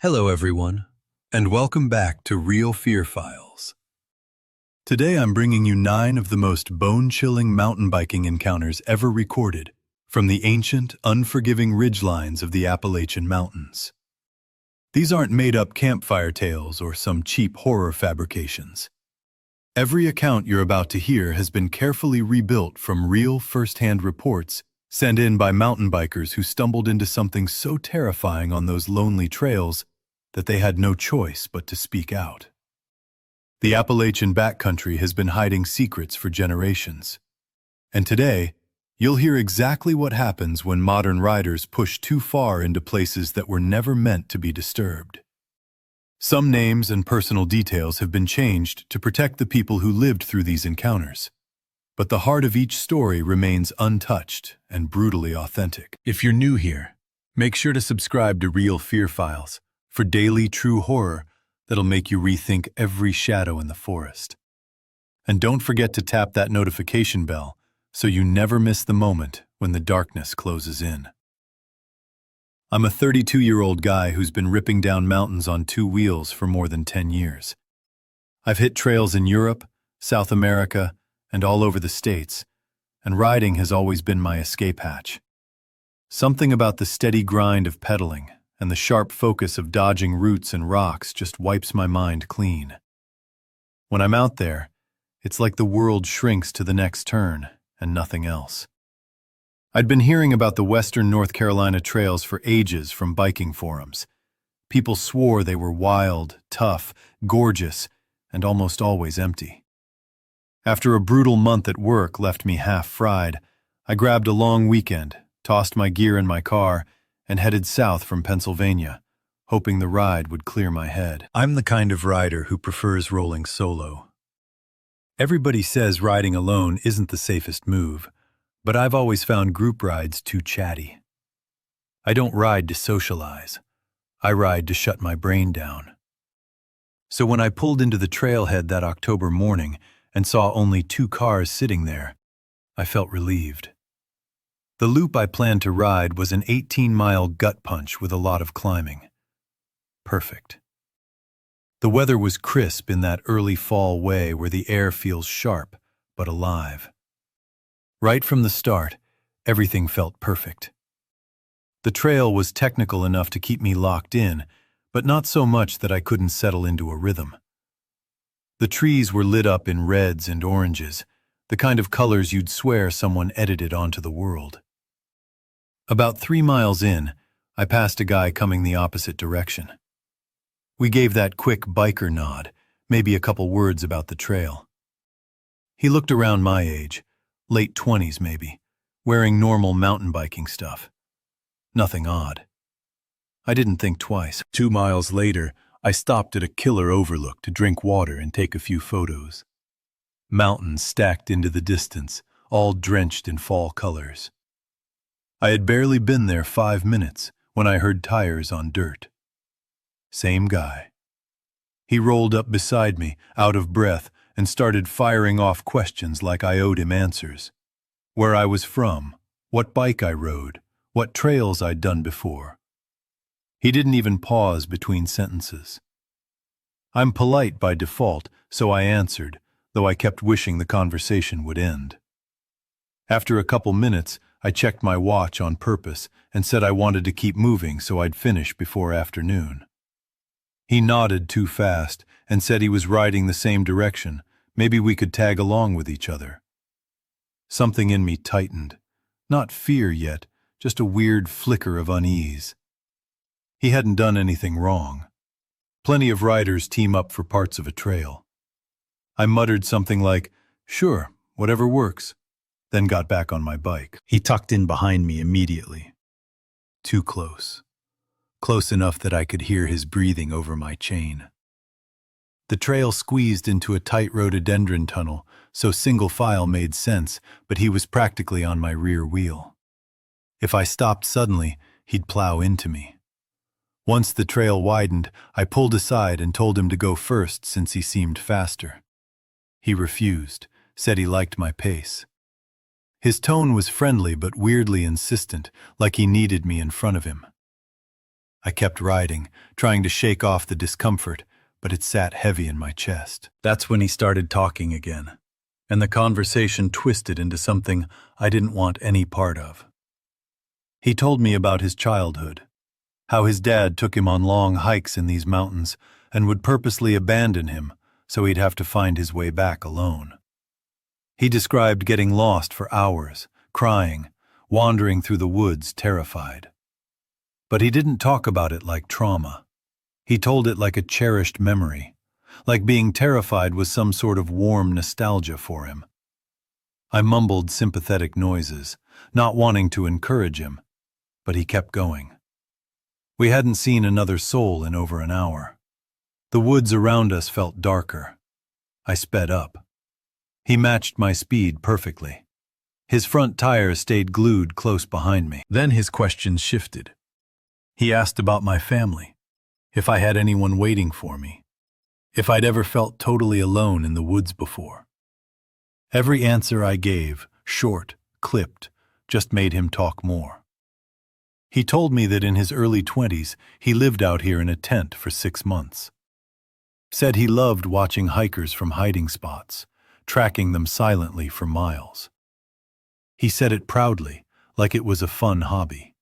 Hello everyone, and welcome back to RealFear Files. Today I'm bringing you 9 of the most bone-chilling mountain biking encounters ever recorded from the ancient, unforgiving ridgelines of the Appalachian Mountains. These aren't made-up campfire tales or some cheap horror fabrications. Every account you're about to hear has been carefully rebuilt from real first-hand reports sent in by mountain bikers who stumbled into something so terrifying on those lonely trails that they had no choice but to speak out. The Appalachian backcountry has been hiding secrets for generations. And today, you'll hear exactly what happens when modern riders push too far into places that were never meant to be disturbed. Some names and personal details have been changed to protect the people who lived through these encounters. But the heart of each story remains untouched and brutally authentic. If you're new here, make sure to subscribe to RealFear Files for daily true horror that'll make you rethink every shadow in the forest. And don't forget to tap that notification bell so you never miss the moment when the darkness closes in. I'm a 32-year-old guy who's been ripping down mountains on 2 wheels for more than 10 years. I've hit trails in Europe, South America, and all over the States, and riding has always been my escape hatch. Something about the steady grind of pedaling and the sharp focus of dodging roots and rocks just wipes my mind clean. When I'm out there, it's like the world shrinks to the next turn and nothing else. I'd been hearing about the western North Carolina trails for ages from biking forums. People swore they were wild, tough, gorgeous, and almost always empty. After a brutal month at work left me half-fried, I grabbed a long weekend, tossed my gear in my car, and headed south from Pennsylvania, hoping the ride would clear my head. I'm the kind of rider who prefers rolling solo. Everybody says riding alone isn't the safest move, but I've always found group rides too chatty. I don't ride to socialize. I ride to shut my brain down. So when I pulled into the trailhead that October morning and saw only 2 cars sitting there, I felt relieved. The loop I planned to ride was an 18-mile gut punch with a lot of climbing. Perfect. The weather was crisp in that early fall way where the air feels sharp but alive. Right from the start, everything felt perfect. The trail was technical enough to keep me locked in, but not so much that I couldn't settle into a rhythm. The trees were lit up in reds and oranges, the kind of colors you'd swear someone edited onto the world. About 3 miles in, I passed a guy coming the opposite direction. We gave that quick biker nod, maybe a couple words about the trail. He looked around my age, late 20s maybe, wearing normal mountain biking stuff. Nothing odd. I didn't think twice. 2 miles later, I stopped at a killer overlook to drink water and take a few photos. Mountains stacked into the distance, all drenched in fall colors. I had barely been there 5 minutes when I heard tires on dirt. Same guy. He rolled up beside me, out of breath, and started firing off questions like I owed him answers. Where I was from, what bike I rode, what trails I'd done before. He didn't even pause between sentences. I'm polite by default, so I answered, though I kept wishing the conversation would end. After a couple minutes, I checked my watch on purpose and said I wanted to keep moving so I'd finish before afternoon. He nodded too fast and said he was riding the same direction. Maybe we could tag along with each other. Something in me tightened. Not fear yet, just a weird flicker of unease. He hadn't done anything wrong. Plenty of riders team up for parts of a trail. I muttered something like, "Sure, whatever works," then got back on my bike. He tucked in behind me immediately. Too close. Close enough that I could hear his breathing over my chain. The trail squeezed into a tight rhododendron tunnel, so single file made sense, but he was practically on my rear wheel. If I stopped suddenly, he'd plow into me. Once the trail widened, I pulled aside and told him to go first since he seemed faster. He refused, said he liked my pace. His tone was friendly but weirdly insistent, like he needed me in front of him. I kept riding, trying to shake off the discomfort, but it sat heavy in my chest. That's when he started talking again, and the conversation twisted into something I didn't want any part of. He told me about his childhood, how his dad took him on long hikes in these mountains and would purposely abandon him so he'd have to find his way back alone. He described getting lost for hours, crying, wandering through the woods terrified. But he didn't talk about it like trauma. He told it like a cherished memory, like being terrified was some sort of warm nostalgia for him. I mumbled sympathetic noises, not wanting to encourage him, but he kept going. We hadn't seen another soul in over an hour. The woods around us felt darker. I sped up. He matched my speed perfectly. His front tires stayed glued close behind me. Then his questions shifted. He asked about my family, if I had anyone waiting for me, if I'd ever felt totally alone in the woods before. Every answer I gave, short, clipped, just made him talk more. He told me that in his early 20s, he lived out here in a tent for 6 months. Said he loved watching hikers from hiding spots, tracking them silently for miles. He said it proudly, like it was a fun hobby.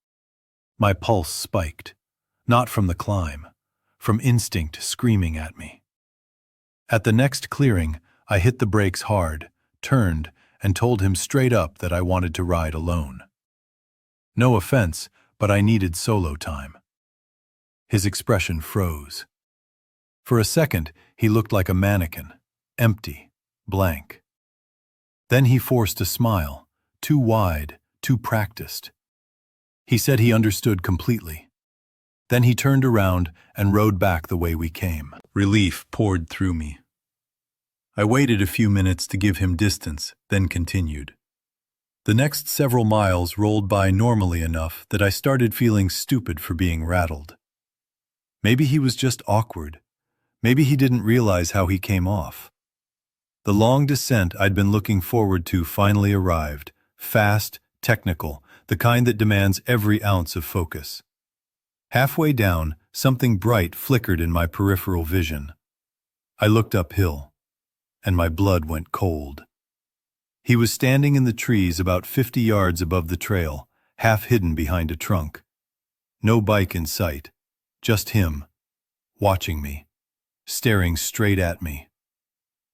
My pulse spiked, not from the climb, from instinct screaming at me. At the next clearing, I hit the brakes hard, turned, and told him straight up that I wanted to ride alone. No offense, but I needed solo time. His expression froze. For a second, he looked like a mannequin, empty, blank. Then he forced a smile, too wide, too practiced. He said he understood completely. Then he turned around and rode back the way we came. Relief poured through me. I waited a few minutes to give him distance, then continued. The next several miles rolled by normally enough that I started feeling stupid for being rattled. Maybe he was just awkward. Maybe he didn't realize how he came off. The long descent I'd been looking forward to finally arrived, fast, technical, the kind that demands every ounce of focus. Halfway down, something bright flickered in my peripheral vision. I looked uphill, and my blood went cold. He was standing in the trees about 50 yards above the trail, half hidden behind a trunk. No bike in sight, just him, watching me, staring straight at me.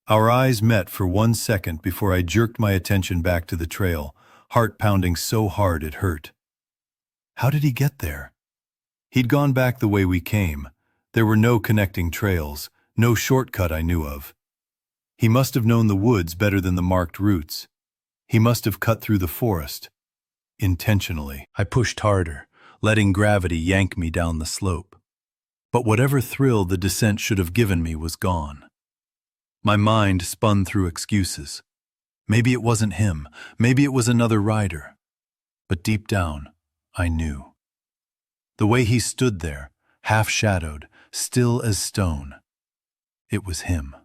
Our eyes met for 1 second before I jerked my attention back to the trail, heart pounding so hard it hurt. How did he get there? He'd gone back the way we came. There were no connecting trails, no shortcut I knew of. He must have known the woods better than the marked routes. He must have cut through the forest. Intentionally. I pushed harder, letting gravity yank me down the slope. But whatever thrill the descent should have given me was gone. My mind spun through excuses. Maybe it wasn't him. Maybe it was another rider. But deep down, I knew. The way he stood there, half-shadowed, still as stone. It was him.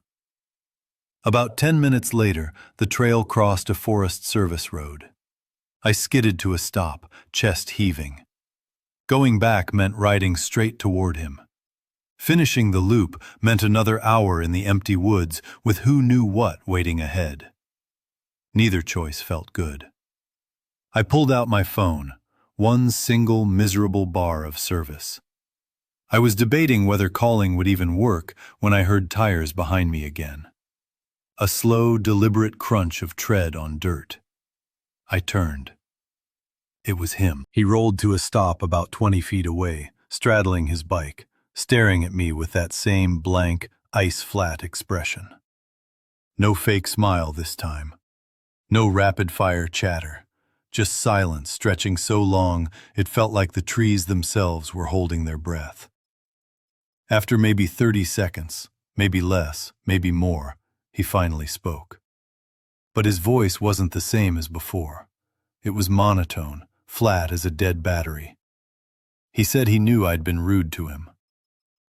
About 10 minutes later, the trail crossed a Forest Service road. I skidded to a stop, chest heaving. Going back meant riding straight toward him. Finishing the loop meant another hour in the empty woods with who knew what waiting ahead. Neither choice felt good. I pulled out my phone, one single miserable bar of service. I was debating whether calling would even work when I heard tires behind me again. A slow, deliberate crunch of tread on dirt. I turned. It was him. He rolled to a stop about 20 feet away, straddling his bike, staring at me with that same blank, ice-flat expression. No fake smile this time. No rapid-fire chatter. Just silence stretching so long it felt like the trees themselves were holding their breath. After maybe 30 seconds, maybe less, maybe more, he finally spoke. But his voice wasn't the same as before. It was monotone, flat as a dead battery. He said he knew I'd been rude to him.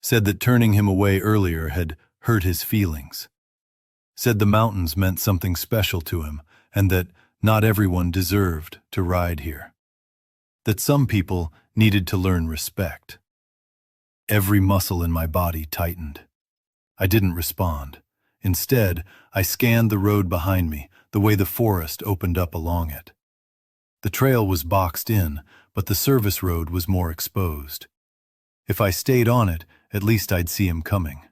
Said that turning him away earlier had hurt his feelings. Said the mountains meant something special to him and that not everyone deserved to ride here. That some people needed to learn respect. Every muscle in my body tightened. I didn't respond. Instead, I scanned the road behind me, the way the forest opened up along it. The trail was boxed in, but the service road was more exposed. If I stayed on it, at least I'd see him coming.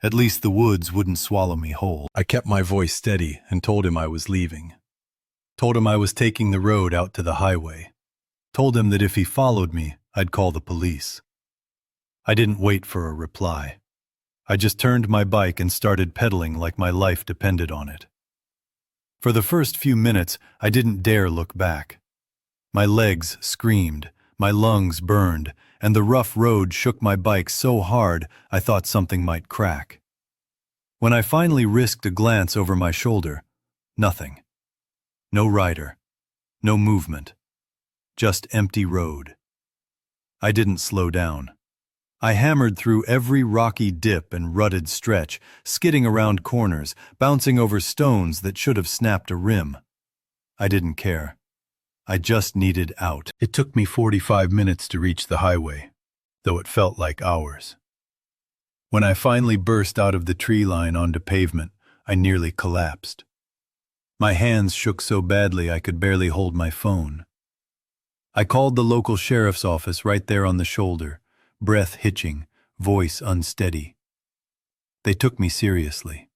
At least the woods wouldn't swallow me whole. I kept my voice steady and told him I was leaving. Told him I was taking the road out to the highway. Told him that if he followed me, I'd call the police. I didn't wait for a reply. I just turned my bike and started pedaling like my life depended on it. For the first few minutes, I didn't dare look back. My legs screamed, my lungs burned, and the rough road shook my bike so hard I thought something might crack. When I finally risked a glance over my shoulder, nothing. No rider, no movement, just empty road. I didn't slow down. I hammered through every rocky dip and rutted stretch, skidding around corners, bouncing over stones that should have snapped a rim. I didn't care. I just needed out. It took me 45 minutes to reach the highway, though it felt like hours. When I finally burst out of the tree line onto pavement, I nearly collapsed. My hands shook so badly I could barely hold my phone. I called the local sheriff's office right there on the shoulder, breath hitching, voice unsteady. They took me seriously.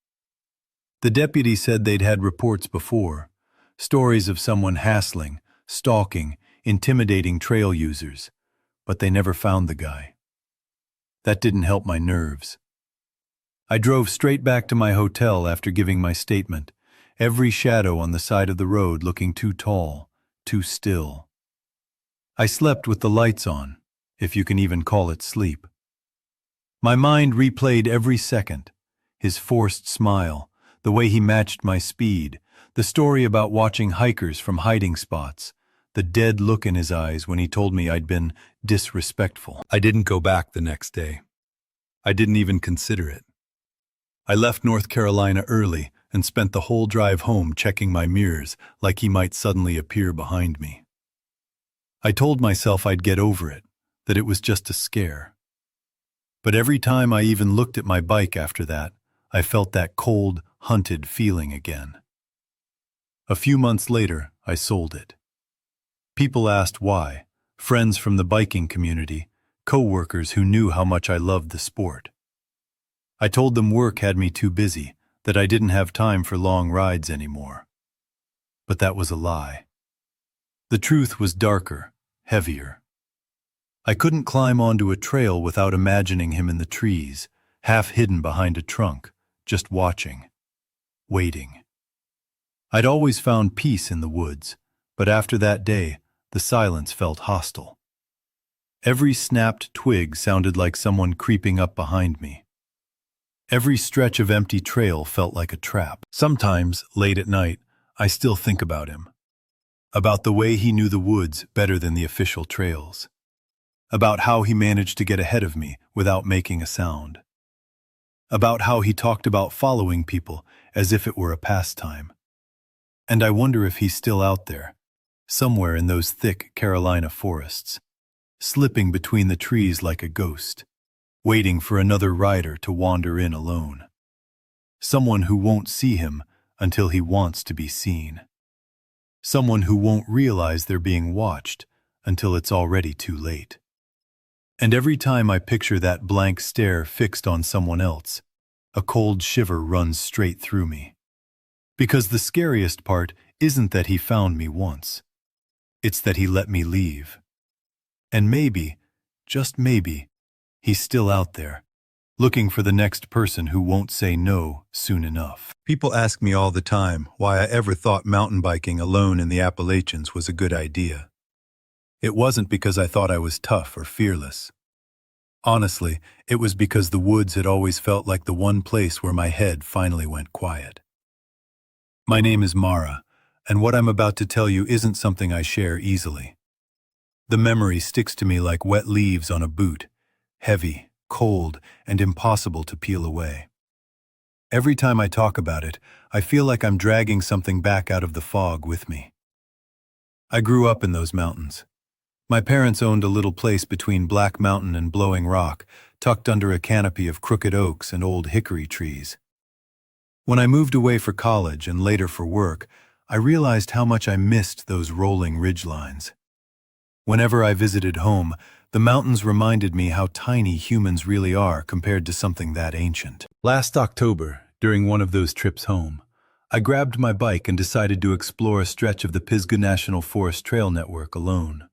The deputy said they'd had reports before, stories of someone hassling, stalking, intimidating trail users, but they never found the guy. That didn't help my nerves. I drove straight back to my hotel after giving my statement, every shadow on the side of the road looking too tall, too still. I slept with the lights on, if you can even call it sleep. My mind replayed every second, his forced smile, the way he matched my speed, the story about watching hikers from hiding spots, the dead look in his eyes when he told me I'd been disrespectful. I didn't go back the next day. I didn't even consider it. I left North Carolina early and spent the whole drive home checking my mirrors like he might suddenly appear behind me. I told myself I'd get over it, that it was just a scare. But every time I even looked at my bike after that, I felt that cold, hunted feeling again. A few months later, I sold it. People asked why, friends from the biking community, co-workers who knew how much I loved the sport. I told them work had me too busy, that I didn't have time for long rides anymore. But that was a lie. The truth was darker, heavier. I couldn't climb onto a trail without imagining him in the trees, half hidden behind a trunk, just watching, waiting. I'd always found peace in the woods, but after that day, the silence felt hostile. Every snapped twig sounded like someone creeping up behind me. Every stretch of empty trail felt like a trap. Sometimes, late at night, I still think about him. About the way he knew the woods better than the official trails. About how he managed to get ahead of me without making a sound. About how he talked about following people as if it were a pastime. And I wonder if he's still out there, somewhere in those thick Carolina forests, slipping between the trees like a ghost, waiting for another rider to wander in alone. Someone who won't see him until he wants to be seen. Someone who won't realize they're being watched until it's already too late. And every time I picture that blank stare fixed on someone else, a cold shiver runs straight through me. Because the scariest part isn't that he found me once. It's that he let me leave. And maybe, just maybe, he's still out there, looking for the next person who won't say no soon enough. People ask me all the time why I ever thought mountain biking alone in the Appalachians was a good idea. It wasn't because I thought I was tough or fearless. Honestly, it was because the woods had always felt like the one place where my head finally went quiet. My name is Mara, and what I'm about to tell you isn't something I share easily. The memory sticks to me like wet leaves on a boot, heavy, cold, and impossible to peel away. Every time I talk about it, I feel like I'm dragging something back out of the fog with me. I grew up in those mountains. My parents owned a little place between Black Mountain and Blowing Rock, tucked under a canopy of crooked oaks and old hickory trees. When I moved away for college and later for work, I realized how much I missed those rolling ridgelines. Whenever I visited home, the mountains reminded me how tiny humans really are compared to something that ancient. Last October, during one of those trips home, I grabbed my bike and decided to explore a stretch of the Pisgah National Forest Trail Network alone.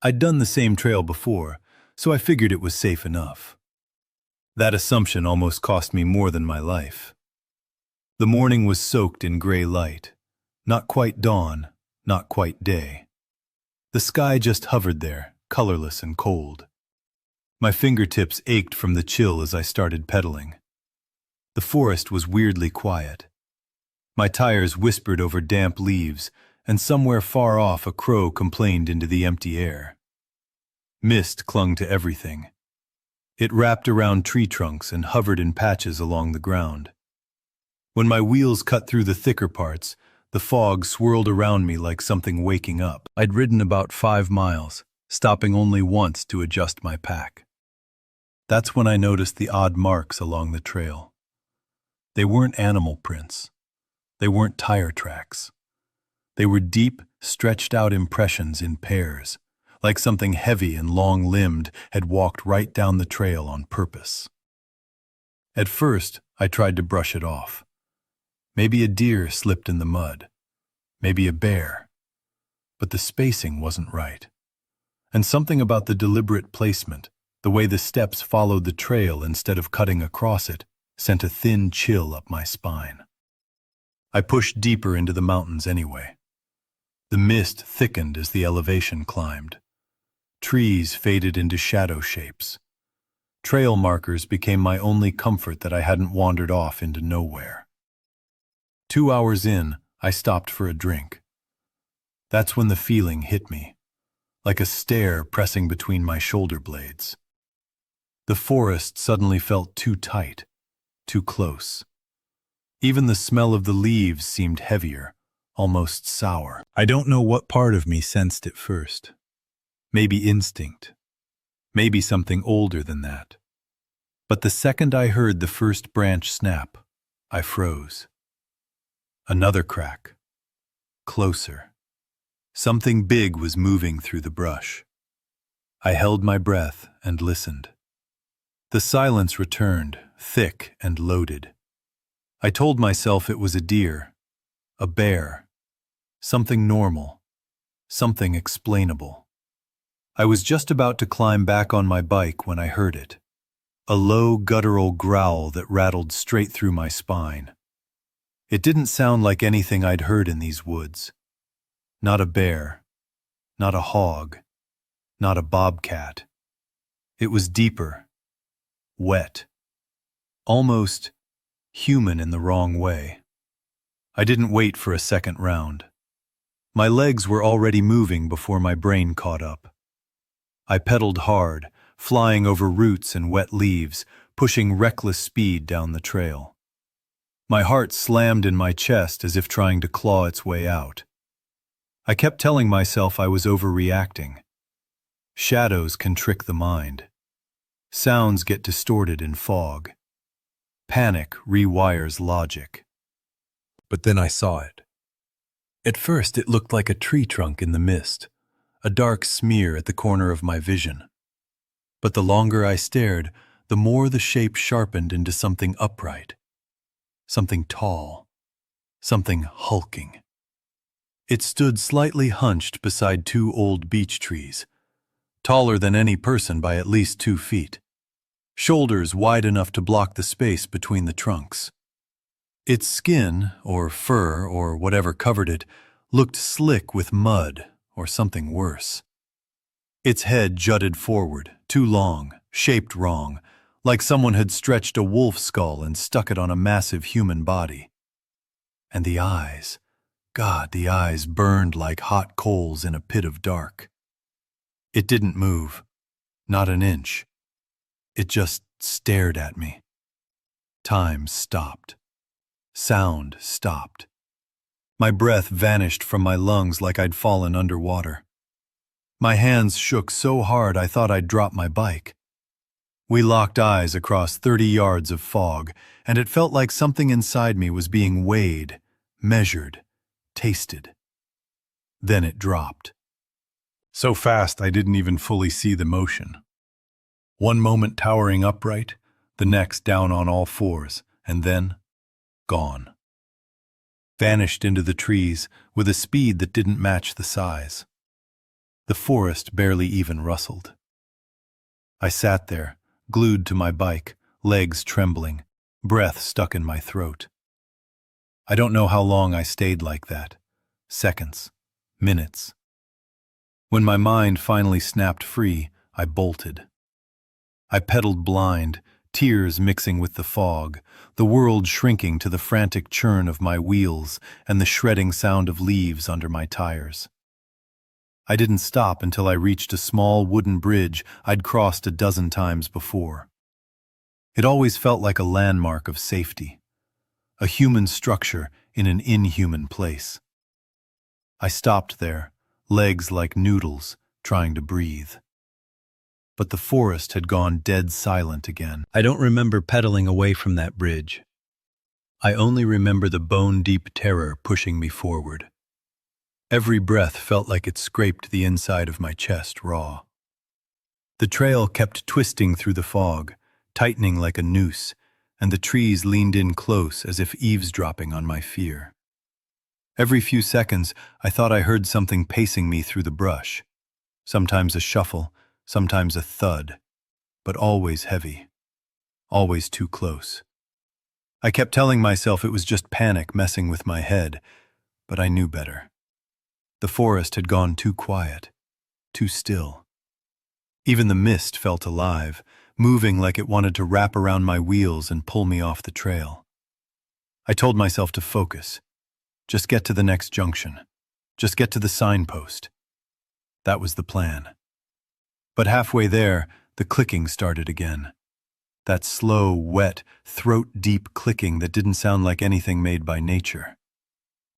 I'd done the same trail before, so I figured it was safe enough. That assumption almost cost me more than my life. The morning was soaked in gray light. Not quite dawn, not quite day. The sky just hovered there, colorless and cold. My fingertips ached from the chill as I started pedaling. The forest was weirdly quiet. My tires whispered over damp leaves, and somewhere far off a crow complained into the empty air. Mist clung to everything. It wrapped around tree trunks and hovered in patches along the ground. When my wheels cut through the thicker parts, the fog swirled around me like something waking up. I'd ridden about 5 miles, stopping only once to adjust my pack. That's when I noticed the odd marks along the trail. They weren't animal prints. They weren't tire tracks. They were deep, stretched-out impressions in pairs, like something heavy and long-limbed had walked right down the trail on purpose. At first, I tried to brush it off. Maybe a deer slipped in the mud. Maybe a bear. But the spacing wasn't right. And something about the deliberate placement, the way the steps followed the trail instead of cutting across it, sent a thin chill up my spine. I pushed deeper into the mountains anyway. The mist thickened as the elevation climbed. Trees faded into shadow shapes. Trail markers became my only comfort that I hadn't wandered off into nowhere. 2 hours in, I stopped for a drink. That's when the feeling hit me, like a stare pressing between my shoulder blades. The forest suddenly felt too tight, too close. Even the smell of the leaves seemed heavier, almost sour. I don't know what part of me sensed it first. Maybe instinct. Maybe something older than that. But the second I heard the first branch snap, I froze. Another crack. Closer. Something big was moving through the brush. I held my breath and listened. The silence returned, thick and loaded. I told myself it was a deer, a bear, something normal, something explainable. I was just about to climb back on my bike when I heard it. A low, guttural growl that rattled straight through my spine. It didn't sound like anything I'd heard in these woods. Not a bear, not a hog, not a bobcat. It was deeper, wet, almost human in the wrong way. I didn't wait for a second round. My legs were already moving before my brain caught up. I pedaled hard, flying over roots and wet leaves, pushing reckless speed down the trail. My heart slammed in my chest as if trying to claw its way out. I kept telling myself I was overreacting. Shadows can trick the mind. Sounds get distorted in fog. Panic rewires logic. But then I saw it. At first it looked like a tree trunk in the mist, a dark smear at the corner of my vision. But the longer I stared, the more the shape sharpened into something upright. Something tall, something hulking. It stood slightly hunched beside 2 old beech trees, taller than any person by at least 2 feet, shoulders wide enough to block the space between the trunks. Its skin, or fur, or whatever covered it, looked slick with mud, or something worse. Its head jutted forward, too long, shaped wrong, like someone had stretched a wolf skull and stuck it on a massive human body. And the eyes, God, the eyes burned like hot coals in a pit of dark. It didn't move, not an inch. It just stared at me. Time stopped. Sound stopped. My breath vanished from my lungs like I'd fallen underwater. My hands shook so hard I thought I'd drop my bike. We locked eyes across 30 yards of fog, and it felt like something inside me was being weighed, measured, tasted. Then it dropped. So fast I didn't even fully see the motion. One moment towering upright, the next down on all fours, and then gone. Vanished into the trees with a speed that didn't match the size. The forest barely even rustled. I sat there, glued to my bike, legs trembling, breath stuck in my throat. I don't know how long I stayed like that. Seconds, minutes. When my mind finally snapped free, I bolted. I pedaled blind, tears mixing with the fog, the world shrinking to the frantic churn of my wheels and the shredding sound of leaves under my tires. I didn't stop until I reached a small wooden bridge I'd crossed a dozen times before. It always felt like a landmark of safety, a human structure in an inhuman place. I stopped there, legs like noodles, trying to breathe. But the forest had gone dead silent again. I don't remember pedaling away from that bridge. I only remember the bone-deep terror pushing me forward. Every breath felt like it scraped the inside of my chest raw. The trail kept twisting through the fog, tightening like a noose, and the trees leaned in close as if eavesdropping on my fear. Every few seconds, I thought I heard something pacing me through the brush. Sometimes a shuffle, sometimes a thud, but always heavy, always too close. I kept telling myself it was just panic messing with my head, but I knew better. The forest had gone too quiet, too still. Even the mist felt alive, moving like it wanted to wrap around my wheels and pull me off the trail. I told myself to focus. Just get to the next junction. Just get to the signpost. That was the plan. But halfway there, the clicking started again. That slow, wet, throat-deep clicking that didn't sound like anything made by nature.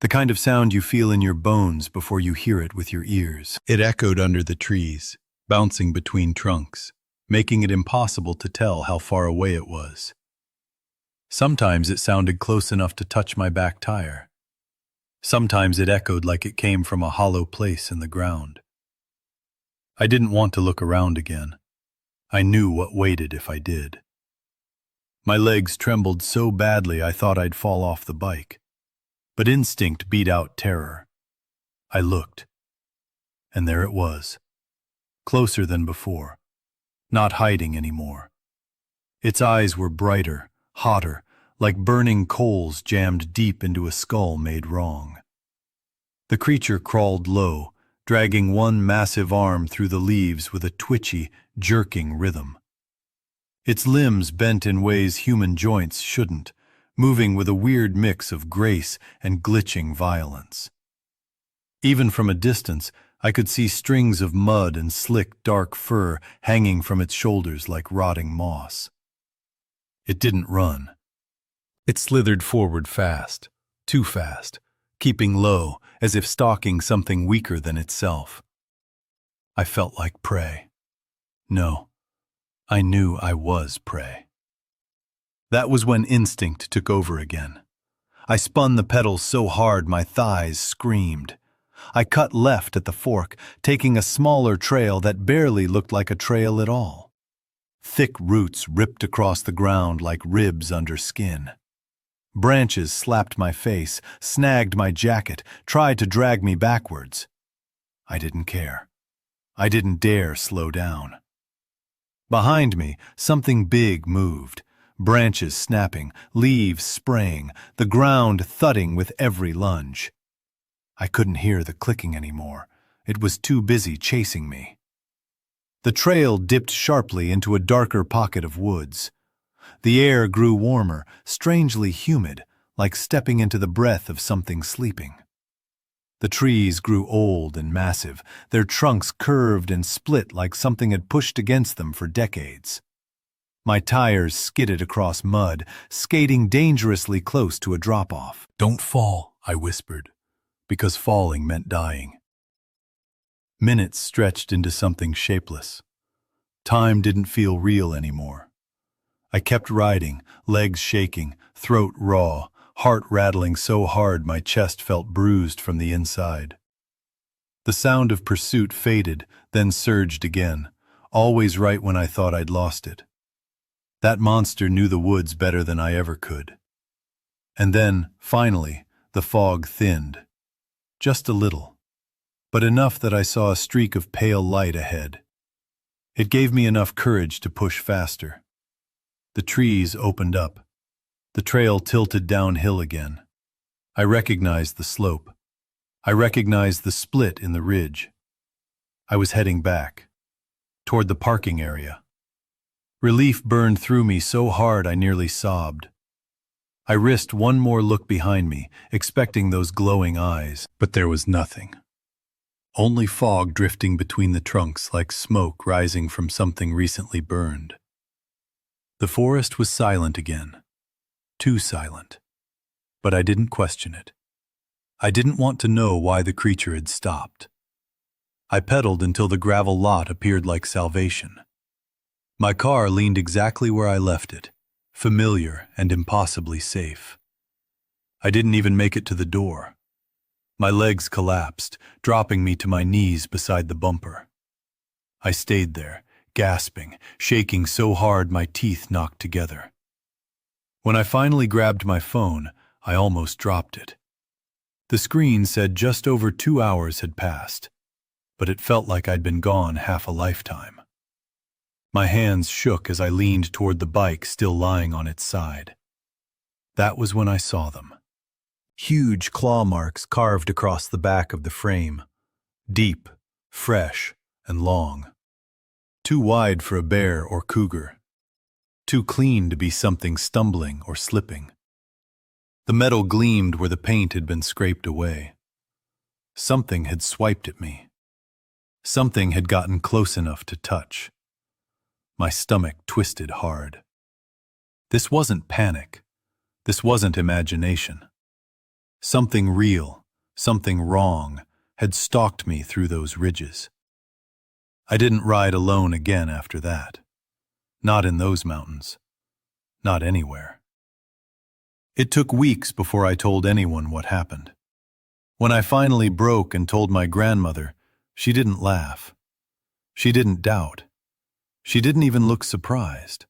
The kind of sound you feel in your bones before you hear it with your ears. It echoed under the trees, bouncing between trunks, making it impossible to tell how far away it was. Sometimes it sounded close enough to touch my back tire. Sometimes it echoed like it came from a hollow place in the ground. I didn't want to look around again. I knew what waited if I did. My legs trembled so badly I thought I'd fall off the bike. But instinct beat out terror. I looked, and there it was, closer than before, not hiding anymore. Its eyes were brighter, hotter, like burning coals jammed deep into a skull made wrong. The creature crawled low, dragging one massive arm through the leaves with a twitchy, jerking rhythm. Its limbs bent in ways human joints shouldn't, moving with a weird mix of grace and glitching violence. Even from a distance, I could see strings of mud and slick, dark fur hanging from its shoulders like rotting moss. It didn't run. It slithered forward fast, too fast, keeping low, as if stalking something weaker than itself. I felt like prey. No, I knew I was prey. That was when instinct took over again. I spun the pedals so hard my thighs screamed. I cut left at the fork, taking a smaller trail that barely looked like a trail at all. Thick roots ripped across the ground like ribs under skin. Branches slapped my face, snagged my jacket, tried to drag me backwards. I didn't care. I didn't dare slow down. Behind me, something big moved. Branches snapping, leaves spraying, the ground thudding with every lunge. I couldn't hear the clicking anymore. It was too busy chasing me. The trail dipped sharply into a darker pocket of woods. The air grew warmer, strangely humid, like stepping into the breath of something sleeping. The trees grew old and massive, their trunks curved and split like something had pushed against them for decades. My tires skidded across mud, skating dangerously close to a drop-off. "Don't fall," I whispered, because falling meant dying. Minutes stretched into something shapeless. Time didn't feel real anymore. I kept riding, legs shaking, throat raw, heart rattling so hard my chest felt bruised from the inside. The sound of pursuit faded, then surged again, always right when I thought I'd lost it. That monster knew the woods better than I ever could. And then, finally, the fog thinned. Just a little, but enough that I saw a streak of pale light ahead. It gave me enough courage to push faster. The trees opened up. The trail tilted downhill again. I recognized the slope. I recognized the split in the ridge. I was heading back, toward the parking area. Relief burned through me so hard I nearly sobbed. I risked one more look behind me, expecting those glowing eyes, but there was nothing. Only fog drifting between the trunks like smoke rising from something recently burned. The forest was silent again. Too silent. But I didn't question it. I didn't want to know why the creature had stopped. I pedaled until the gravel lot appeared like salvation. My car leaned exactly where I left it, familiar and impossibly safe. I didn't even make it to the door. My legs collapsed, dropping me to my knees beside the bumper. I stayed there, gasping, shaking so hard my teeth knocked together. When I finally grabbed my phone, I almost dropped it. The screen said just over 2 hours had passed, but it felt like I'd been gone half a lifetime. My hands shook as I leaned toward the bike still lying on its side. That was when I saw them. Huge claw marks carved across the back of the frame. Deep, fresh, and long. Too wide for a bear or cougar. Too clean to be something stumbling or slipping. The metal gleamed where the paint had been scraped away. Something had swiped at me. Something had gotten close enough to touch. My stomach twisted hard. This wasn't panic. This wasn't imagination. Something real, something wrong, had stalked me through those ridges. I didn't ride alone again after that. Not in those mountains. Not anywhere. It took weeks before I told anyone what happened. When I finally broke and told my grandmother, she didn't laugh. She didn't doubt. She didn't even look surprised.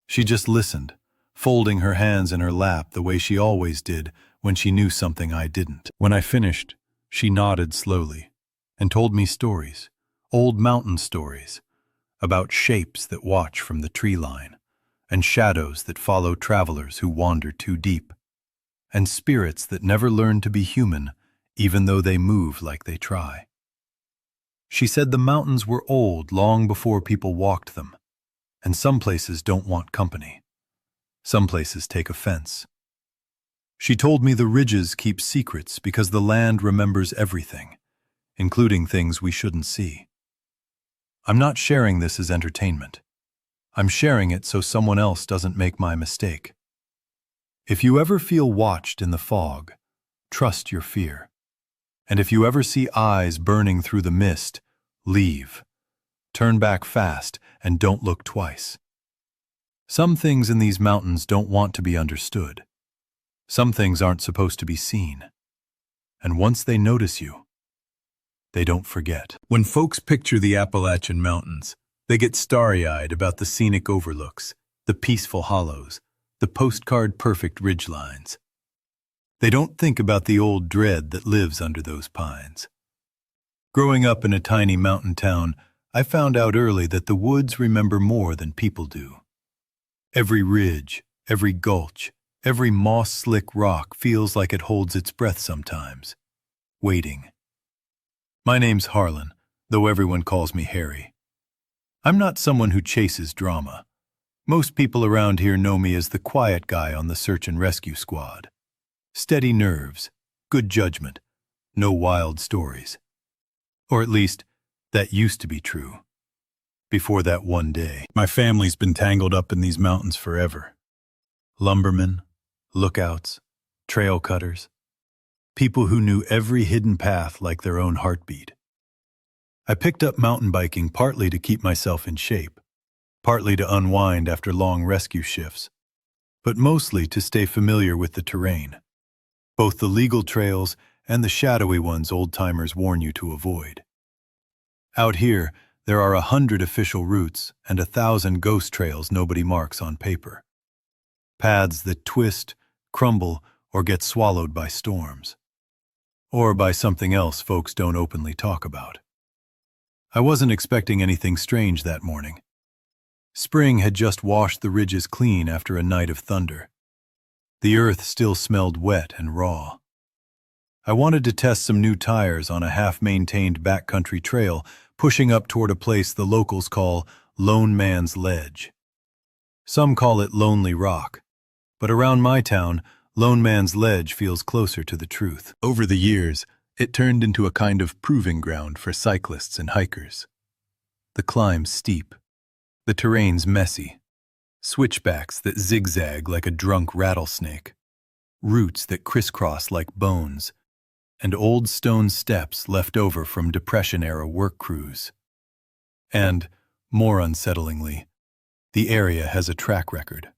She just listened, folding her hands in her lap the way she always did when she knew something I didn't. When I finished, she nodded slowly and told me stories, old mountain stories, about shapes that watch from the tree line, and shadows that follow travelers who wander too deep, and spirits that never learn to be human even though they move like they try. She said the mountains were old long before people walked them, and some places don't want company. Some places take offense. She told me the ridges keep secrets because the land remembers everything, including things we shouldn't see. I'm not sharing this as entertainment. I'm sharing it so someone else doesn't make my mistake. If you ever feel watched in the fog, trust your fear. And if you ever see eyes burning through the mist, leave. Turn back fast and don't look twice. Some things in these mountains don't want to be understood. Some things aren't supposed to be seen. And once they notice you, they don't forget. When folks picture the Appalachian Mountains, they get starry-eyed about the scenic overlooks, the peaceful hollows, the postcard-perfect ridgelines. They don't think about the old dread that lives under those pines. Growing up in a tiny mountain town, I found out early that the woods remember more than people do. Every ridge, every gulch, every moss-slick rock feels like it holds its breath sometimes, waiting. My name's Harlan, though everyone calls me Harry. I'm not someone who chases drama. Most people around here know me as the quiet guy on the search and rescue squad. Steady nerves, good judgment, no wild stories. Or at least, that used to be true. Before that one day. My family's been tangled up in these mountains forever. Lumbermen, lookouts, trail cutters. People who knew every hidden path like their own heartbeat. I picked up mountain biking partly to keep myself in shape, partly to unwind after long rescue shifts, but mostly to stay familiar with the terrain, both the legal trails and the shadowy ones old-timers warn you to avoid. Out here, there are 100 official routes and 1,000 ghost trails nobody marks on paper. Paths that twist, crumble, or get swallowed by storms. Or by something else folks don't openly talk about. I wasn't expecting anything strange that morning. Spring had just washed the ridges clean after a night of thunder. The earth still smelled wet and raw. I wanted to test some new tires on a half-maintained backcountry trail pushing up toward a place the locals call Lone Man's Ledge. Some call it Lonely Rock, but around my town, Lone Man's Ledge feels closer to the truth. Over the years, it turned into a kind of proving ground for cyclists and hikers. The climb's steep, the terrain's messy, switchbacks that zigzag like a drunk rattlesnake, roots that crisscross like bones, and old stone steps left over from Depression-era work crews. And, more unsettlingly, the area has a track record.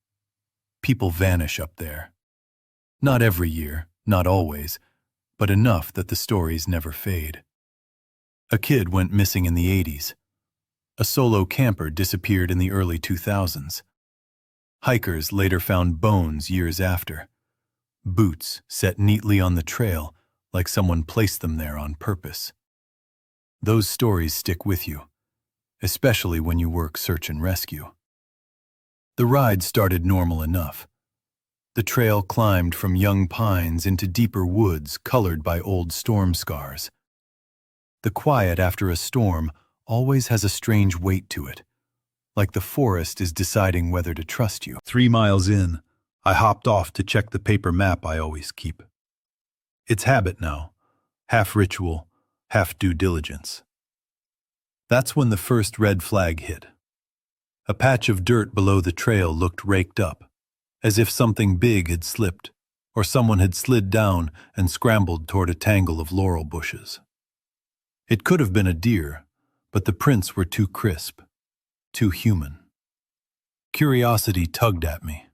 People vanish up there. Not every year, not always, but enough that the stories never fade. A kid went missing in the 80s. A solo camper disappeared in the early 2000s. Hikers later found bones years after. Boots set neatly on the trail like someone placed them there on purpose. Those stories stick with you, especially when you work search and rescue. The ride started normal enough. The trail climbed from young pines into deeper woods colored by old storm scars. The quiet after a storm always has a strange weight to it, like the forest is deciding whether to trust you. 3 miles in, I hopped off to check the paper map I always keep. It's habit now, half ritual, half due diligence. That's when the first red flag hit. A patch of dirt below the trail looked raked up, as if something big had slipped, or someone had slid down and scrambled toward a tangle of laurel bushes. It could have been a deer, but the prints were too crisp, too human. Curiosity tugged at me.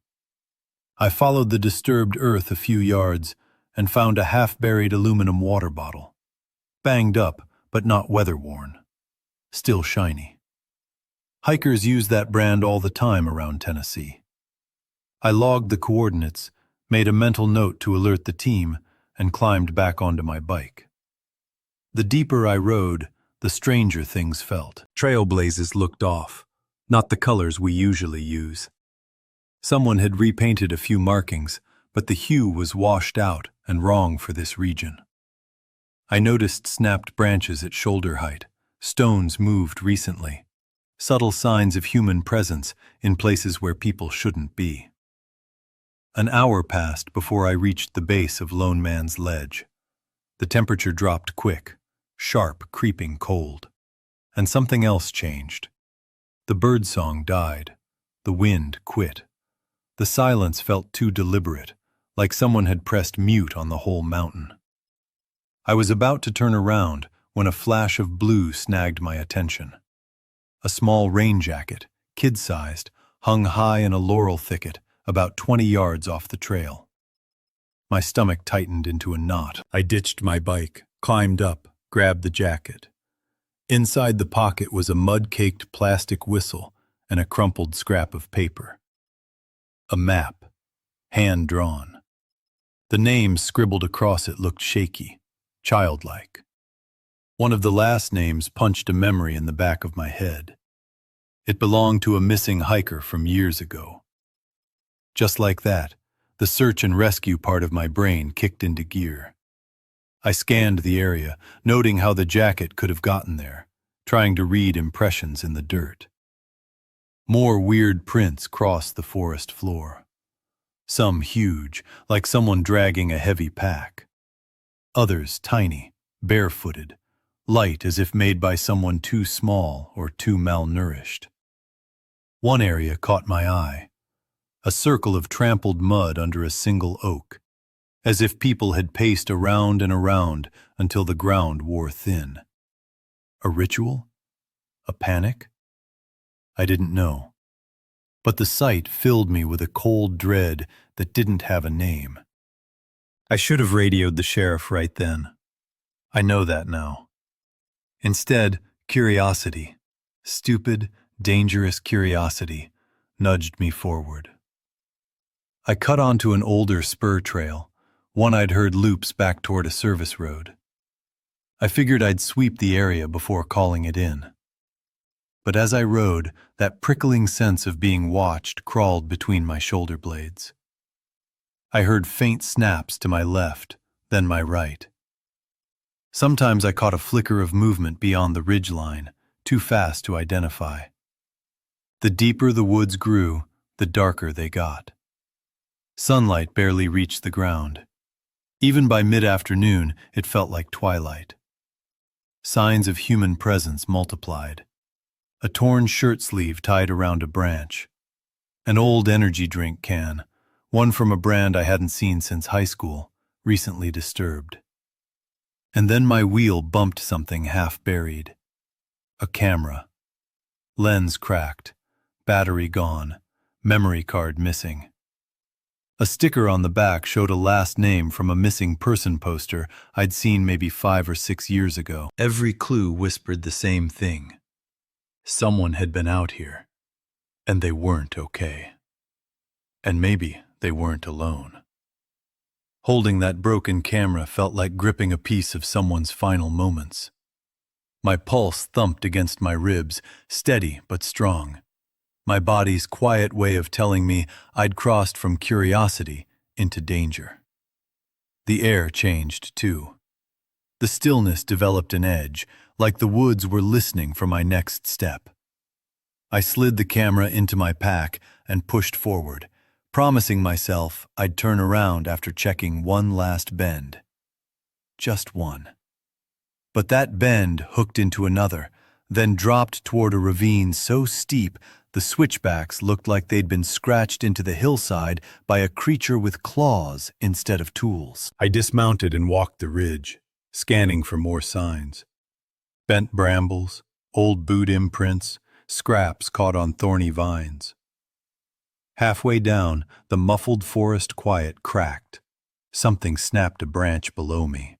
I followed the disturbed earth a few yards and found a half-buried aluminum water bottle, banged up but not weather-worn, still shiny. Hikers use that brand all the time around Tennessee. I logged the coordinates, made a mental note to alert the team, and climbed back onto my bike. The deeper I rode, the stranger things felt. Trailblazes looked off, not the colors we usually use. Someone had repainted a few markings, but the hue was washed out and wrong for this region. I noticed snapped branches at shoulder height, stones moved recently, subtle signs of human presence in places where people shouldn't be. An hour passed before I reached the base of Lone Man's Ledge. The temperature dropped quick, sharp, creeping cold. And something else changed. The birdsong died. The wind quit. The silence felt too deliberate, like someone had pressed mute on the whole mountain. I was about to turn around when a flash of blue snagged my attention. A small rain jacket, kid-sized, hung high in a laurel thicket about 20 yards off the trail. My stomach tightened into a knot. I ditched my bike, climbed up, grabbed the jacket. Inside the pocket was a mud-caked plastic whistle and a crumpled scrap of paper. A map, hand-drawn. The names scribbled across it looked shaky, childlike. One of the last names punched a memory in the back of my head. It belonged to a missing hiker from years ago. Just like that, the search and rescue part of my brain kicked into gear. I scanned the area, noting how the jacket could have gotten there, trying to read impressions in the dirt. More weird prints crossed the forest floor. Some huge, like someone dragging a heavy pack. Others tiny, barefooted, light as if made by someone too small or too malnourished. One area caught my eye. A circle of trampled mud under a single oak, as if people had paced around and around until the ground wore thin. A ritual? A panic? I didn't know. But the sight filled me with a cold dread that didn't have a name. I should have radioed the sheriff right then. I know that now. Instead, curiosity, stupid, dangerous curiosity, nudged me forward. I cut onto an older spur trail, one I'd heard loops back toward a service road. I figured I'd sweep the area before calling it in. But as I rode, that prickling sense of being watched crawled between my shoulder blades. I heard faint snaps to my left, then my right. Sometimes I caught a flicker of movement beyond the ridgeline, too fast to identify. The deeper the woods grew, the darker they got. Sunlight barely reached the ground. Even by mid-afternoon, it felt like twilight. Signs of human presence multiplied. A torn shirt sleeve tied around a branch. An old energy drink can, one from a brand I hadn't seen since high school, recently disturbed. And then my wheel bumped something half buried. A camera. Lens cracked, battery gone, memory card missing. A sticker on the back showed a last name from a missing person poster I'd seen maybe 5 or 6 years ago. Every clue whispered the same thing. Someone had been out here, and they weren't okay. And maybe they weren't alone. Holding that broken camera felt like gripping a piece of someone's final moments. My pulse thumped against my ribs, steady but strong. My body's quiet way of telling me I'd crossed from curiosity into danger. The air changed, too. The stillness developed an edge, like the woods were listening for my next step. I slid the camera into my pack and pushed forward, promising myself I'd turn around after checking one last bend. Just one. But that bend hooked into another, then dropped toward a ravine so steep the switchbacks looked like they'd been scratched into the hillside by a creature with claws instead of tools. I dismounted and walked the ridge, scanning for more signs. Bent brambles, old boot imprints, scraps caught on thorny vines. Halfway down, the muffled forest quiet cracked. Something snapped a branch below me.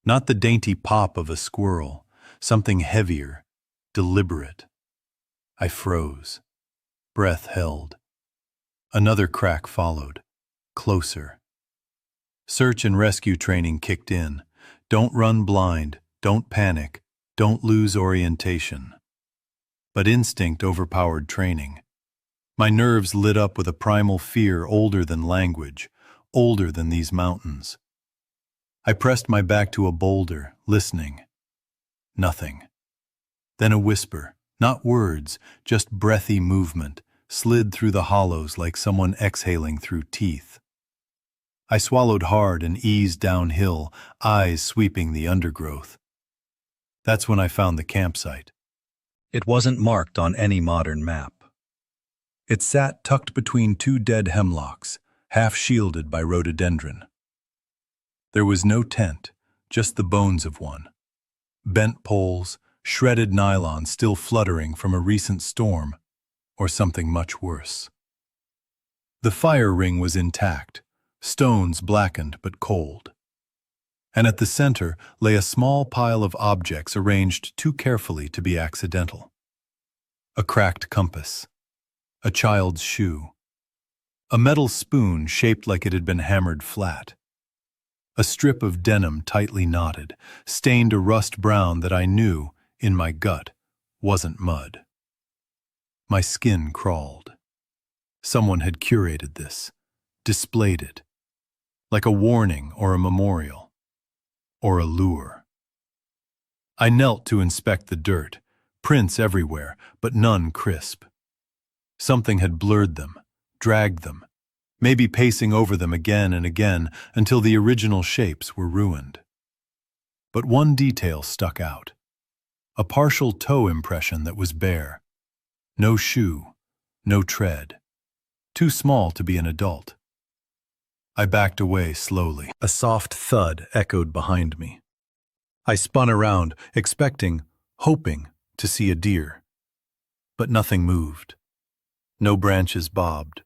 Not the dainty pop of a squirrel, something heavier, deliberate. I froze. Breath held. Another crack followed. Closer. Search and rescue training kicked in. Don't run blind. Don't panic. Don't lose orientation. But instinct overpowered training. My nerves lit up with a primal fear older than language, older than these mountains. I pressed my back to a boulder, listening. Nothing. Then a whisper. Not words, just breathy movement, slid through the hollows like someone exhaling through teeth. I swallowed hard and eased downhill, eyes sweeping the undergrowth. That's when I found the campsite. It wasn't marked on any modern map. It sat tucked between 2 dead hemlocks, half shielded by rhododendron. There was no tent, just the bones of one. Bent poles, shredded nylon still fluttering from a recent storm, or something much worse. The fire ring was intact, stones blackened but cold. And at the center lay a small pile of objects arranged too carefully to be accidental. A cracked compass, a child's shoe, a metal spoon shaped like it had been hammered flat. A strip of denim tightly knotted, stained a rust brown that I knew, in my gut, wasn't mud. My skin crawled. Someone had curated this, displayed it, like a warning or a memorial, or a lure. I knelt to inspect the dirt, prints everywhere, but none crisp. Something had blurred them, dragged them, maybe pacing over them again and again until the original shapes were ruined. But one detail stuck out. A partial toe impression that was bare. No shoe, no tread. Too small to be an adult. I backed away slowly. A soft thud echoed behind me. I spun around, hoping to see a deer. But nothing moved. No branches bobbed.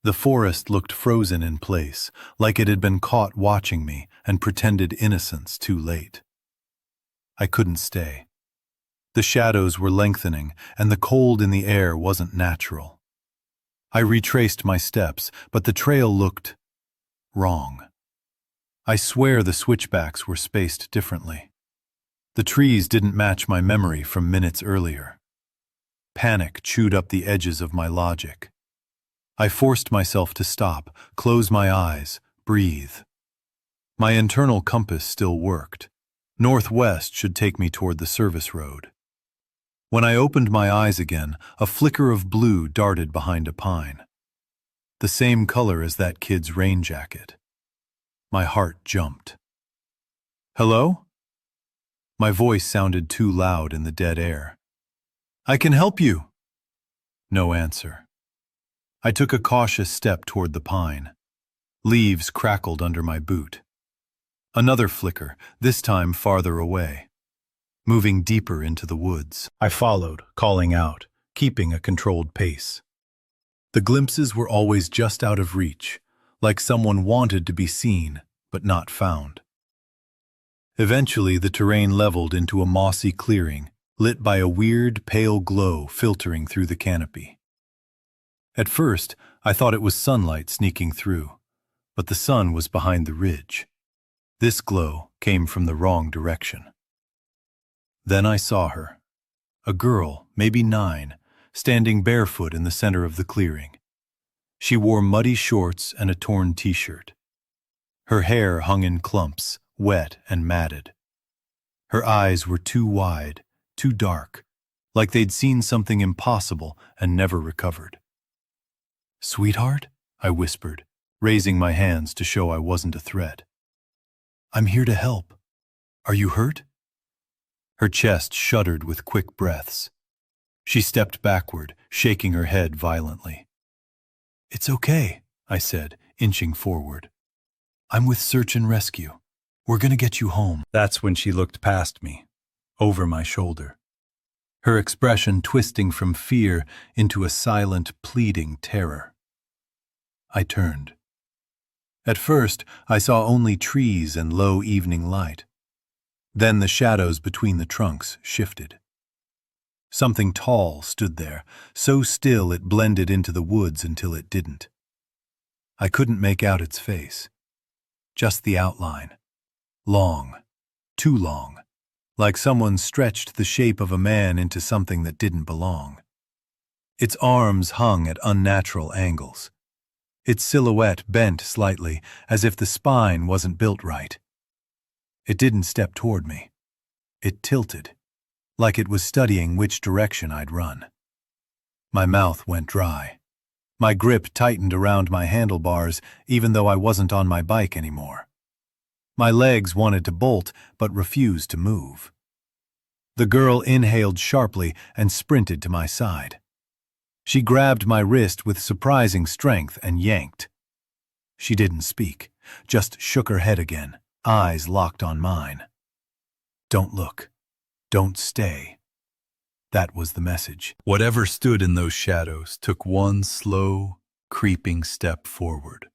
The forest looked frozen in place, like it had been caught watching me and pretended innocence too late. I couldn't stay. The shadows were lengthening, and the cold in the air wasn't natural. I retraced my steps, but the trail looked wrong. I swear the switchbacks were spaced differently. The trees didn't match my memory from minutes earlier. Panic chewed up the edges of my logic. I forced myself to stop, close my eyes, breathe. My internal compass still worked. Northwest should take me toward the service road. When I opened my eyes again, a flicker of blue darted behind a pine. The same color as that kid's rain jacket. My heart jumped. "Hello?" My voice sounded too loud in the dead air. "I can help you." No answer. I took a cautious step toward the pine. Leaves crackled under my boot. Another flicker, this time farther away, moving deeper into the woods. I followed, calling out, keeping a controlled pace. The glimpses were always just out of reach, like someone wanted to be seen, but not found. Eventually, the terrain leveled into a mossy clearing, lit by a weird, pale glow filtering through the canopy. At first, I thought it was sunlight sneaking through, but the sun was behind the ridge. This glow came from the wrong direction. Then I saw her. A girl, maybe 9, standing barefoot in the center of the clearing. She wore muddy shorts and a torn t-shirt. Her hair hung in clumps, wet and matted. Her eyes were too wide, too dark, like they'd seen something impossible and never recovered. "Sweetheart?" I whispered, raising my hands to show I wasn't a threat. "I'm here to help. Are you hurt?" Her chest shuddered with quick breaths. She stepped backward, shaking her head violently. "It's okay," I said, inching forward. "I'm with Search and Rescue. We're gonna get you home." That's when she looked past me, over my shoulder. Her expression twisting from fear into a silent, pleading terror. I turned. At first, I saw only trees and low evening light. Then the shadows between the trunks shifted. Something tall stood there, so still it blended into the woods until it didn't. I couldn't make out its face. Just the outline. Long. Too long. Like someone stretched the shape of a man into something that didn't belong. Its arms hung at unnatural angles. Its silhouette bent slightly, as if the spine wasn't built right. It didn't step toward me. It tilted, like it was studying which direction I'd run. My mouth went dry. My grip tightened around my handlebars, even though I wasn't on my bike anymore. My legs wanted to bolt, but refused to move. The girl inhaled sharply and sprinted to my side. She grabbed my wrist with surprising strength and yanked. She didn't speak, just shook her head again, eyes locked on mine. "Don't look. Don't stay." That was the message. Whatever stood in those shadows took one slow, creeping step forward.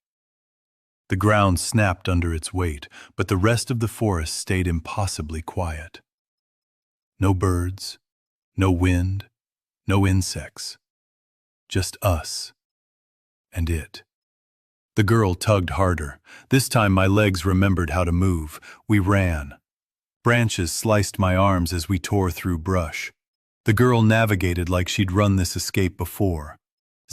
The ground snapped under its weight, but the rest of the forest stayed impossibly quiet. No birds, no wind, no insects. Just us and it. The girl tugged harder. This time my legs remembered how to move. We ran. Branches sliced my arms as we tore through brush. The girl navigated like she'd run this escape before,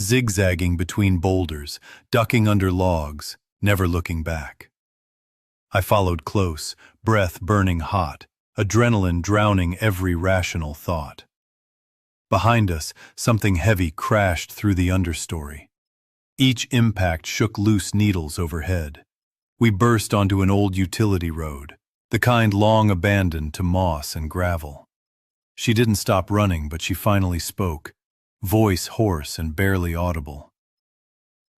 zigzagging between boulders, ducking under logs, never looking back. I followed close, breath burning hot, adrenaline drowning every rational thought. Behind us, something heavy crashed through the understory. Each impact shook loose needles overhead. We burst onto an old utility road, the kind long abandoned to moss and gravel. She didn't stop running, but she finally spoke, voice hoarse and barely audible.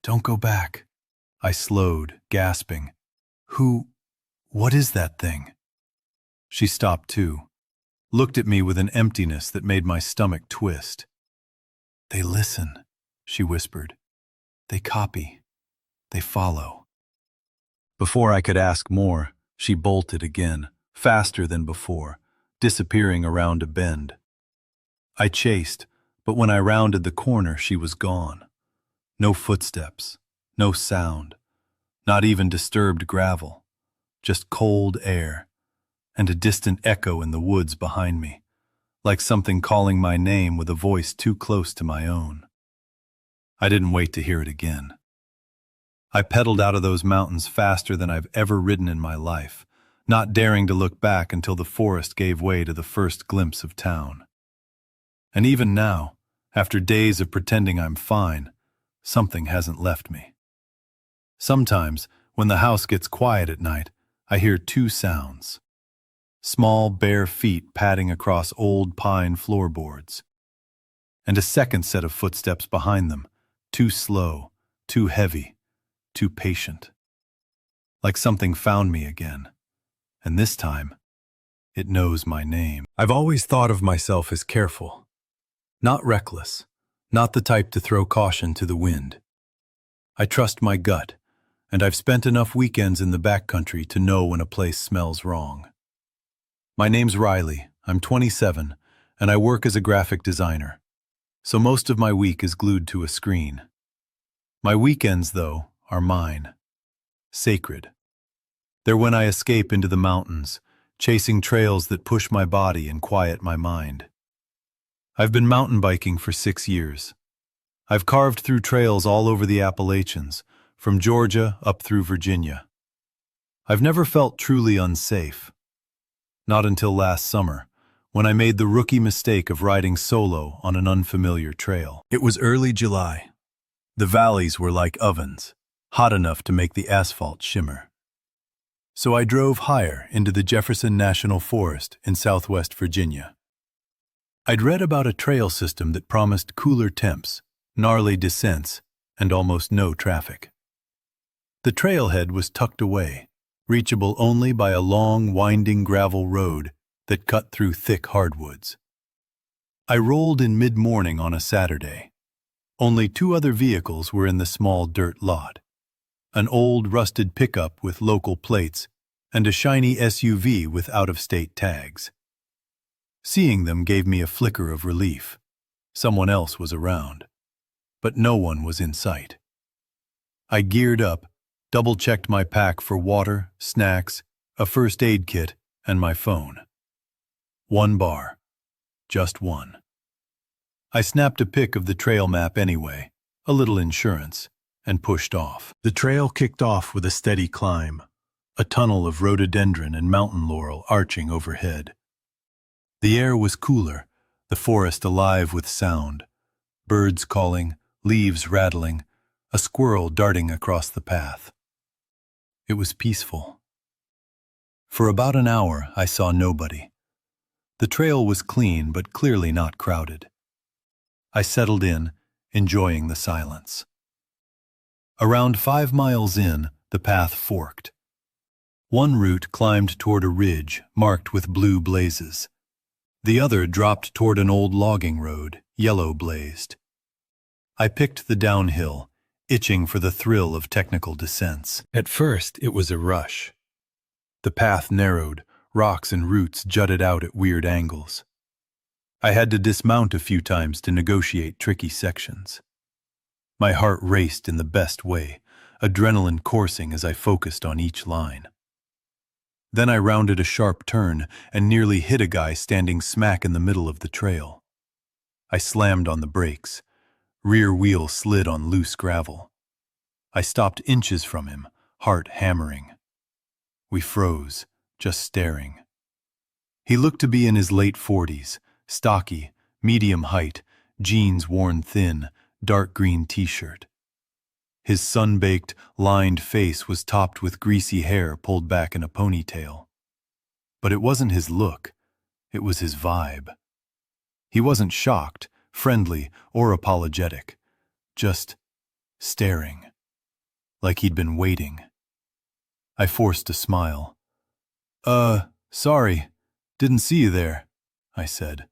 "Don't go back." I slowed, gasping. What is that thing?" She stopped too, looked at me with an emptiness that made my stomach twist. "They listen," she whispered. "They copy. They follow." Before I could ask more, she bolted again, faster than before, disappearing around a bend. I chased, but when I rounded the corner, she was gone. No footsteps, no sound, not even disturbed gravel, just cold air, and a distant echo in the woods behind me, like something calling my name with a voice too close to my own. I didn't wait to hear it again. I pedaled out of those mountains faster than I've ever ridden in my life, not daring to look back until the forest gave way to the first glimpse of town. And even now, after days of pretending I'm fine, something hasn't left me. Sometimes, when the house gets quiet at night, I hear two sounds. Small, bare feet padding across old pine floorboards. And a second set of footsteps behind them, too slow, too heavy, too patient. Like something found me again. And this time, it knows my name. I've always thought of myself as careful. Not reckless, not the type to throw caution to the wind. I trust my gut, and I've spent enough weekends in the backcountry to know when a place smells wrong. My name's Riley, I'm 27, and I work as a graphic designer, so most of my week is glued to a screen. My weekends, though, are mine. Sacred. They're when I escape into the mountains, chasing trails that push my body and quiet my mind. I've been mountain biking for 6 years. I've carved through trails all over the Appalachians, from Georgia up through Virginia. I've never felt truly unsafe. Not until last summer, when I made the rookie mistake of riding solo on an unfamiliar trail. It was early July. The valleys were like ovens, hot enough to make the asphalt shimmer. So I drove higher into the Jefferson National Forest in southwest Virginia. I'd read about a trail system that promised cooler temps, gnarly descents, and almost no traffic. The trailhead was tucked away, reachable only by a long, winding gravel road that cut through thick hardwoods. I rolled in mid-morning on a Saturday. Only 2 other vehicles were in the small dirt lot. An old, rusted pickup with local plates and a shiny SUV with out-of-state tags. Seeing them gave me a flicker of relief. Someone else was around. But no one was in sight. I geared up, double-checked my pack for water, snacks, a first aid kit, and my phone. 1 bar. Just one. I snapped a pic of the trail map anyway, a little insurance, and pushed off. The trail kicked off with a steady climb, a tunnel of rhododendron and mountain laurel arching overhead. The air was cooler, the forest alive with sound. Birds calling, leaves rattling, a squirrel darting across the path. It was peaceful. For about an hour, I saw nobody. The trail was clean, but clearly not crowded. I settled in, enjoying the silence. Around 5 miles in, the path forked. One route climbed toward a ridge marked with blue blazes. The other dropped toward an old logging road, yellow blazed. I picked the downhill, itching for the thrill of technical descents. At first, it was a rush. The path narrowed, rocks and roots jutted out at weird angles. I had to dismount a few times to negotiate tricky sections. My heart raced in the best way, adrenaline coursing as I focused on each line. Then I rounded a sharp turn and nearly hit a guy standing smack in the middle of the trail. I slammed on the brakes. Rear wheel slid on loose gravel. I stopped inches from him, heart hammering. We froze, just staring. He looked to be in his late 40s, stocky, medium height, jeans worn thin, dark green t-shirt. His sun-baked, lined face was topped with greasy hair pulled back in a ponytail. But it wasn't his look, it was his vibe. He wasn't shocked, friendly, or apologetic, just staring, like he'd been waiting. I forced a smile. Sorry," "Didn't see you there," I said.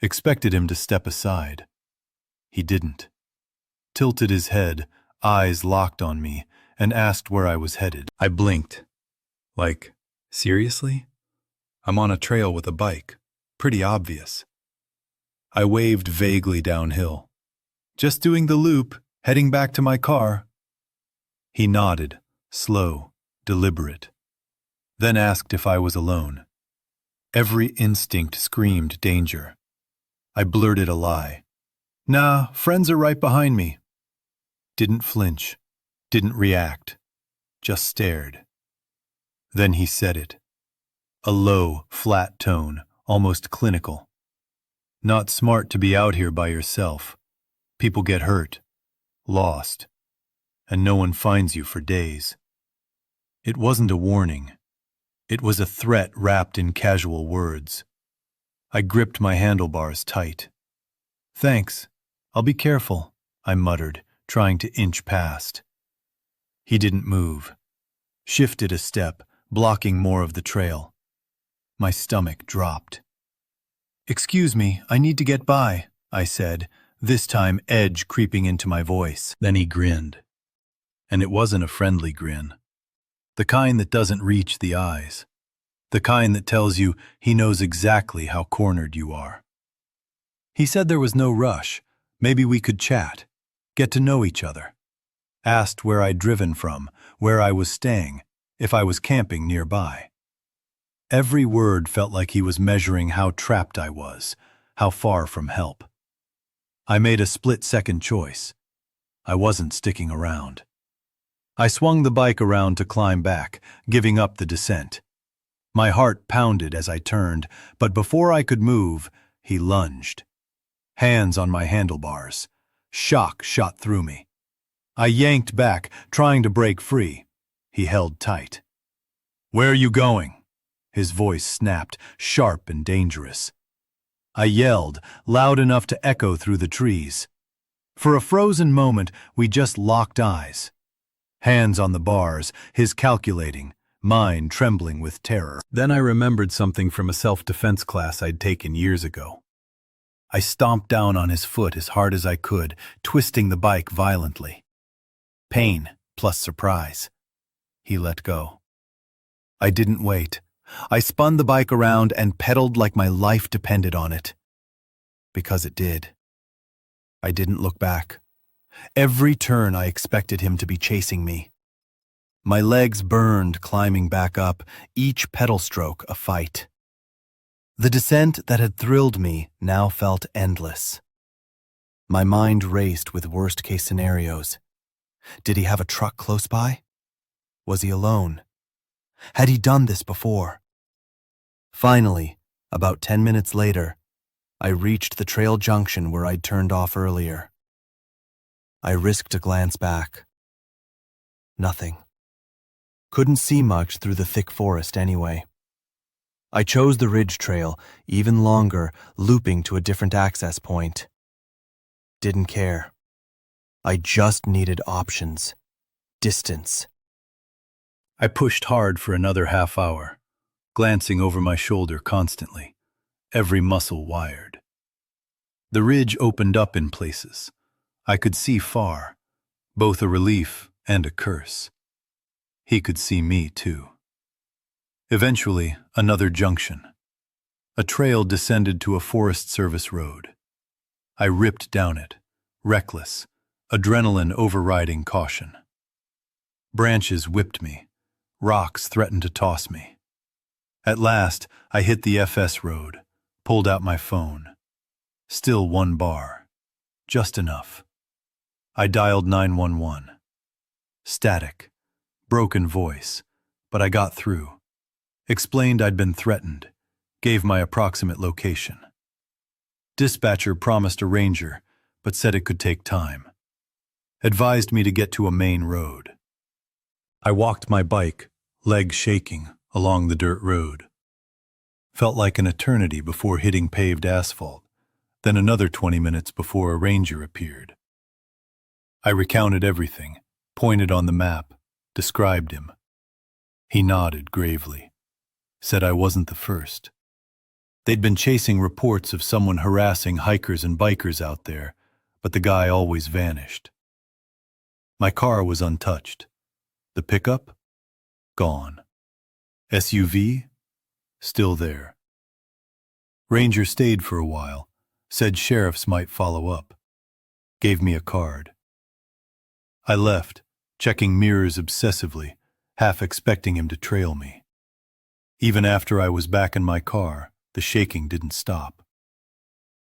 Expected him to step aside. He didn't. Tilted his head, eyes locked on me, and asked where I was headed. I blinked. Like, seriously? I'm on a trail with a bike. Pretty obvious. I waved vaguely downhill. Just doing the loop, heading back to my car. He nodded, slow, deliberate. Then asked if I was alone. Every instinct screamed danger. I blurted a lie. "Nah, friends are right behind me." Didn't flinch, didn't react, just stared. Then he said it. A low, flat tone, almost clinical. "Not smart to be out here by yourself. People get hurt, lost, and no one finds you for days." It wasn't a warning. It was a threat wrapped in casual words. I gripped my handlebars tight. "Thanks. I'll be careful," I muttered, trying to inch past. He didn't move. Shifted a step, blocking more of the trail. My stomach dropped. "Excuse me, I need to get by," I said, this time edge creeping into my voice. Then he grinned. And it wasn't a friendly grin. The kind that doesn't reach the eyes. The kind that tells you he knows exactly how cornered you are. He said there was no rush. Maybe we could chat, get to know each other. Asked where I'd driven from, where I was staying, if I was camping nearby. Every word felt like he was measuring how trapped I was, how far from help. I made a split-second choice. I wasn't sticking around. I swung the bike around to climb back, giving up the descent. My heart pounded as I turned, but before I could move, he lunged. Hands on my handlebars. Shock shot through me. I yanked back, trying to break free. He held tight. "Where are you going?" His voice snapped, sharp and dangerous. I yelled, loud enough to echo through the trees. For a frozen moment, we just locked eyes. Hands on the bars, his calculating, mine trembling with terror. Then I remembered something from a self-defense class I'd taken years ago. I stomped down on his foot as hard as I could, twisting the bike violently. Pain plus surprise. He let go. I didn't wait. I spun the bike around and pedaled like my life depended on it. Because it did. I didn't look back. Every turn I expected him to be chasing me. My legs burned climbing back up, each pedal stroke a fight. The descent that had thrilled me now felt endless. My mind raced with worst-case scenarios. Did he have a truck close by? Was he alone? Had he done this before? Finally, about 10 minutes later, I reached the trail junction where I'd turned off earlier. I risked a glance back. Nothing. Couldn't see much through the thick forest anyway. I chose the ridge trail, even longer, looping to a different access point. Didn't care. I just needed options. Distance. I pushed hard for another half hour, glancing over my shoulder constantly, every muscle wired. The ridge opened up in places. I could see far, both a relief and a curse. He could see me, too. Eventually, another junction. A trail descended to a Forest Service road. I ripped down it, reckless, adrenaline overriding caution. Branches whipped me. Rocks threatened to toss me. At last, I hit the FS road, pulled out my phone. Still 1 bar. Just enough. I dialed 911. Static. Broken voice. But I got through. Explained I'd been threatened. Gave my approximate location. Dispatcher promised a ranger, but said it could take time. Advised me to get to a main road. I walked my bike, legs shaking, along the dirt road. Felt like an eternity before hitting paved asphalt, then another 20 minutes before a ranger appeared. I recounted everything, pointed on the map, described him. He nodded gravely, said I wasn't the first, They'd been chasing reports of someone harassing hikers and bikers out there, but the guy always vanished. My car was untouched. The pickup? Gone. SUV? Still there. Ranger stayed for a while, said sheriffs might follow up. Gave me a card. I left, checking mirrors obsessively, half expecting him to trail me. Even after I was back in my car, the shaking didn't stop.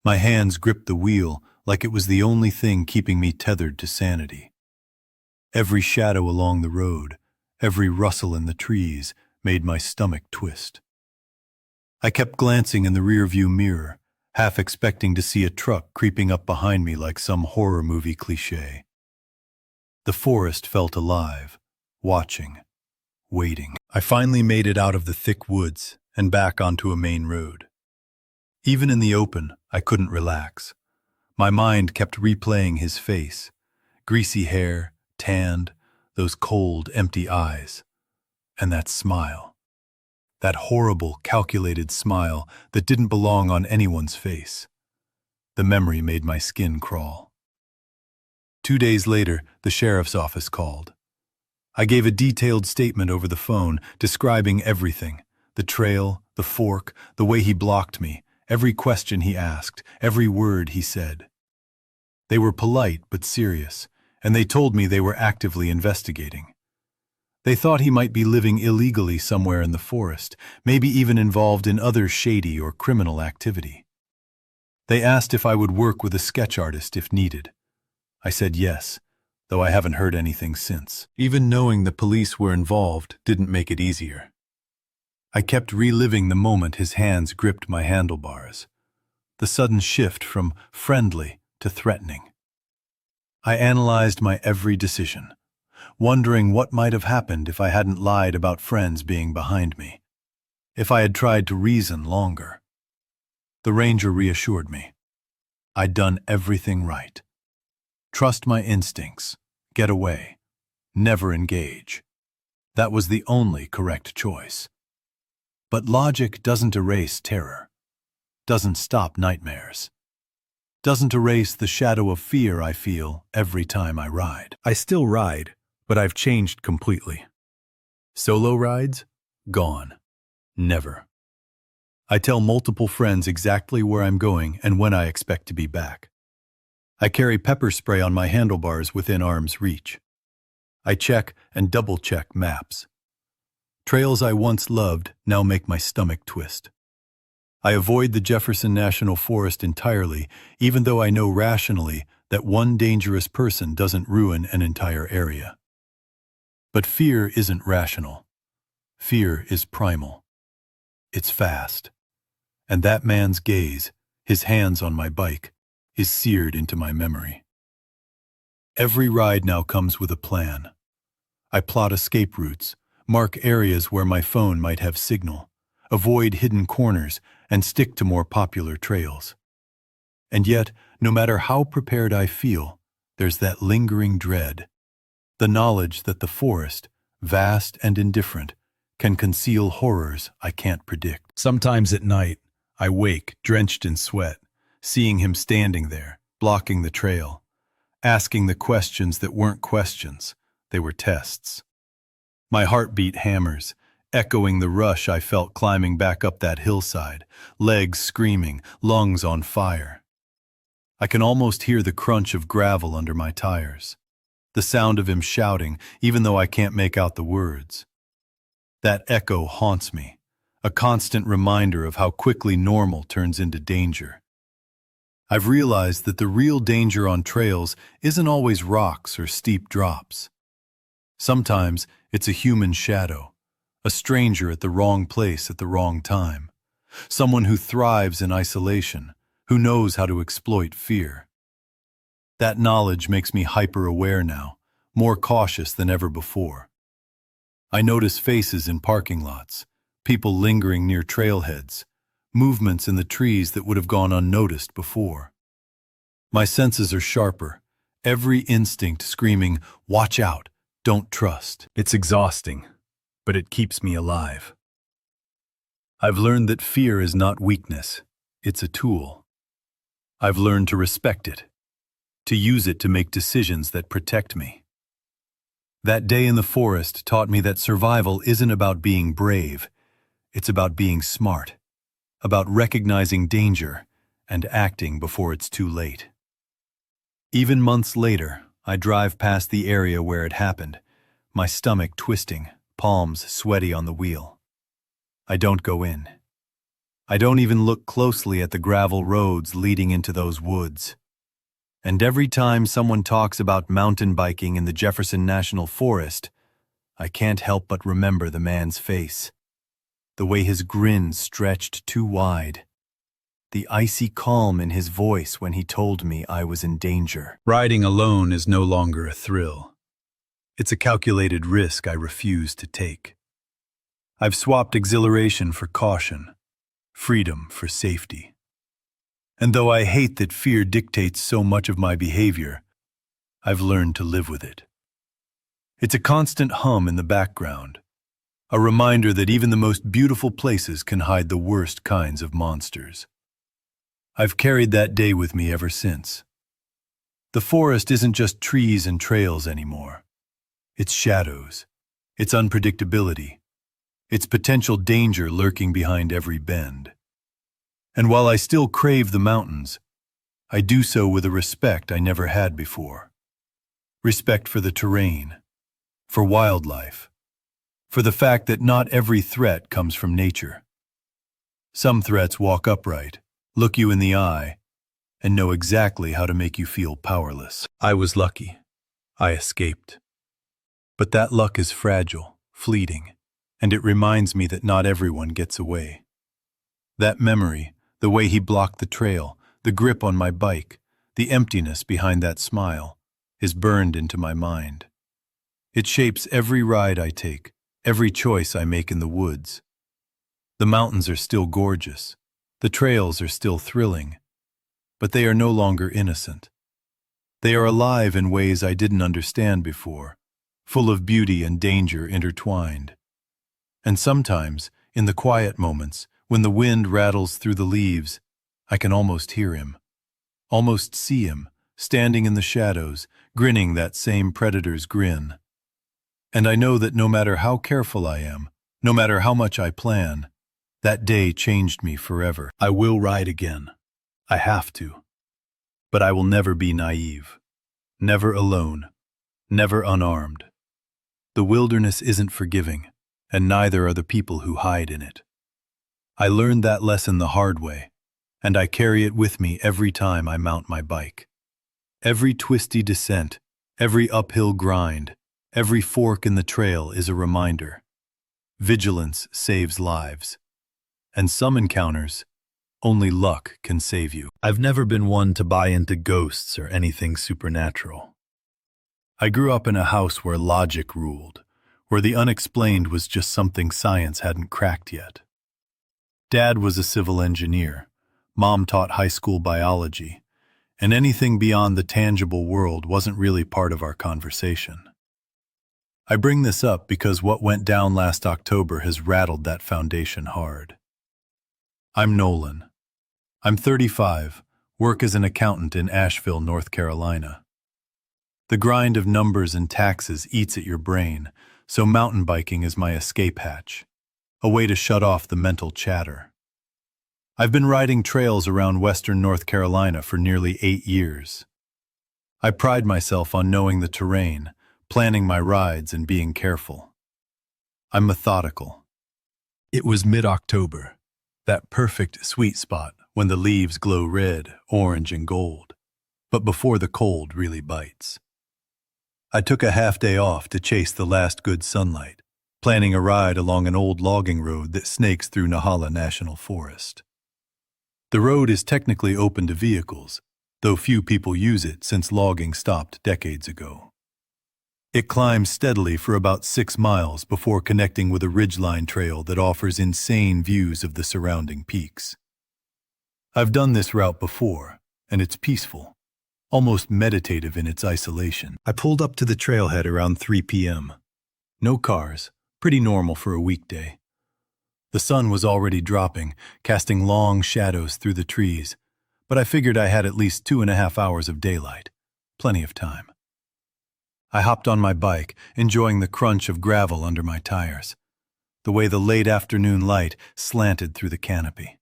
My hands gripped the wheel like it was the only thing keeping me tethered to sanity. Every shadow along the road, every rustle in the trees made my stomach twist. I kept glancing in the rearview mirror, half expecting to see a truck creeping up behind me like some horror movie cliché. The forest felt alive, watching, waiting. I finally made it out of the thick woods and back onto a main road. Even in the open, I couldn't relax. My mind kept replaying his face, greasy hair, tanned, those cold, empty eyes, and that smile. That horrible, calculated smile that didn't belong on anyone's face. The memory made my skin crawl. 2 days later, the sheriff's office called. I gave a detailed statement over the phone, describing everything: the trail, the fork, the way he blocked me, every question he asked, every word he said. They were polite but serious, and they told me they were actively investigating. They thought he might be living illegally somewhere in the forest, maybe even involved in other shady or criminal activity. They asked if I would work with a sketch artist if needed. I said yes, though I haven't heard anything since. Even knowing the police were involved didn't make it easier. I kept reliving the moment his hands gripped my handlebars, the sudden shift from friendly to threatening. I analyzed my every decision, wondering what might have happened if I hadn't lied about friends being behind me, if I had tried to reason longer. The ranger reassured me. I'd done everything right. Trust my instincts, get away, never engage. That was the only correct choice. But logic doesn't erase terror, doesn't stop nightmares, doesn't erase the shadow of fear I feel every time I ride. I still ride, but I've changed completely. Solo rides? Gone. Never. I tell multiple friends exactly where I'm going and when I expect to be back. I carry pepper spray on my handlebars within arm's reach. I check and double-check maps. Trails I once loved now make my stomach twist. I avoid the Jefferson National Forest entirely, even though I know rationally that one dangerous person doesn't ruin an entire area. But fear isn't rational. Fear is primal. It's fast. And that man's gaze, his hands on my bike, is seared into my memory. Every ride now comes with a plan. I plot escape routes, mark areas where my phone might have signal, avoid hidden corners, and stick to more popular trails. And yet, no matter how prepared I feel, there's that lingering dread, the knowledge that the forest, vast and indifferent, can conceal horrors I can't predict. Sometimes at night, I wake, drenched in sweat, seeing him standing there, blocking the trail, asking the questions that weren't questions, they were tests. My heartbeat hammers, echoing the rush I felt climbing back up that hillside, legs screaming, lungs on fire. I can almost hear the crunch of gravel under my tires, the sound of him shouting, even though I can't make out the words. That echo haunts me, a constant reminder of how quickly normal turns into danger. I've realized that the real danger on trails isn't always rocks or steep drops. Sometimes it's a human shadow, a stranger at the wrong place at the wrong time, someone who thrives in isolation, who knows how to exploit fear. That knowledge makes me hyper-aware now, more cautious than ever before. I notice faces in parking lots, people lingering near trailheads, movements in the trees that would have gone unnoticed before. My senses are sharper, every instinct screaming, "Watch out, don't trust." It's exhausting, but it keeps me alive. I've learned that fear is not weakness, it's a tool. I've learned to respect it, to use it to make decisions that protect me. That day in the forest taught me that survival isn't about being brave, it's about being smart, about recognizing danger and acting before it's too late. Even months later, I drive past the area where it happened, my stomach twisting, palms sweaty on the wheel. I don't go in. I don't even look closely at the gravel roads leading into those woods. And every time someone talks about mountain biking in the Jefferson National Forest, I can't help but remember the man's face. The way his grin stretched too wide. The icy calm in his voice when he told me I was in danger. Riding alone is no longer a thrill. It's a calculated risk I refuse to take. I've swapped exhilaration for caution, freedom for safety. And though I hate that fear dictates so much of my behavior, I've learned to live with it. It's a constant hum in the background, a reminder that even the most beautiful places can hide the worst kinds of monsters. I've carried that day with me ever since. The forest isn't just trees and trails anymore. It's shadows, it's unpredictability, its potential danger lurking behind every bend. And while I still crave the mountains, I do so with a respect I never had before. Respect for the terrain, for wildlife, for the fact that not every threat comes from nature. Some threats walk upright, look you in the eye, and know exactly how to make you feel powerless. I was lucky. I escaped. But that luck is fragile, fleeting, and it reminds me that not everyone gets away. That memory, the way he blocked the trail, the grip on my bike, the emptiness behind that smile, is burned into my mind. It shapes every ride I take, every choice I make in the woods. The mountains are still gorgeous, the trails are still thrilling, but they are no longer innocent. They are alive in ways I didn't understand before, full of beauty and danger intertwined. And sometimes, in the quiet moments, when the wind rattles through the leaves, I can almost hear him, almost see him, standing in the shadows, grinning that same predator's grin. And I know that no matter how careful I am, no matter how much I plan, that day changed me forever. I will ride again. I have to. But I will never be naive. Never alone. Never unarmed. The wilderness isn't forgiving, and neither are the people who hide in it. I learned that lesson the hard way, and I carry it with me every time I mount my bike. Every twisty descent, every uphill grind, every fork in the trail is a reminder. Vigilance saves lives. And some encounters, only luck can save you. I've never been one to buy into ghosts or anything supernatural. I grew up in a house where logic ruled, where the unexplained was just something science hadn't cracked yet. Dad was a civil engineer, Mom taught high school biology, and anything beyond the tangible world wasn't really part of our conversation. I bring this up because what went down last October has rattled that foundation hard. I'm Nolan. I'm 35, work as an accountant in Asheville, North Carolina. The grind of numbers and taxes eats at your brain, so mountain biking is my escape hatch, a way to shut off the mental chatter. I've been riding trails around western North Carolina for nearly 8 years. I pride myself on knowing the terrain, planning my rides, and being careful. I'm methodical. It was mid-October, that perfect sweet spot when the leaves glow red, orange, and gold, but before the cold really bites. I took a half-day off to chase the last good sunlight, planning a ride along an old logging road that snakes through Nahala National Forest. The road is technically open to vehicles, though few people use it since logging stopped decades ago. It climbs steadily for about 6 miles before connecting with a ridgeline trail that offers insane views of the surrounding peaks. I've done this route before, and it's peaceful, almost meditative in its isolation. I pulled up to the trailhead around 3 p.m. No cars, pretty normal for a weekday. The sun was already dropping, casting long shadows through the trees, but I figured I had at least 2.5 hours of daylight. Plenty of time. I hopped on my bike, enjoying the crunch of gravel under my tires, the way the late afternoon light slanted through the canopy.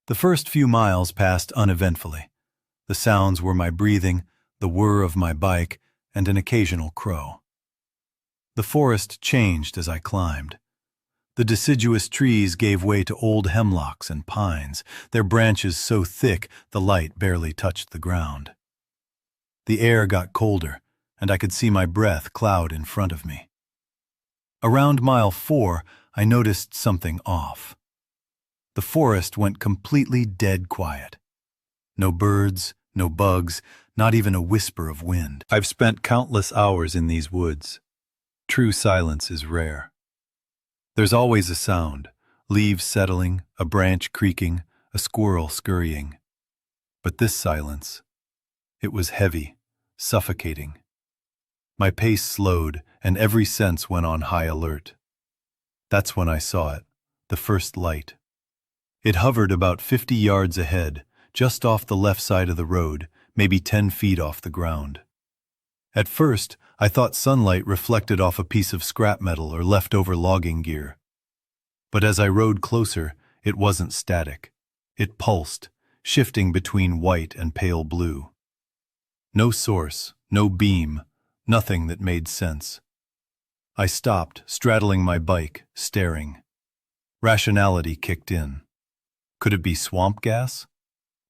The first few miles passed uneventfully. The sounds were my breathing, the whir of my bike, and an occasional crow. The forest changed as I climbed. The deciduous trees gave way to old hemlocks and pines, their branches so thick the light barely touched the ground. The air got colder, and I could see my breath cloud in front of me. Around mile 4, I noticed something off. The forest went completely dead quiet. No birds, no bugs, not even a whisper of wind. I've spent countless hours in these woods. True silence is rare. There's always a sound, leaves settling, a branch creaking, a squirrel scurrying. But this silence, it was heavy, suffocating. My pace slowed, and every sense went on high alert. That's when I saw it, the first light. It hovered about 50 yards ahead, just off the left side of the road, maybe 10 feet off the ground. At first, I thought sunlight reflected off a piece of scrap metal or leftover logging gear. But as I rode closer, it wasn't static. It pulsed, shifting between white and pale blue. No source, no beam, nothing that made sense. I stopped, straddling my bike, staring. Rationality kicked in. Could it be swamp gas?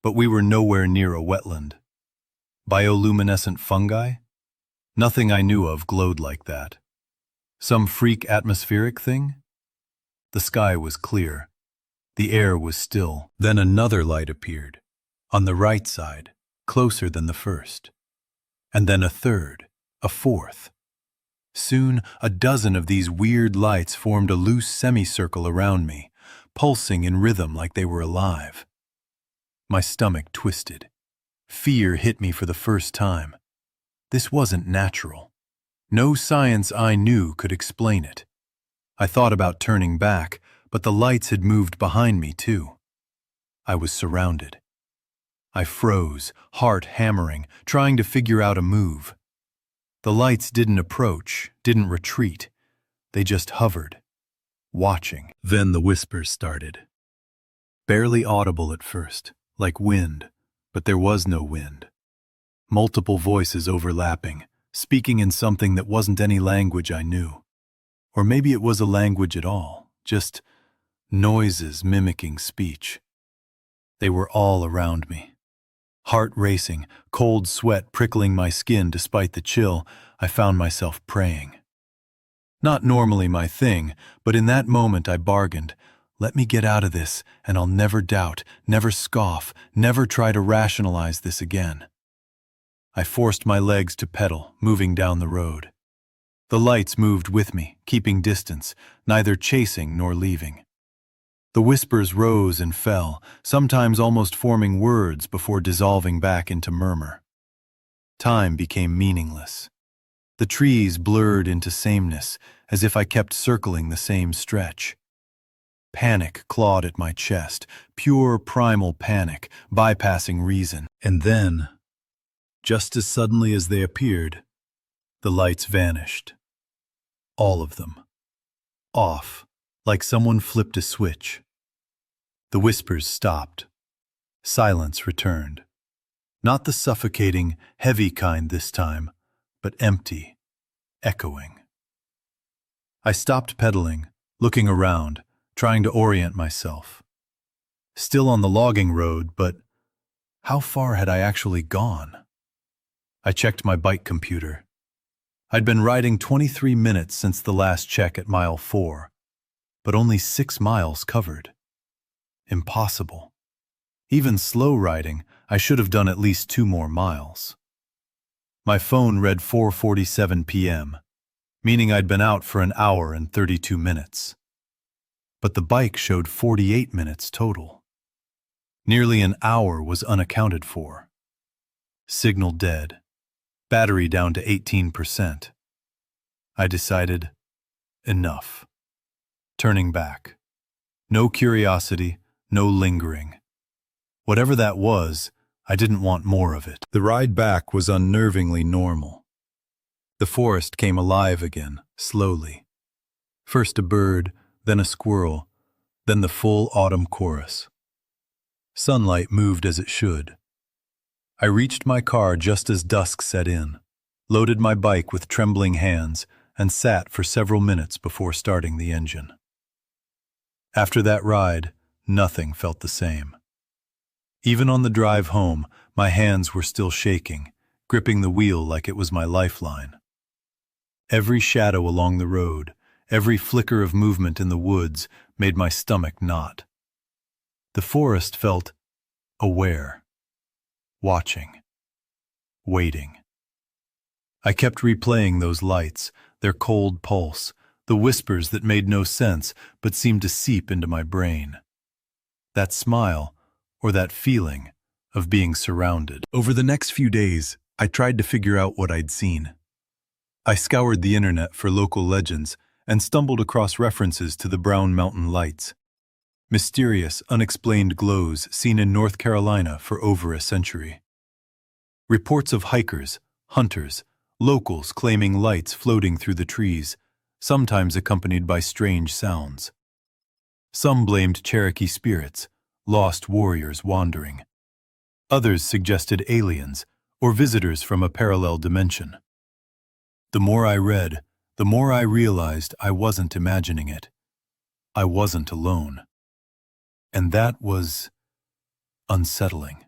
But we were nowhere near a wetland. Bioluminescent fungi? Nothing I knew of glowed like that. Some freak atmospheric thing? The sky was clear. The air was still. Then another light appeared, on the right side, closer than the first. And then a third, a fourth. Soon, a dozen of these weird lights formed a loose semicircle around me, pulsing in rhythm like they were alive. My stomach twisted. Fear hit me for the first time. This wasn't natural. No science I knew could explain it. I thought about turning back, but the lights had moved behind me too. I was surrounded. I froze, heart hammering, trying to figure out a move. The lights didn't approach, didn't retreat. They just hovered, watching. Then the whispers started. Barely audible at first, like wind, but there was no wind. Multiple voices overlapping, speaking in something that wasn't any language I knew. Or maybe it was a language at all, just noises mimicking speech. They were all around me. Heart racing, cold sweat prickling my skin despite the chill, I found myself praying. Not normally my thing, but in that moment I bargained, let me get out of this and I'll never doubt, never scoff, never try to rationalize this again. I forced my legs to pedal, moving down the road. The lights moved with me, keeping distance, neither chasing nor leaving. The whispers rose and fell, sometimes almost forming words before dissolving back into murmur. Time became meaningless. The trees blurred into sameness, as if I kept circling the same stretch. Panic clawed at my chest, pure primal panic, bypassing reason. And then, just as suddenly as they appeared, the lights vanished. All of them. Off, like someone flipped a switch. The whispers stopped. Silence returned. Not the suffocating, heavy kind this time, but empty, echoing. I stopped pedaling, looking around, trying to orient myself. Still on the logging road, but how far had I actually gone? I checked my bike computer. I'd been riding 23 minutes since the last check at mile 4, but only 6 miles covered. Impossible. Even slow riding, I should have done at least 2 more miles. My phone read 4:47 p.m., meaning I'd been out for an hour and 32 minutes. But the bike showed 48 minutes total. Nearly an hour was unaccounted for. Signal dead. Battery down to 18%. I decided, enough. Turning back. No curiosity, no lingering. Whatever that was, I didn't want more of it. The ride back was unnervingly normal. The forest came alive again, slowly. First a bird, then a squirrel, then the full autumn chorus. Sunlight moved as it should. I reached my car just as dusk set in, loaded my bike with trembling hands, and sat for several minutes before starting the engine. After that ride, nothing felt the same. Even on the drive home, my hands were still shaking, gripping the wheel like it was my lifeline. Every shadow along the road, every flicker of movement in the woods made my stomach knot. The forest felt aware, watching, waiting. I kept replaying those lights, their cold pulse, the whispers that made no sense but seemed to seep into my brain. That smile, or that feeling of being surrounded. Over the next few days, I tried to figure out what I'd seen. I scoured the internet for local legends and stumbled across references to the Brown Mountain Lights. Mysterious, unexplained glows seen in North Carolina for over a century. Reports of hikers, hunters, locals claiming lights floating through the trees, sometimes accompanied by strange sounds. Some blamed Cherokee spirits, lost warriors wandering. Others suggested aliens or visitors from a parallel dimension. The more I read, the more I realized I wasn't imagining it. I wasn't alone. And that was unsettling.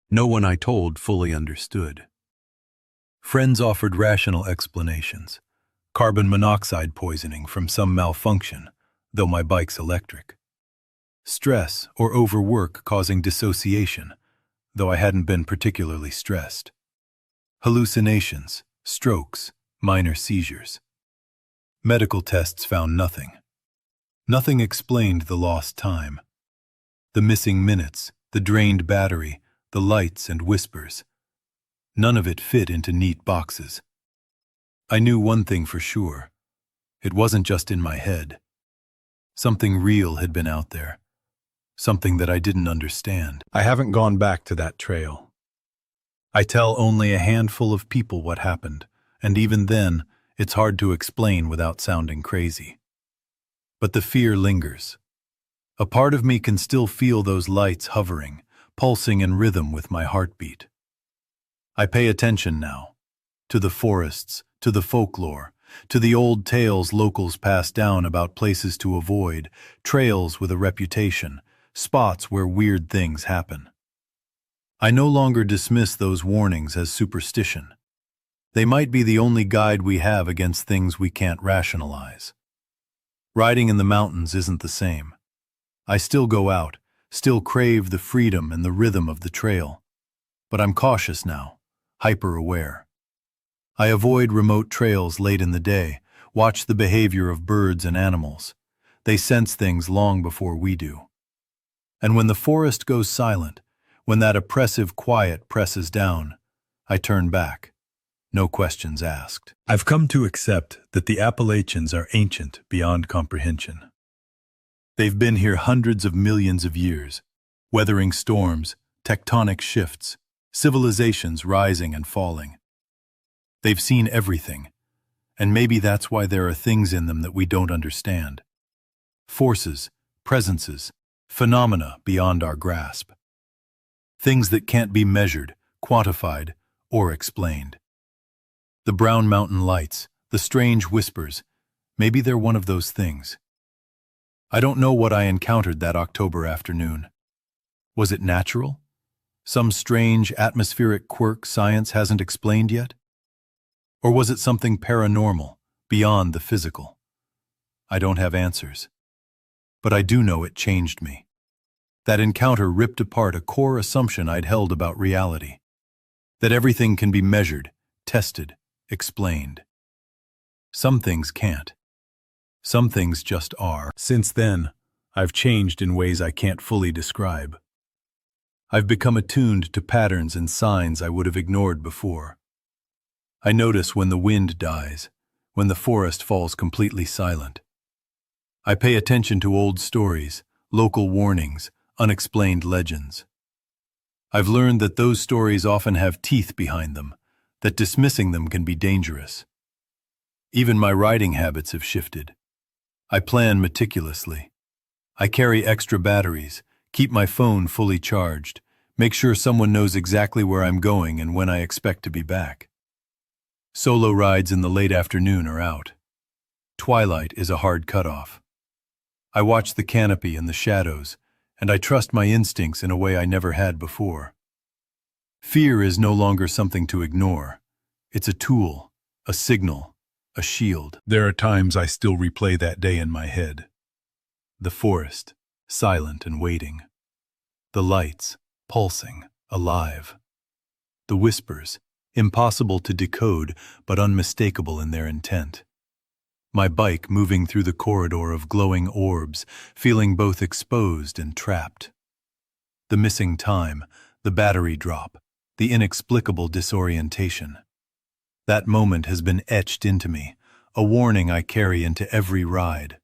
No one I told fully understood. Friends offered rational explanations. Carbon monoxide poisoning from some malfunction, though my bike's electric. Stress or overwork causing dissociation, though I hadn't been particularly stressed. Hallucinations, strokes, minor seizures. Medical tests found nothing. Nothing explained the lost time. The missing minutes, the drained battery, the lights and whispers. None of it fit into neat boxes. I knew one thing for sure. It wasn't just in my head. Something real had been out there. Something that I didn't understand. I haven't gone back to that trail. I tell only a handful of people what happened, and even then, it's hard to explain without sounding crazy. But the fear lingers. A part of me can still feel those lights hovering, pulsing in rhythm with my heartbeat. I pay attention now, to the forests, to the folklore, to the old tales locals pass down about places to avoid, trails with a reputation, spots where weird things happen. I no longer dismiss those warnings as superstition. They might be the only guide we have against things we can't rationalize. Riding in the mountains isn't the same. I still go out, still crave the freedom and the rhythm of the trail. But I'm cautious now, hyper-aware. I avoid remote trails late in the day, watch the behavior of birds and animals. They sense things long before we do. And when the forest goes silent, when that oppressive quiet presses down, I turn back. No questions asked. I've come to accept that the Appalachians are ancient beyond comprehension. They've been here hundreds of millions of years, weathering storms, tectonic shifts, civilizations rising and falling. They've seen everything, and maybe that's why there are things in them that we don't understand. Forces, presences, phenomena beyond our grasp. Things that can't be measured, quantified, or explained. The Brown Mountain Lights, the strange whispers, maybe they're one of those things. I don't know what I encountered that October afternoon. Was it natural? Some strange atmospheric quirk science hasn't explained yet? Or was it something paranormal, beyond the physical? I don't have answers. But I do know it changed me. That encounter ripped apart a core assumption I'd held about reality. That everything can be measured, tested, explained. Some things can't. Some things just are. Since then, I've changed in ways I can't fully describe. I've become attuned to patterns and signs I would have ignored before. I notice when the wind dies, when the forest falls completely silent. I pay attention to old stories, local warnings, unexplained legends. I've learned that those stories often have teeth behind them, that dismissing them can be dangerous. Even my riding habits have shifted. I plan meticulously. I carry extra batteries, keep my phone fully charged, make sure someone knows exactly where I'm going and when I expect to be back. Solo rides in the late afternoon are out. Twilight is a hard cutoff. I watch the canopy and the shadows, and I trust my instincts in a way I never had before. Fear is no longer something to ignore. It's a tool, a signal, a shield. There are times I still replay that day in my head. The forest, silent and waiting. The lights, pulsing, alive. The whispers, impossible to decode but unmistakable in their intent. My bike moving through the corridor of glowing orbs, feeling both exposed and trapped. The missing time, the battery drop, the inexplicable disorientation. That moment has been etched into me, a warning I carry into every ride.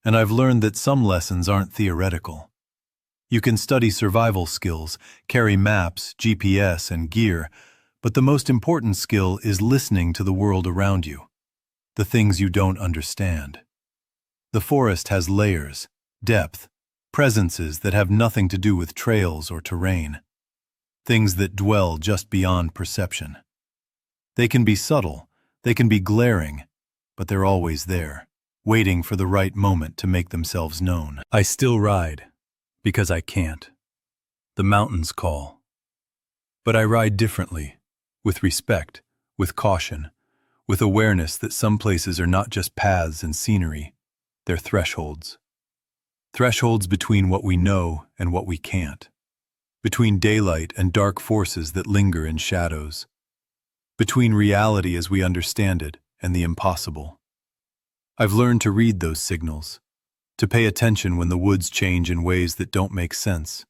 And I've learned that some lessons aren't theoretical. You can study survival skills, carry maps, GPS, and gear, but the most important skill is listening to the world around you. The things you don't understand. The forest has layers, depth, presences that have nothing to do with trails or terrain. Things that dwell just beyond perception. They can be subtle, they can be glaring, but they're always there, waiting for the right moment to make themselves known. I still ride, because I can't. The mountains call. But I ride differently, with respect, with caution, with awareness that some places are not just paths and scenery, they're thresholds. Thresholds between what we know and what we can't. Between daylight and dark forces that linger in shadows. Between reality as we understand it and the impossible. I've learned to read those signals, to pay attention when the woods change in ways that don't make sense,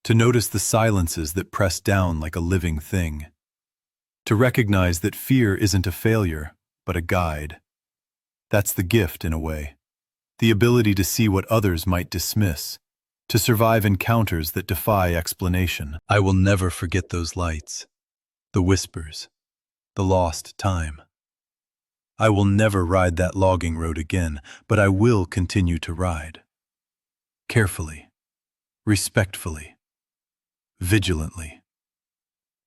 to notice the silences that press down like a living thing. To recognize that fear isn't a failure, but a guide. That's the gift, in a way. The ability to see what others might dismiss, to survive encounters that defy explanation. I will never forget those lights, the whispers, the lost time. I will never ride that logging road again, but I will continue to ride. Carefully, respectfully, vigilantly.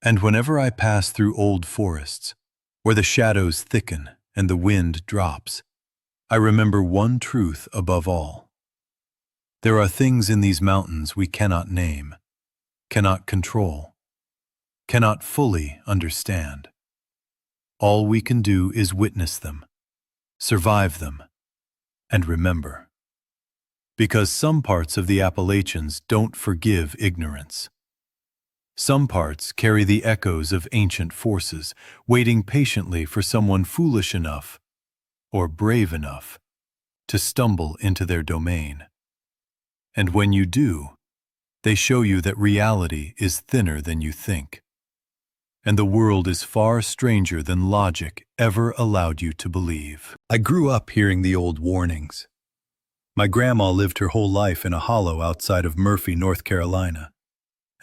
And whenever I pass through old forests, where the shadows thicken and the wind drops, I remember one truth above all. There are things in these mountains we cannot name, cannot control, cannot fully understand. All we can do is witness them, survive them, and remember. Because some parts of the Appalachians don't forgive ignorance. Some parts carry the echoes of ancient forces, waiting patiently for someone foolish enough, or brave enough, to stumble into their domain. And when you do, they show you that reality is thinner than you think, and the world is far stranger than logic ever allowed you to believe. I grew up hearing the old warnings. My grandma lived her whole life in a hollow outside of Murphy, North Carolina.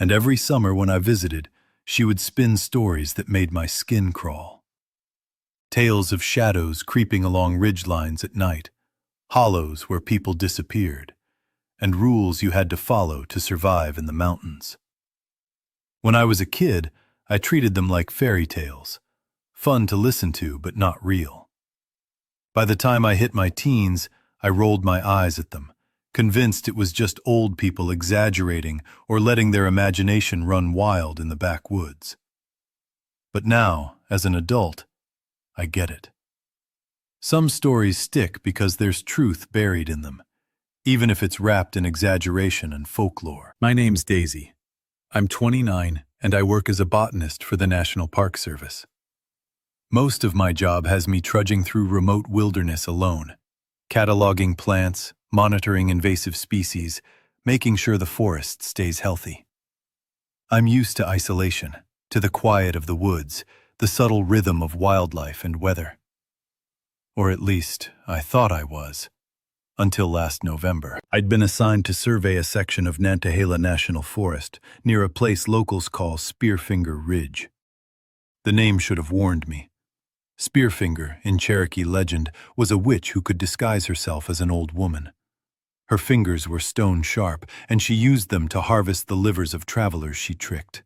And every summer when I visited, she would spin stories that made my skin crawl. Tales of shadows creeping along ridgelines at night, hollows where people disappeared, and rules you had to follow to survive in the mountains. When I was a kid, I treated them like fairy tales, fun to listen to but not real. By the time I hit my teens, I rolled my eyes at them, convinced it was just old people exaggerating or letting their imagination run wild in the backwoods. But now, as an adult, I get it. Some stories stick because there's truth buried in them, even if it's wrapped in exaggeration and folklore. My name's Daisy. I'm 29 and I work as a botanist for the National Park Service. Most of my job has me trudging through remote wilderness alone, cataloging plants, monitoring invasive species, making sure the forest stays healthy. I'm used to isolation, to the quiet of the woods, the subtle rhythm of wildlife and weather. Or at least, I thought I was. until last November. I'd been assigned to survey a section of Nantahala National Forest near a place locals call Spearfinger Ridge. The name should have warned me. Spearfinger, in Cherokee legend, was a witch who could disguise herself as an old woman. Her fingers were stone sharp, and she used them to harvest the livers of travelers she tricked.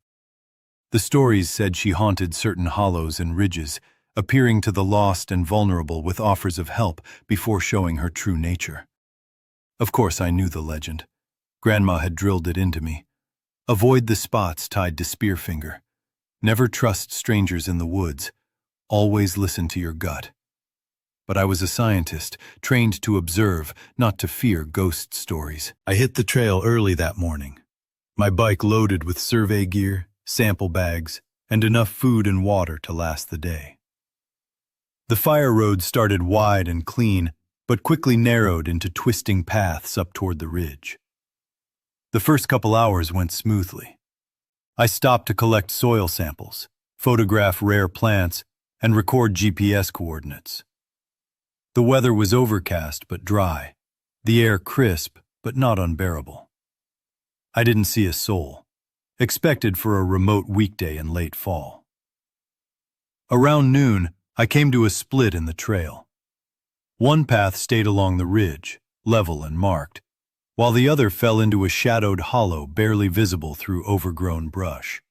The stories said she haunted certain hollows and ridges, appearing to the lost and vulnerable with offers of help before showing her true nature. Of course, I knew the legend. Grandma had drilled it into me. Avoid the spots tied to Spearfinger. Never trust strangers in the woods. Always listen to your gut. But I was a scientist, trained to observe, not to fear ghost stories. I hit the trail early that morning, my bike loaded with survey gear, sample bags, and enough food and water to last the day. The fire road started wide and clean, but quickly narrowed into twisting paths up toward the ridge. The first couple hours went smoothly. I stopped to collect soil samples, photograph rare plants, and record GPS coordinates. The weather was overcast but dry, the air crisp but not unbearable. I didn't see a soul, expected for a remote weekday in late fall. Around noon, I came to a split in the trail. One path stayed along the ridge, level and marked, while the other fell into a shadowed hollow barely visible through overgrown brush.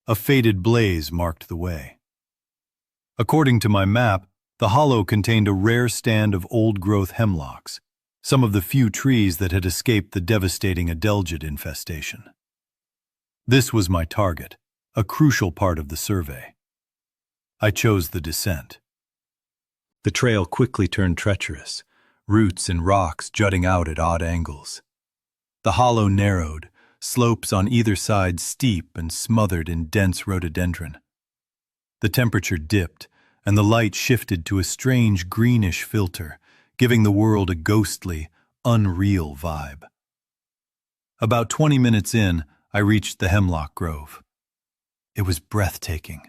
A faded blaze marked the way. According to my map, the hollow contained a rare stand of old-growth hemlocks, some of the few trees that had escaped the devastating adelgid infestation. This was my target, a crucial part of the survey. I chose the descent. The trail quickly turned treacherous, roots and rocks jutting out at odd angles. The hollow narrowed, slopes on either side steep and smothered in dense rhododendron. The temperature dipped, and the light shifted to a strange greenish filter, giving the world a ghostly, unreal vibe. About 20 minutes in, I reached the hemlock grove. It was breathtaking.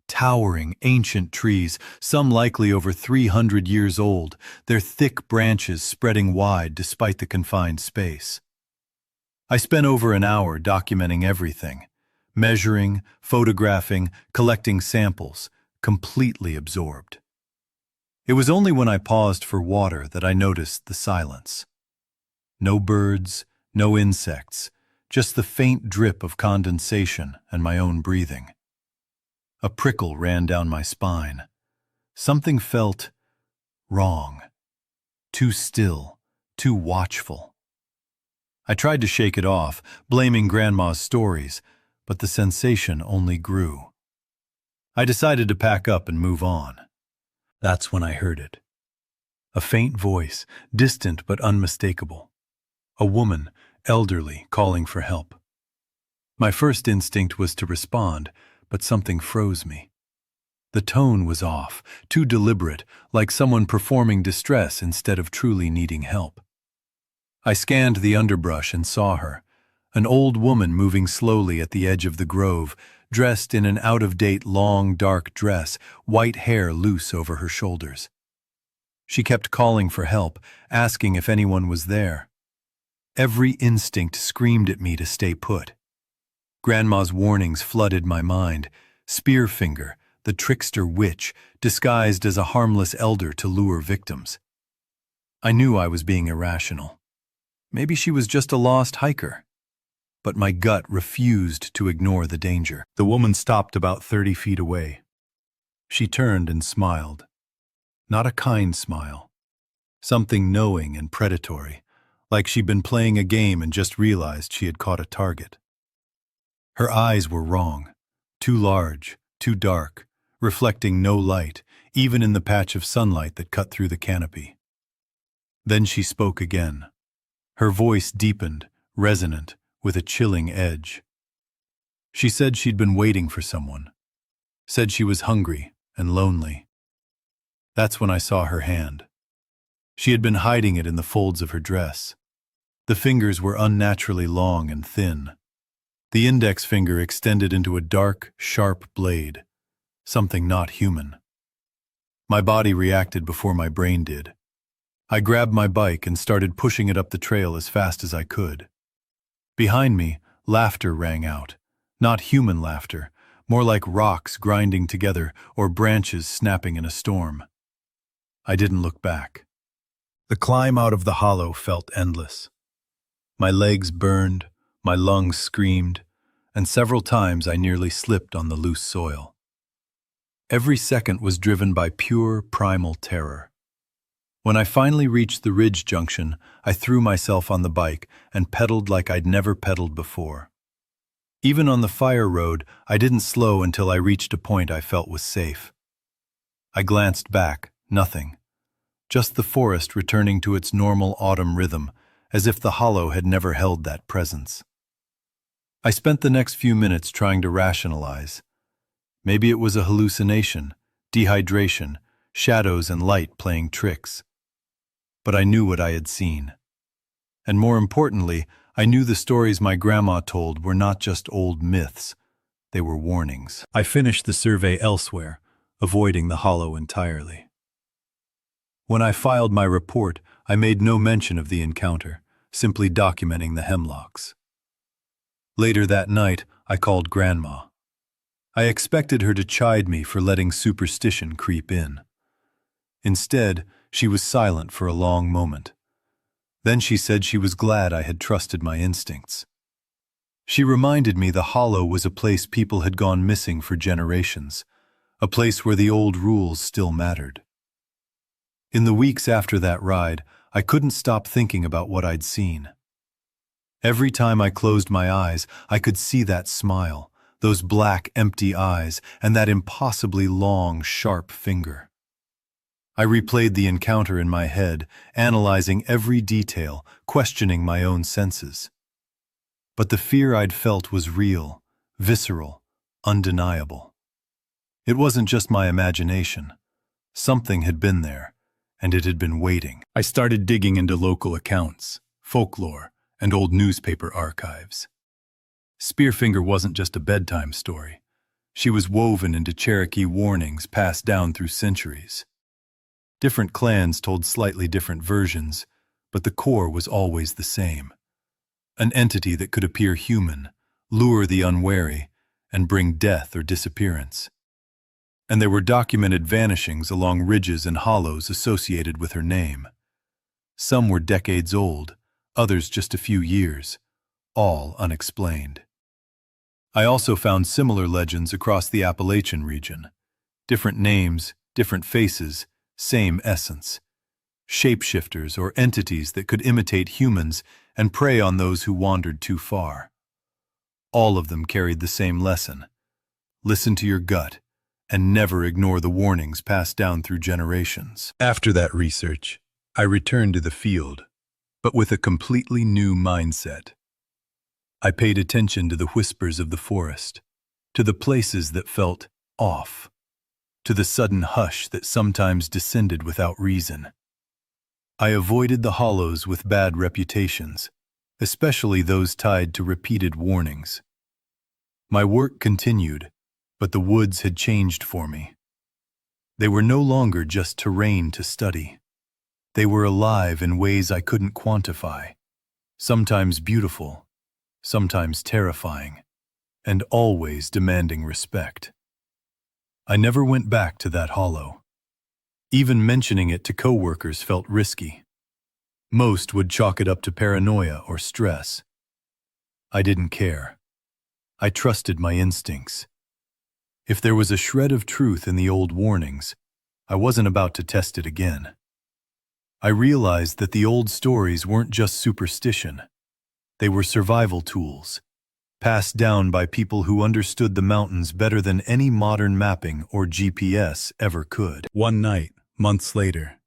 Towering, ancient trees, some likely over 300 years old, their thick branches spreading wide despite the confined space. I spent over an hour documenting everything, measuring, photographing, collecting samples, completely absorbed. It was only when I paused for water that I noticed the silence. No birds, no insects, just the faint drip of condensation and my own breathing. A prickle ran down my spine. Something felt wrong, too still, too watchful. I tried to shake it off, blaming Grandma's stories, but the sensation only grew. I decided to pack up and move on. That's when I heard it. A faint voice, distant but unmistakable. A woman, elderly, calling for help. My first instinct was to respond, but something froze me. The tone was off, too deliberate, like someone performing distress instead of truly needing help. I scanned the underbrush and saw her, an old woman moving slowly at the edge of the grove, dressed in an out-of-date long, dark dress, white hair loose over her shoulders. She kept calling for help, asking if anyone was there. Every instinct screamed at me to stay put. Grandma's warnings flooded my mind. Spearfinger, the trickster witch, disguised as a harmless elder to lure victims. I knew I was being irrational. Maybe she was just a lost hiker. But my gut refused to ignore the danger. The woman stopped about 30 feet away. She turned and smiled. Not a kind smile. Something knowing and predatory, like she'd been playing a game and just realized she had caught a target. Her eyes were wrong, too large, too dark, reflecting no light, even in the patch of sunlight that cut through the canopy. Then she spoke again. Her voice deepened, resonant, with a chilling edge. She said she'd been waiting for someone. Said she was hungry and lonely. That's when I saw her hand. She had been hiding it in the folds of her dress. The fingers were unnaturally long and thin. The index finger extended into a dark, sharp blade, something not human. My body reacted before my brain did. I grabbed my bike and started pushing it up the trail as fast as I could. Behind me, laughter rang out. Not human laughter, more like rocks grinding together or branches snapping in a storm. I didn't look back. The climb out of the hollow felt endless. My legs burned, my lungs screamed, and several times I nearly slipped on the loose soil. Every second was driven by pure, primal terror. When I finally reached the ridge junction, I threw myself on the bike and pedaled like I'd never pedaled before. Even on the fire road, I didn't slow until I reached a point I felt was safe. I glanced back, nothing. Just the forest returning to its normal autumn rhythm, as if the hollow had never held that presence. I spent the next few minutes trying to rationalize. Maybe it was a hallucination, dehydration, shadows and light playing tricks. But I knew what I had seen. And more importantly, I knew the stories my grandma told were not just old myths, they were warnings. I finished the survey elsewhere, avoiding the hollow entirely. When I filed my report, I made no mention of the encounter, simply documenting the hemlocks. Later that night, I called Grandma. I expected her to chide me for letting superstition creep in. Instead, she was silent for a long moment. Then she said she was glad I had trusted my instincts. She reminded me the hollow was a place people had gone missing for generations, a place where the old rules still mattered. In the weeks after that ride, I couldn't stop thinking about what I'd seen. Every time I closed my eyes, I could see that smile, those black, empty eyes, and that impossibly long, sharp finger. I replayed the encounter in my head, analyzing every detail, questioning my own senses. But the fear I'd felt was real, visceral, undeniable. It wasn't just my imagination. Something had been there, and it had been waiting. I started digging into local accounts, folklore, and old newspaper archives. Spearfinger wasn't just a bedtime story. She was woven into Cherokee warnings passed down through centuries. Different clans told slightly different versions, but the core was always the same. An entity that could appear human, lure the unwary, and bring death or disappearance. And there were documented vanishings along ridges and hollows associated with her name. Some were decades old, others just a few years, all unexplained. I also found similar legends across the Appalachian region. Different names, different faces, same essence. Shapeshifters or entities that could imitate humans and prey on those who wandered too far. All of them carried the same lesson. Listen to your gut, and never ignore the warnings passed down through generations. After that research, I returned to the field, but with a completely new mindset. I paid attention to the whispers of the forest, to the places that felt off, to the sudden hush that sometimes descended without reason. I avoided the hollows with bad reputations, especially those tied to repeated warnings. My work continued, but the woods had changed for me. They were no longer just terrain to study. They were alive in ways I couldn't quantify, sometimes beautiful, sometimes terrifying, and always demanding respect. I never went back to that hollow. Even mentioning it to coworkers felt risky. Most would chalk it up to paranoia or stress. I didn't care. I trusted my instincts. If there was a shred of truth in the old warnings, I wasn't about to test it again. I realized that the old stories weren't just superstition. They were survival tools, passed down by people who understood the mountains better than any modern mapping or GPS ever could. One night, months later,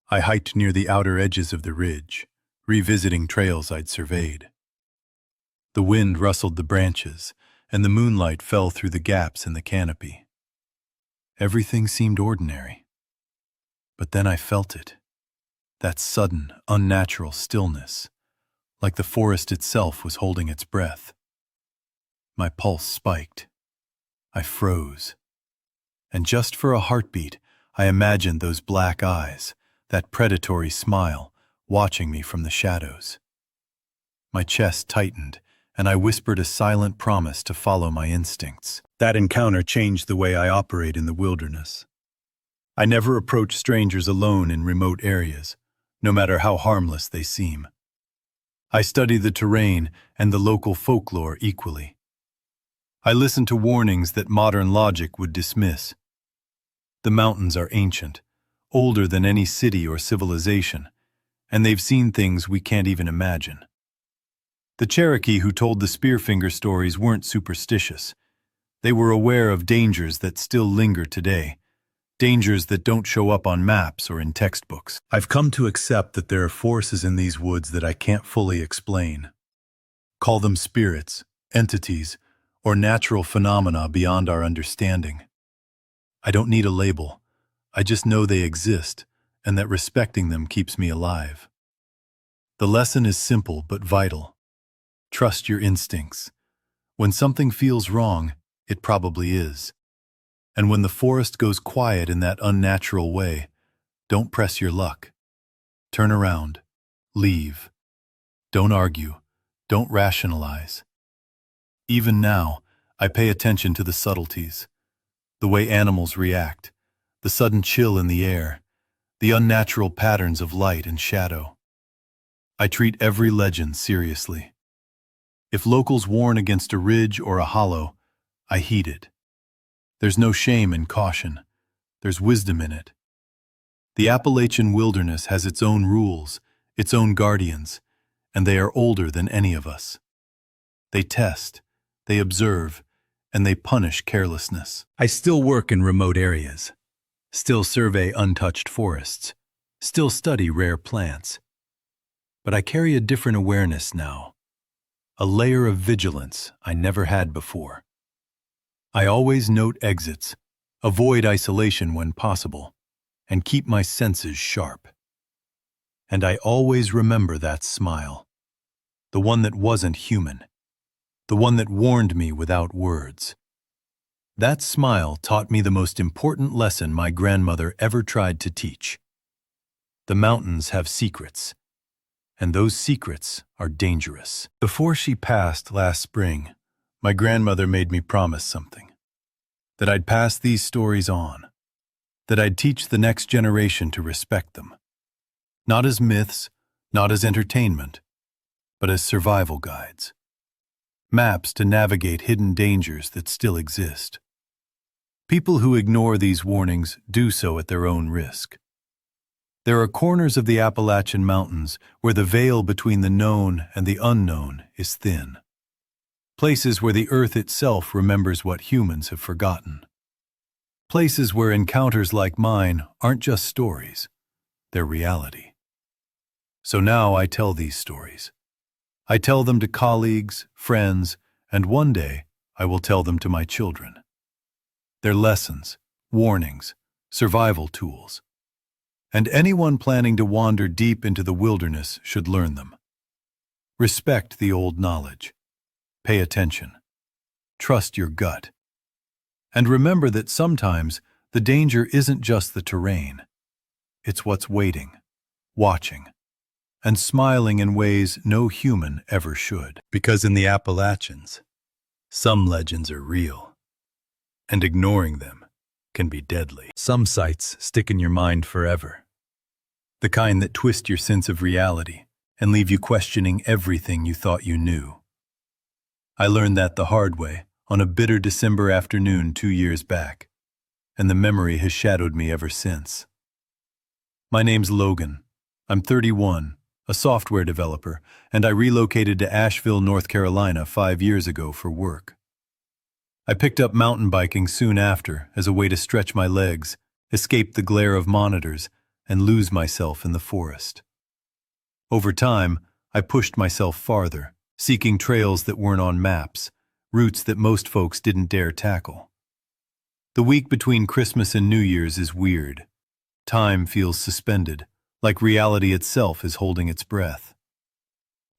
I hiked near the outer edges of the ridge, revisiting trails I'd surveyed. The wind rustled the branches, and the moonlight fell through the gaps in the canopy. Everything seemed ordinary. But then I felt it. That sudden, unnatural stillness, like the forest itself was holding its breath. My pulse spiked. I froze. And just for a heartbeat, I imagined those black eyes, that predatory smile, watching me from the shadows. My chest tightened, and I whispered a silent promise to follow my instincts. That encounter changed the way I operate in the wilderness. I never approach strangers alone in remote areas, no matter how harmless they seem. I study the terrain and the local folklore equally. I listen to warnings that modern logic would dismiss. The mountains are ancient, older than any city or civilization, and they've seen things we can't even imagine. The Cherokee who told the Spearfinger stories weren't superstitious. They were aware of dangers that still linger today, dangers that don't show up on maps or in textbooks. I've come to accept that there are forces in these woods that I can't fully explain. Call them spirits, entities, or natural phenomena beyond our understanding. I don't need a label. I just know they exist, and that respecting them keeps me alive. The lesson is simple but vital. Trust your instincts. When something feels wrong, it probably is. And when the forest goes quiet in that unnatural way, don't press your luck. Turn around. Leave. Don't argue. Don't rationalize. Even now, I pay attention to the subtleties. The way animals react, the sudden chill in the air, the unnatural patterns of light and shadow. I treat every legend seriously. If locals warn against a ridge or a hollow, I heed it. There's no shame in caution. There's wisdom in it. The Appalachian wilderness has its own rules, its own guardians, and they are older than any of us. They test, they observe, and they punish carelessness. I still work in remote areas, still survey untouched forests, still study rare plants. But I carry a different awareness now, a layer of vigilance I never had before. I always note exits, avoid isolation when possible, and keep my senses sharp. And I always remember that smile, the one that wasn't human, the one that warned me without words. That smile taught me the most important lesson my grandmother ever tried to teach. The mountains have secrets, and those secrets are dangerous. Before she passed last spring, my grandmother made me promise something. That I'd pass these stories on. That I'd teach the next generation to respect them. Not as myths, not as entertainment, but as survival guides. Maps to navigate hidden dangers that still exist. People who ignore these warnings do so at their own risk. There are corners of the Appalachian Mountains where the veil between the known and the unknown is thin. Places where the earth itself remembers what humans have forgotten. Places where encounters like mine aren't just stories, they're reality. So now I tell these stories. I tell them to colleagues, friends, and one day I will tell them to my children. They're lessons, warnings, survival tools. And anyone planning to wander deep into the wilderness should learn them. Respect the old knowledge. Pay attention. Trust your gut. And remember that sometimes the danger isn't just the terrain. It's what's waiting, watching, and smiling in ways no human ever should. Because in the Appalachians, some legends are real, and ignoring them can be deadly. Some sights stick in your mind forever. The kind that twist your sense of reality and leave you questioning everything you thought you knew. I learned that the hard way on a bitter December afternoon 2 years back, and the memory has shadowed me ever since. My name's Logan. I'm 31, a software developer, and I relocated to Asheville, North Carolina 5 years ago for work. I picked up mountain biking soon after as a way to stretch my legs, escape the glare of monitors, and lose myself in the forest. Over time, I pushed myself farther, seeking trails that weren't on maps, routes that most folks didn't dare tackle. The week between Christmas and New Year's is weird. Time feels suspended, like reality itself is holding its breath.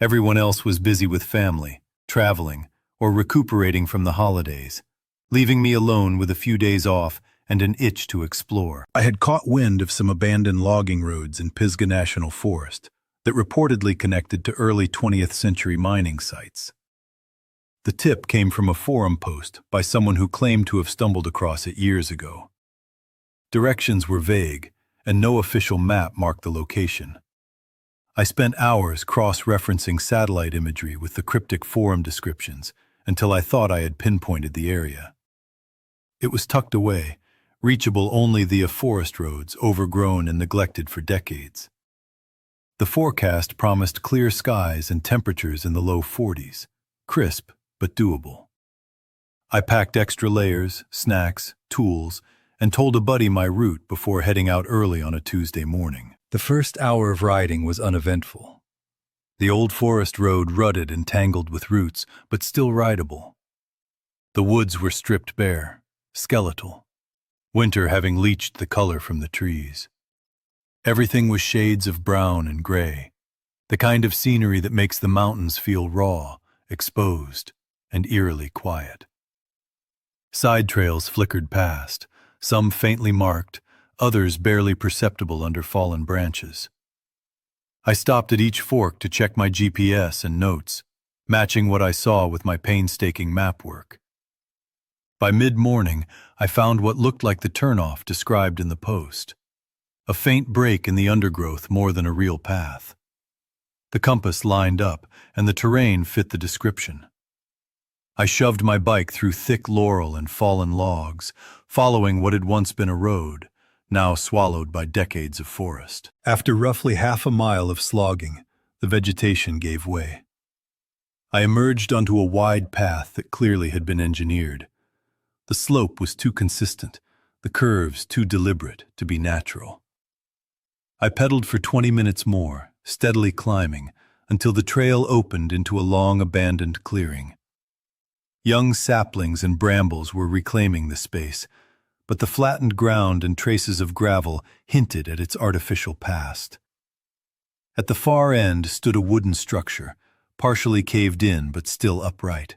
Everyone else was busy with family, traveling, or recuperating from the holidays, leaving me alone with a few days off and an itch to explore. I had caught wind of some abandoned logging roads in Pisgah National Forest that reportedly connected to early 20th century mining sites. The tip came from a forum post by someone who claimed to have stumbled across it years ago. Directions were vague, and no official map marked the location. I spent hours cross-referencing satellite imagery with the cryptic forum descriptions until I thought I had pinpointed the area. It was tucked away, reachable only via forest roads overgrown and neglected for decades. The forecast promised clear skies and temperatures in the low 40s, crisp but doable. I packed extra layers, snacks, tools, and told a buddy my route before heading out early on a Tuesday morning. The first hour of riding was uneventful. The old forest road rutted and tangled with roots, but still rideable. The woods were stripped bare, skeletal, winter having leached the color from the trees. Everything was shades of brown and gray, the kind of scenery that makes the mountains feel raw, exposed, and eerily quiet. Side trails flickered past, some faintly marked, others barely perceptible under fallen branches. I stopped at each fork to check my GPS and notes, matching what I saw with my painstaking map work. By mid-morning, I found what looked like the turnoff described in the post, a faint break in the undergrowth more than a real path. The compass lined up, and the terrain fit the description. I shoved my bike through thick laurel and fallen logs, following what had once been a road, now swallowed by decades of forest. After roughly half a mile of slogging, the vegetation gave way. I emerged onto a wide path that clearly had been engineered. The slope was too consistent, the curves too deliberate to be natural. I pedaled for 20 minutes more, steadily climbing, until the trail opened into a long abandoned clearing. Young saplings and brambles were reclaiming the space, but the flattened ground and traces of gravel hinted at its artificial past. At the far end stood a wooden structure, partially caved in but still upright.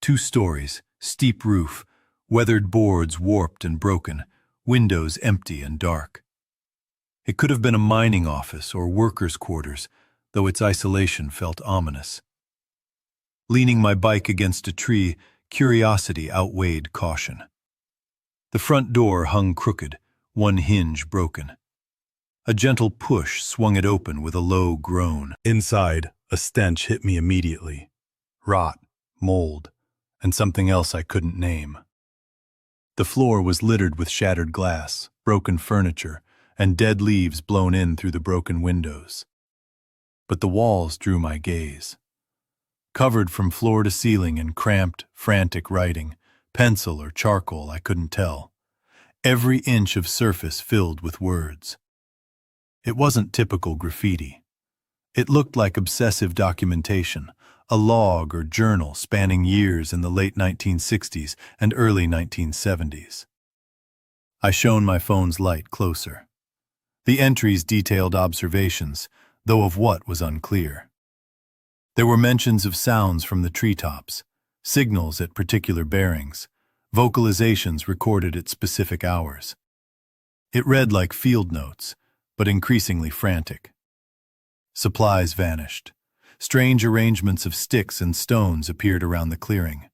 2 stories, steep roof, weathered boards warped and broken, windows empty and dark. It could have been a mining office or workers' quarters, though its isolation felt ominous. Leaning my bike against a tree, curiosity outweighed caution. The front door hung crooked, one hinge broken. A gentle push swung it open with a low groan. Inside, a stench hit me immediately. Rot, mold, and something else I couldn't name. The floor was littered with shattered glass, broken furniture, and dead leaves blown in through the broken windows. But the walls drew my gaze. Covered from floor to ceiling in cramped, frantic writing, pencil or charcoal I couldn't tell. Every inch of surface filled with words. It wasn't typical graffiti. It looked like obsessive documentation, a log or journal spanning years in the late 1960s and early 1970s. I shone my phone's light closer. The entries detailed observations, though of what was unclear. There were mentions of sounds from the treetops, signals at particular bearings, vocalizations recorded at specific hours. It read like field notes, but increasingly frantic. Supplies vanished. Strange arrangements of sticks and stones appeared around the clearing.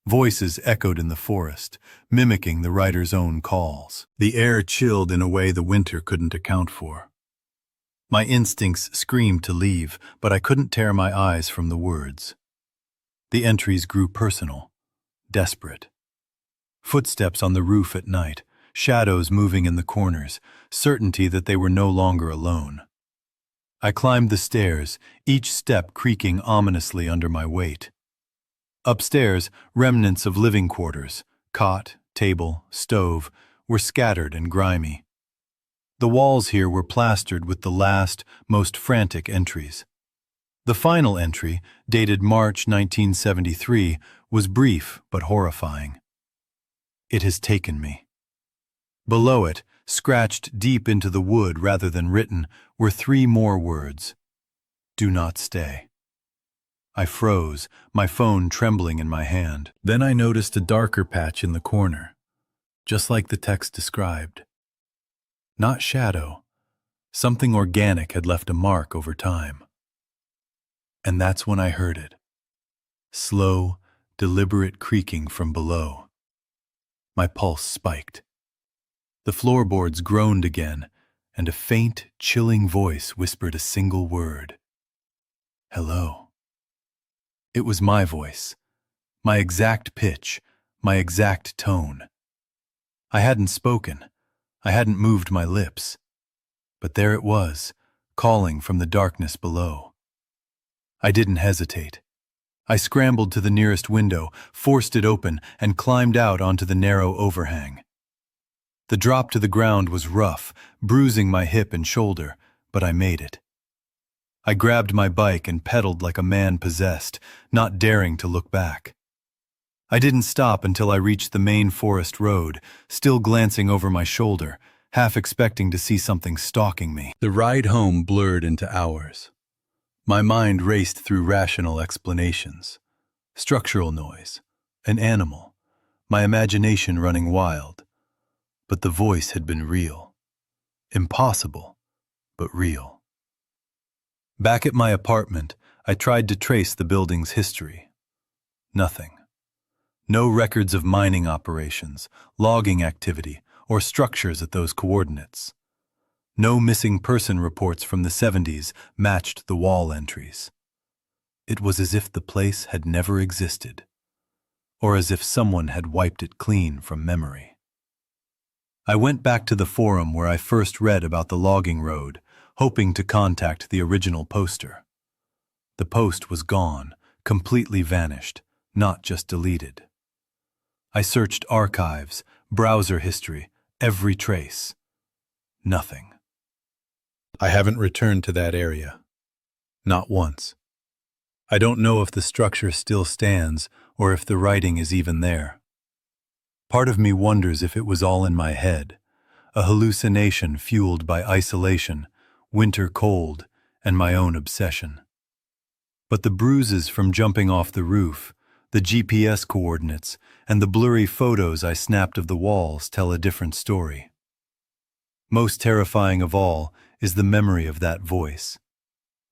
Voices echoed in the forest, mimicking the writer's own calls. The air chilled in a way the winter couldn't account for. My instincts screamed to leave, but I couldn't tear my eyes from the words. The entries grew personal, desperate. Footsteps on the roof at night, shadows moving in the corners, certainty that they were no longer alone. I climbed the stairs, each step creaking ominously under my weight. Upstairs, remnants of living quarters, cot, table, stove, were scattered and grimy. The walls here were plastered with the last, most frantic entries. The final entry, dated March 1973, was brief but horrifying. It has taken me. Below it, scratched deep into the wood rather than written, were 3 more words. Do not stay. I froze, my phone trembling in my hand. Then I noticed a darker patch in the corner. just like the text described. Not shadow. Something organic had left a mark over time. And that's when I heard it. Slow, deliberate creaking from below. My pulse spiked. The floorboards groaned again, and a faint, chilling voice whispered a single word. Hello. It was my voice, my exact pitch, my exact tone. I hadn't spoken, I hadn't moved my lips, but there it was, calling from the darkness below. I didn't hesitate. I scrambled to the nearest window, forced it open, and climbed out onto the narrow overhang. The drop to the ground was rough, bruising my hip and shoulder, but I made it. I grabbed my bike and pedaled like a man possessed, not daring to look back. I didn't stop until I reached the main forest road, still glancing over my shoulder, half expecting to see something stalking me. The ride home blurred into hours. My mind raced through rational explanations. Structural noise, an animal, my imagination running wild. But the voice had been real. Impossible, but real. Back at my apartment, I tried to trace the building's history. Nothing. No records of mining operations, logging activity, or structures at those coordinates. No missing person reports from the 70s matched the wall entries. It was as if the place had never existed, or as if someone had wiped it clean from memory. I went back to the forum where I first read about the logging road, hoping to contact the original poster. The post was gone, completely vanished, not just deleted. I searched archives, browser history, every trace. Nothing. I haven't returned to that area. Not once. I don't know if the structure still stands or if the writing is even there. Part of me wonders if it was all in my head, a hallucination fueled by isolation, winter cold, and my own obsession. But the bruises from jumping off the roof, the GPS coordinates, and the blurry photos I snapped of the walls tell a different story. Most terrifying of all is the memory of that voice,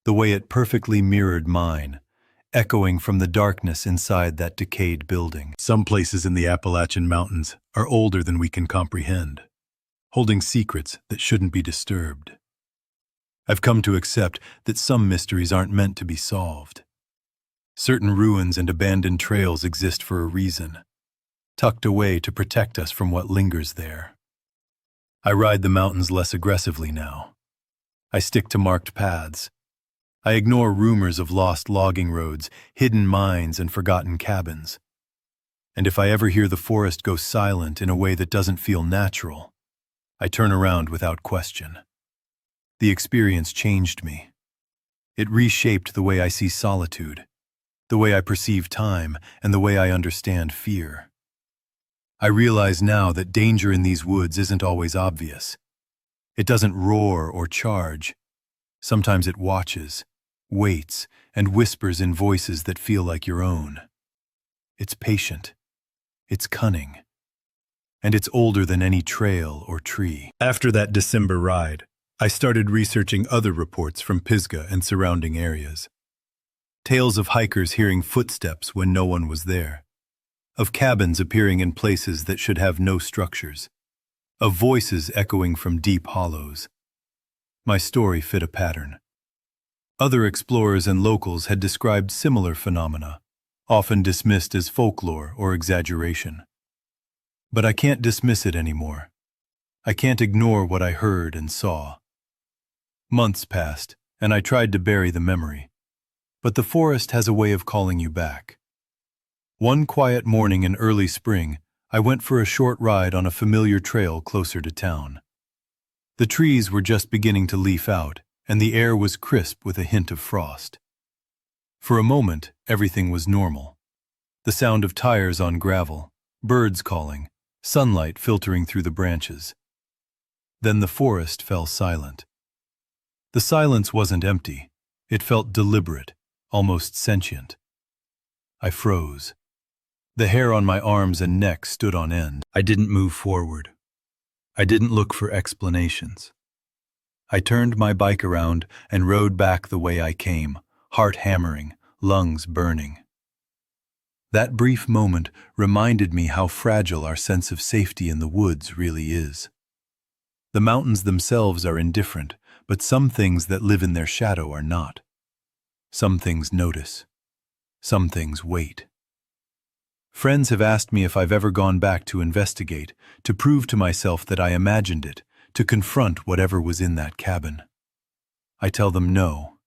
the way it perfectly mirrored mine, echoing from the darkness inside that decayed building. Some places in the Appalachian Mountains are older than we can comprehend, holding secrets that shouldn't be disturbed. I've come to accept that some mysteries aren't meant to be solved. Certain ruins and abandoned trails exist for a reason, tucked away to protect us from what lingers there. I ride the mountains less aggressively now. I stick to marked paths. I ignore rumors of lost logging roads, hidden mines, and forgotten cabins. And if I ever hear the forest go silent in a way that doesn't feel natural, I turn around without question. The experience changed me. It reshaped the way I see solitude, the way I perceive time, and the way I understand fear. I realize now that danger in these woods isn't always obvious. It doesn't roar or charge. Sometimes it watches, waits, and whispers in voices that feel like your own. It's patient. It's cunning. And it's older than any trail or tree. After that December ride, I started researching other reports from Pisgah and surrounding areas. Tales of hikers hearing footsteps when no one was there. Of cabins appearing in places that should have no structures. Of voices echoing from deep hollows. My story fit a pattern. Other explorers and locals had described similar phenomena, often dismissed as folklore or exaggeration. But I can't dismiss it anymore. I can't ignore what I heard and saw. Months passed, and I tried to bury the memory. But the forest has a way of calling you back. One quiet morning in early spring, I went for a short ride on a familiar trail closer to town. The trees were just beginning to leaf out, and the air was crisp with a hint of frost. For a moment, everything was normal. The sound of tires on gravel, birds calling, sunlight filtering through the branches. Then the forest fell silent. The silence wasn't empty. It felt deliberate, almost sentient. I froze. The hair on my arms and neck stood on end. I didn't move forward. I didn't look for explanations. I turned my bike around and rode back the way I came, heart hammering, lungs burning. That brief moment reminded me how fragile our sense of safety in the woods really is. The mountains themselves are indifferent, but some things that live in their shadow are not. Some things notice. Some things wait. Friends have asked me if I've ever gone back to investigate, to prove to myself that I imagined it, to confront whatever was in that cabin. I tell them no.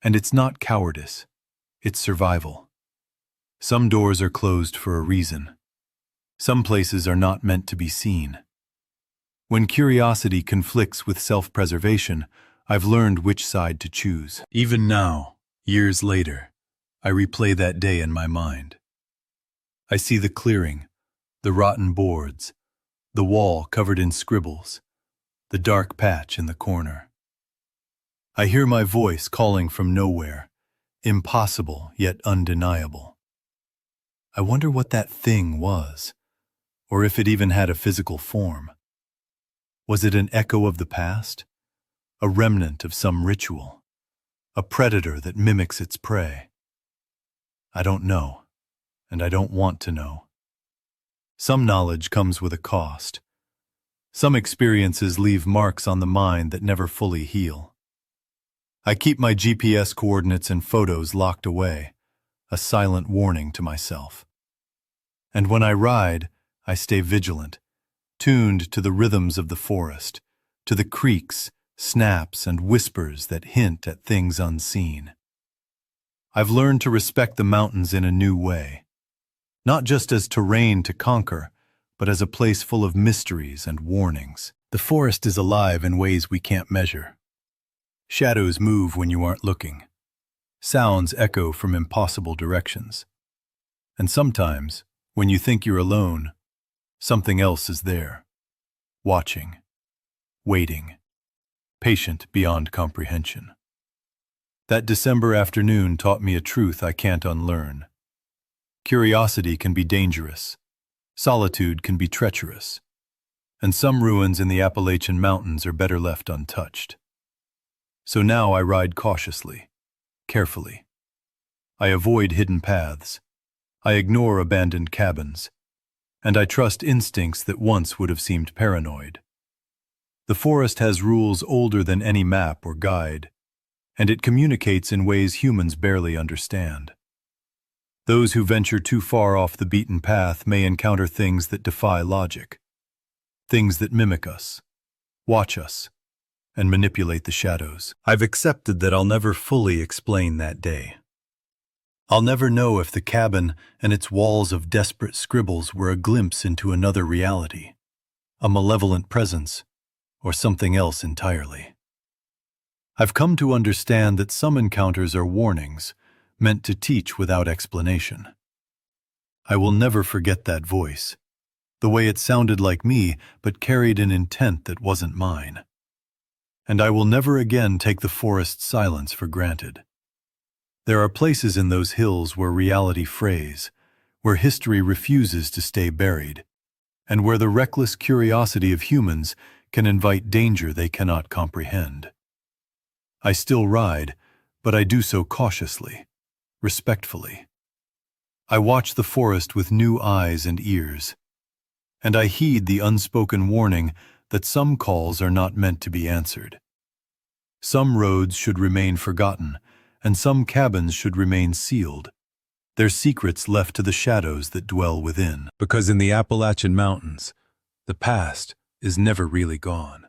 And it's not cowardice. It's survival. Some doors are closed for a reason. Some places are not meant to be seen. When curiosity conflicts with self-preservation, I've learned which side to choose. Even now, years later, I replay that day in my mind. I see the clearing, the rotten boards, the wall covered in scribbles, the dark patch in the corner. I hear my voice calling from nowhere, impossible yet undeniable. I wonder what that thing was, or if it even had a physical form. Was it an echo of the past? A remnant of some ritual? A predator that mimics its prey? I don't know. And I don't want to know. Some knowledge comes with a cost. Some experiences leave marks on the mind that never fully heal. I keep my GPS coordinates and photos locked away, a silent warning to myself. And when I ride, I stay vigilant, tuned to the rhythms of the forest, to the creaks, snaps, and whispers that hint at things unseen. I've learned to respect the mountains in a new way. Not just as terrain to conquer, but as a place full of mysteries and warnings. The forest is alive in ways we can't measure. Shadows move when you aren't looking. Sounds echo from impossible directions. And sometimes, when you think you're alone, something else is there. Watching. Waiting. Patient beyond comprehension. That December afternoon taught me a truth I can't unlearn. Curiosity can be dangerous. Solitude can be treacherous. And some ruins in the Appalachian Mountains are better left untouched. So now I ride cautiously, carefully. I avoid hidden paths. I ignore abandoned cabins. And I trust instincts that once would have seemed paranoid. The forest has rules older than any map or guide, and it communicates in ways humans barely understand. Those who venture too far off the beaten path may encounter things that defy logic, things that mimic us, watch us, and manipulate the shadows. I've accepted that I'll never fully explain that day. I'll never know if the cabin and its walls of desperate scribbles were a glimpse into another reality, a malevolent presence, or something else entirely. I've come to understand that some encounters are warnings, meant to teach without explanation. I will never forget that voice, the way it sounded like me but carried an intent that wasn't mine. And I will never again take the forest's silence for granted. There are places in those hills where reality frays, where history refuses to stay buried, and where the reckless curiosity of humans can invite danger they cannot comprehend. I still ride, but I do so cautiously, respectfully. I watch the forest with new eyes and ears, and I heed the unspoken warning that some calls are not meant to be answered. Some roads should remain forgotten, and some cabins should remain sealed, their secrets left to the shadows that dwell within. Because in the Appalachian Mountains, the past is never really gone.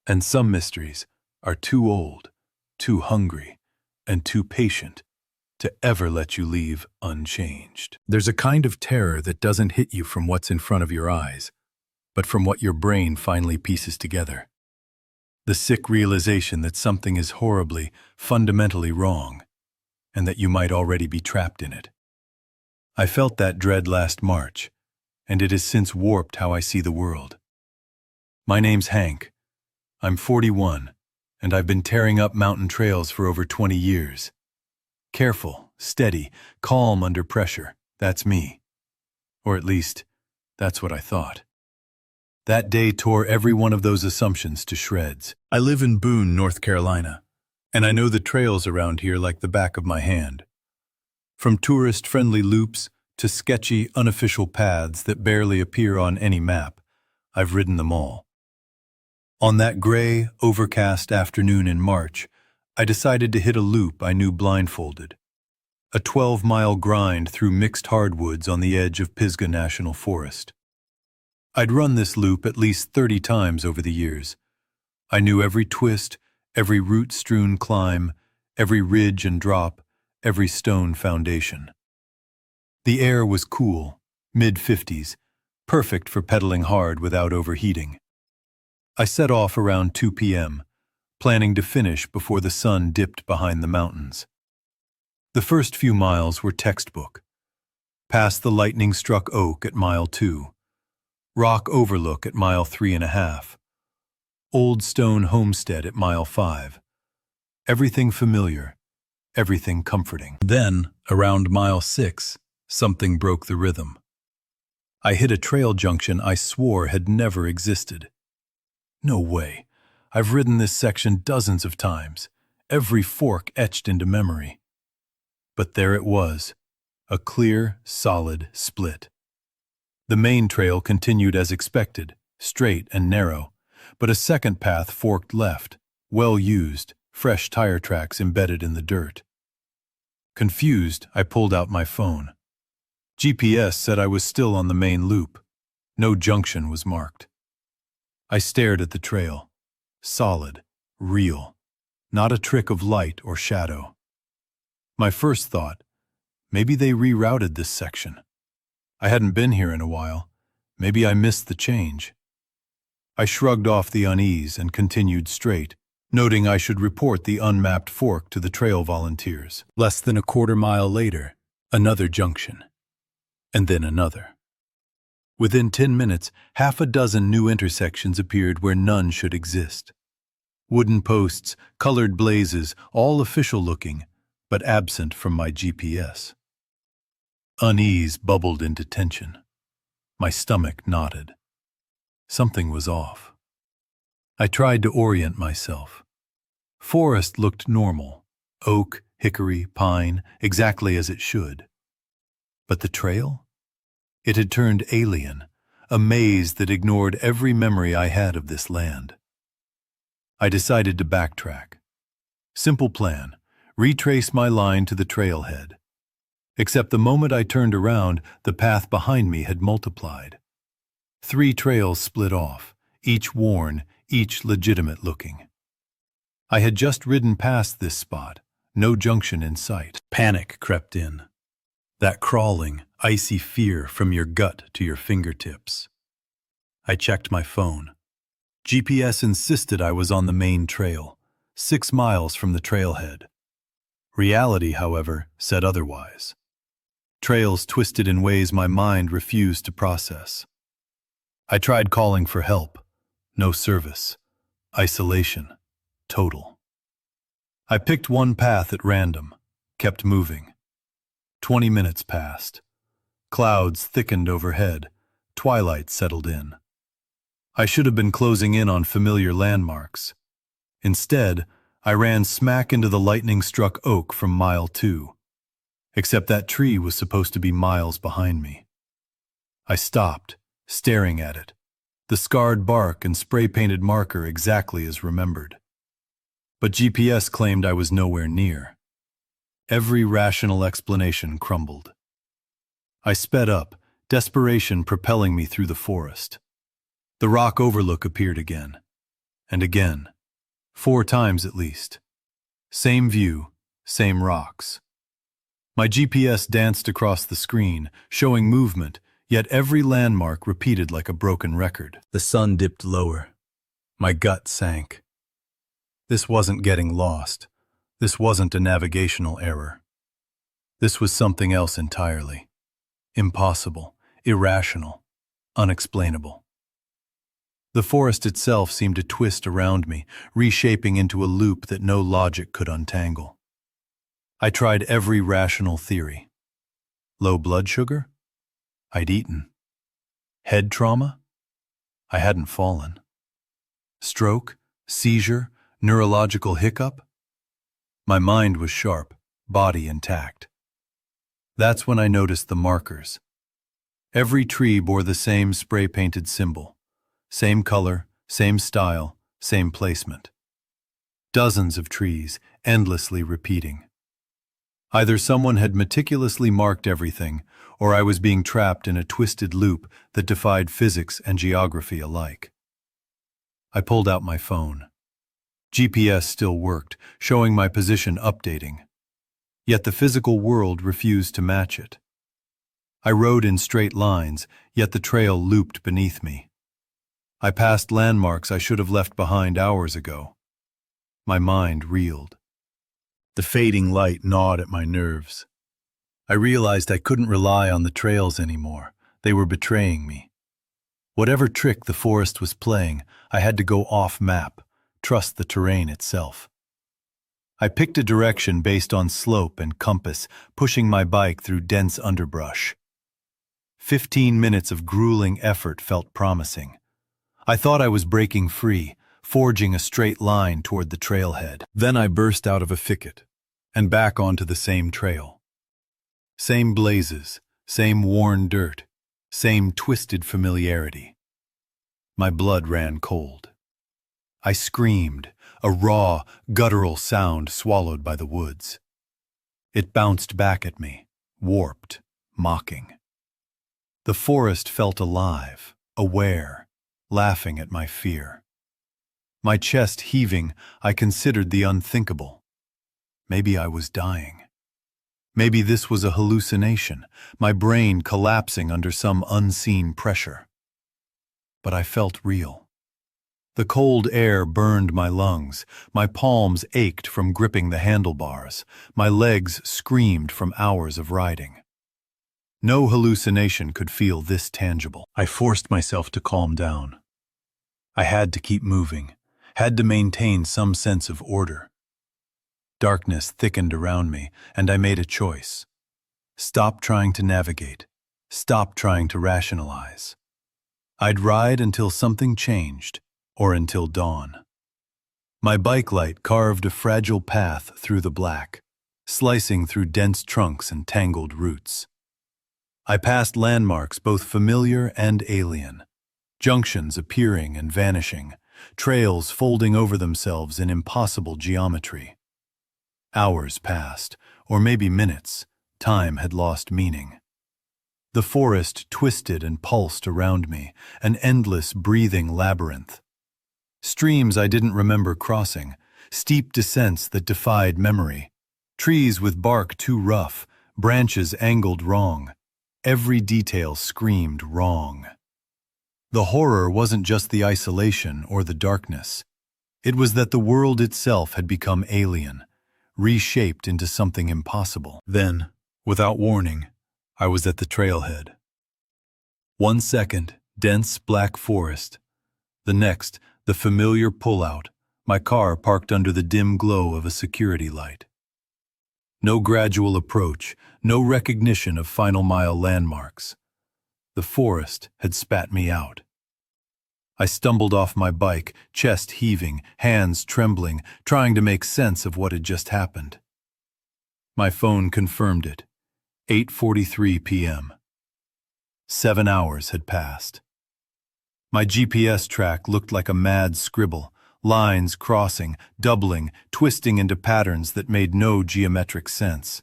And some mysteries are too old, too hungry, and too patient to ever let you leave unchanged. There's a kind of terror that doesn't hit you from what's in front of your eyes, but from what your brain finally pieces together. The sick realization that something is horribly, fundamentally wrong, and that you might already be trapped in it. I felt that dread last March, and it has since warped how I see the world. My name's Hank. I'm 41, and I've been tearing up mountain trails for over 20 years. Careful, steady, calm under pressure, that's me. Or at least, that's what I thought. That day tore every one of those assumptions to shreds. I live in Boone, North Carolina, and I know the trails around here like the back of my hand. From tourist-friendly loops to sketchy, unofficial paths that barely appear on any map, I've ridden them all. On that gray, overcast afternoon in March, I decided to hit a loop I knew blindfolded. A 12-mile grind through mixed hardwoods on the edge of Pisgah National Forest. I'd run this loop at least 30 times over the years. I knew every twist, every root-strewn climb, every ridge and drop, every stone foundation. The air was cool, mid-50s, perfect for pedaling hard without overheating. I set off around 2 p.m., planning to finish before the sun dipped behind the mountains. The first few miles were textbook. Past the lightning-struck oak at mile 2. Rock Overlook at mile 3.5. Old Stone Homestead at mile 5. Everything familiar, everything comforting. Then, around mile 6, something broke the rhythm. I hit a trail junction I swore had never existed. No way. I've ridden this section dozens of times, every fork etched into memory. But there it was, a clear, solid split. The main trail continued as expected, straight and narrow, but a second path forked left, well used, fresh tire tracks embedded in the dirt. Confused, I pulled out my phone. GPS said I was still on the main loop. No junction was marked. I stared at the trail. Solid, real, not a trick of light or shadow. My first thought, maybe they rerouted this section. I hadn't been here in a while. Maybe I missed the change. I shrugged off the unease and continued straight, noting I should report the unmapped fork to the trail volunteers. Less than a quarter mile later, another junction. And then another. Within 10 minutes, half a dozen new intersections appeared where none should exist. Wooden posts, colored blazes, all official-looking, but absent from my GPS. Unease bubbled into tension. My stomach knotted. Something was off. I tried to orient myself. Forest looked normal. Oak, hickory, pine, exactly as it should. But the trail? It had turned alien, a maze that ignored every memory I had of this land. I decided to backtrack. Simple plan, retrace my line to the trailhead. Except the moment I turned around, the path behind me had multiplied. 3 trails split off, each worn, each legitimate-looking. I had just ridden past this spot, no junction in sight. Panic crept in. That crawling, icy fear from your gut to your fingertips. I checked my phone. GPS insisted I was on the main trail, 6 miles from the trailhead. Reality, however, said otherwise. Trails twisted in ways my mind refused to process. I tried calling for help. No service. Isolation. Total. I picked one path at random, kept moving. 20 minutes passed. Clouds thickened overhead. Twilight settled in. I should have been closing in on familiar landmarks. Instead, I ran smack into the lightning-struck oak from mile 2. Except that tree was supposed to be miles behind me. I stopped, staring at it, the scarred bark and spray-painted marker exactly as remembered. But GPS claimed I was nowhere near. Every rational explanation crumbled. I sped up, desperation propelling me through the forest. The rock overlook appeared again, and again, 4 times at least. Same view, same rocks. My GPS danced across the screen, showing movement, yet every landmark repeated like a broken record. The sun dipped lower. My gut sank. This wasn't getting lost. This wasn't a navigational error. This was something else entirely. Impossible, irrational, unexplainable. The forest itself seemed to twist around me, reshaping into a loop that no logic could untangle. I tried every rational theory. Low blood sugar? I'd eaten. Head trauma? I hadn't fallen. Stroke, seizure, neurological hiccup? My mind was sharp, body intact. That's when I noticed the markers. Every tree bore the same spray-painted symbol. Same color, same style, same placement. Dozens of trees, endlessly repeating. Either someone had meticulously marked everything, or I was being trapped in a twisted loop that defied physics and geography alike. I pulled out my phone. GPS still worked, showing my position updating. Yet the physical world refused to match it. I rode in straight lines, yet the trail looped beneath me. I passed landmarks I should have left behind hours ago. My mind reeled. The fading light gnawed at my nerves. I realized I couldn't rely on the trails anymore. They were betraying me. Whatever trick the forest was playing, I had to go off-map, trust the terrain itself. I picked a direction based on slope and compass, pushing my bike through dense underbrush. 15 minutes of grueling effort felt promising. I thought I was breaking free, forging a straight line toward the trailhead. Then I burst out of a thicket, and back onto the same trail. Same blazes, same worn dirt, same twisted familiarity. My blood ran cold. I screamed, a raw, guttural sound swallowed by the woods. It bounced back at me, warped, mocking. The forest felt alive, aware, laughing at my fear. My chest heaving, I considered the unthinkable. Maybe I was dying. Maybe this was a hallucination, my brain collapsing under some unseen pressure. But I felt real. The cold air burned my lungs, my palms ached from gripping the handlebars, my legs screamed from hours of riding. No hallucination could feel this tangible. I forced myself to calm down. I had to keep moving, had to maintain some sense of order. Darkness thickened around me, and I made a choice. Stop trying to navigate. Stop trying to rationalize. I'd ride until something changed, or until dawn. My bike light carved a fragile path through the black, slicing through dense trunks and tangled roots. I passed landmarks both familiar and alien, junctions appearing and vanishing, trails folding over themselves in impossible geometry. Hours passed, or maybe minutes. Time had lost meaning. The forest twisted and pulsed around me, an endless breathing labyrinth. Streams I didn't remember crossing, steep descents that defied memory, trees with bark too rough, branches angled wrong. Every detail screamed wrong. The horror wasn't just the isolation or the darkness. It was that the world itself had become alien, reshaped into something impossible. Then, without warning, I was at the trailhead. 1 second, dense black forest. The next, the familiar pullout, my car parked under the dim glow of a security light. No gradual approach, no recognition of final mile landmarks. The forest had spat me out. I stumbled off my bike, chest heaving, hands trembling, trying to make sense of what had just happened. My phone confirmed it. 8:43 p.m. 7 hours had passed. My GPS track looked like a mad scribble, lines crossing, doubling, twisting into patterns that made no geometric sense.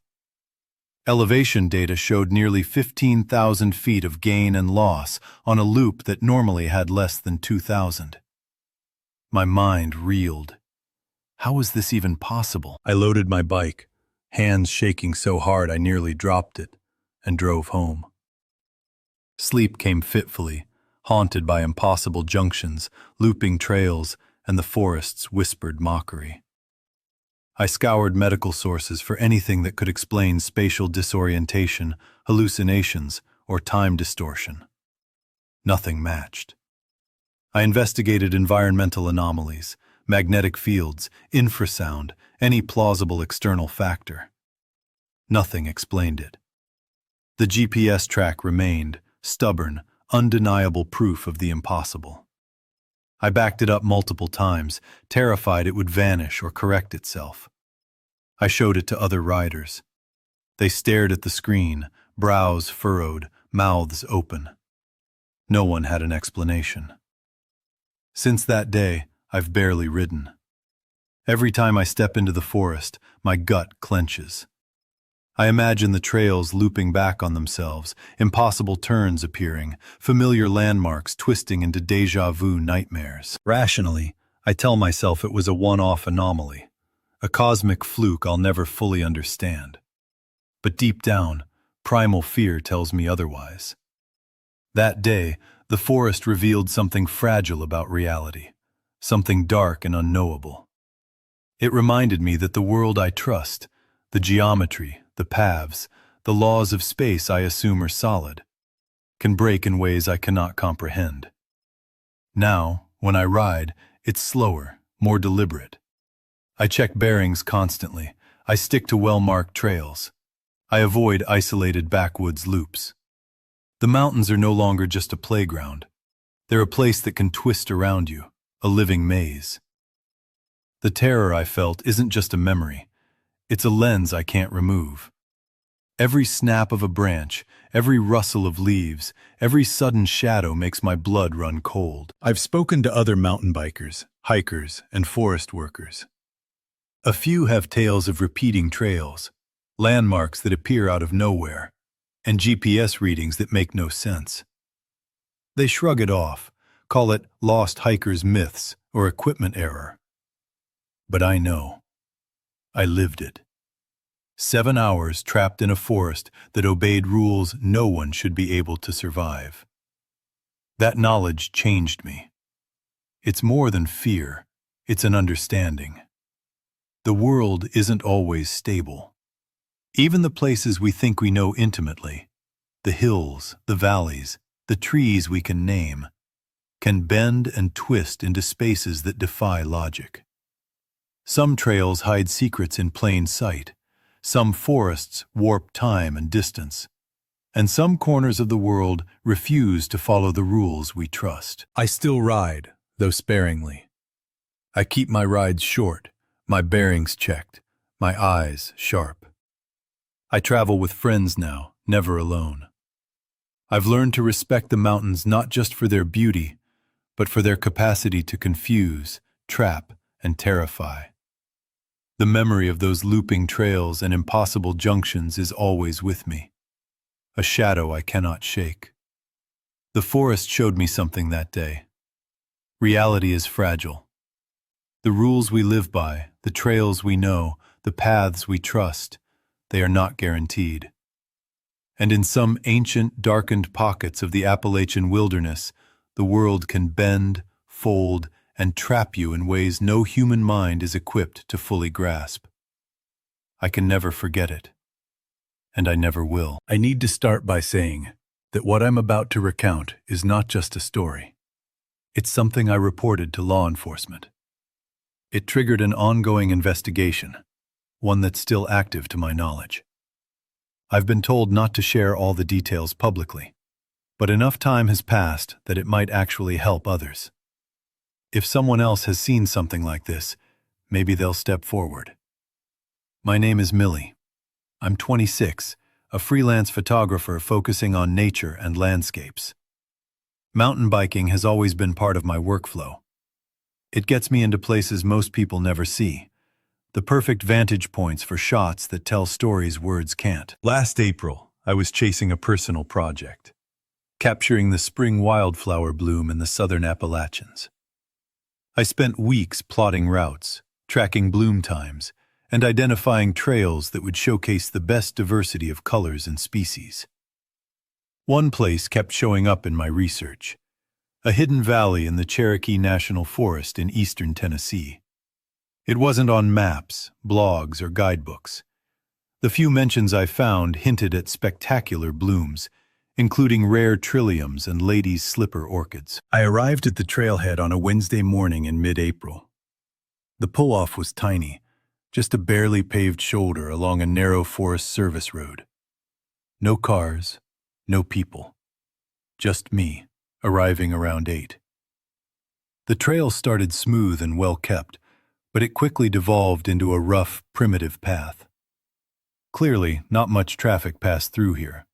Elevation data showed nearly 15,000 feet of gain and loss on a loop that normally had less than 2,000. My mind reeled. How was this even possible? I loaded my bike, hands shaking so hard I nearly dropped it, and drove home. Sleep came fitfully, haunted by impossible junctions, looping trails, and the forest's whispered mockery. I scoured medical sources for anything that could explain spatial disorientation, hallucinations, or time distortion. Nothing matched. I investigated environmental anomalies, magnetic fields, infrasound, any plausible external factor. Nothing explained it. The GPS track remained, stubborn, undeniable proof of the impossible. I backed it up multiple times, terrified it would vanish or correct itself. I showed it to other riders. They stared at the screen, brows furrowed, mouths open. No one had an explanation. Since that day, I've barely ridden. Every time I step into the forest, my gut clenches. I imagine the trails looping back on themselves, impossible turns appearing, familiar landmarks twisting into déjà vu nightmares. Rationally, I tell myself it was a one-off anomaly, a cosmic fluke I'll never fully understand. But deep down, primal fear tells me otherwise. That day, the forest revealed something fragile about reality, something dark and unknowable. It reminded me that the world I trust, the geometry, the paths, the laws of space I assume are solid, can break in ways I cannot comprehend. Now, when I ride, it's slower, more deliberate. I check bearings constantly. I stick to well-marked trails. I avoid isolated backwoods loops. The mountains are no longer just a playground. They're a place that can twist around you, a living maze. The terror I felt isn't just a memory. It's a lens I can't remove. Every snap of a branch, every rustle of leaves, every sudden shadow makes my blood run cold. I've spoken to other mountain bikers, hikers, and forest workers. A few have tales of repeating trails, landmarks that appear out of nowhere, and GPS readings that make no sense. They shrug it off, call it lost hikers' myths or equipment error. But I know. I lived it. 7 hours trapped in a forest that obeyed rules no one should be able to survive. That knowledge changed me. It's more than fear, it's an understanding. The world isn't always stable. Even the places we think we know intimately, the hills, the valleys, the trees we can name, can bend and twist into spaces that defy logic. Some trails hide secrets in plain sight, some forests warp time and distance, and some corners of the world refuse to follow the rules we trust. I still ride, though sparingly. I keep my rides short, my bearings checked, my eyes sharp. I travel with friends now, never alone. I've learned to respect the mountains not just for their beauty, but for their capacity to confuse, trap, and terrify. The memory of those looping trails and impossible junctions is always with me, a shadow I cannot shake. The forest showed me something that day. Reality is fragile. The rules we live by, the trails we know, the paths we trust, they are not guaranteed. And in some ancient, darkened pockets of the Appalachian wilderness, the world can bend, fold, and trap you in ways no human mind is equipped to fully grasp. I can never forget it, and I never will. I need to start by saying that what I'm about to recount is not just a story. It's something I reported to law enforcement. It triggered an ongoing investigation, one that's still active to my knowledge. I've been told not to share all the details publicly, but enough time has passed that it might actually help others. If someone else has seen something like this, maybe they'll step forward. My name is Millie. I'm 26, a freelance photographer focusing on nature and landscapes. Mountain biking has always been part of my workflow. It gets me into places most people never see, the perfect vantage points for shots that tell stories words can't. Last April, I was chasing a personal project, capturing the spring wildflower bloom in the southern Appalachians. I spent weeks plotting routes, tracking bloom times, and identifying trails that would showcase the best diversity of colors and species. One place kept showing up in my research, a hidden valley in the Cherokee National Forest in eastern Tennessee. It wasn't on maps, blogs, or guidebooks. The few mentions I found hinted at spectacular blooms, including rare trilliums and ladies' slipper orchids. I arrived at the trailhead on a Wednesday morning in mid-April. The pull-off was tiny, just a barely paved shoulder along a narrow Forest Service road. No cars, no people. just me, arriving around 8. The trail started smooth and well-kept, but it quickly devolved into a rough, primitive path. Clearly, not much traffic passed through here.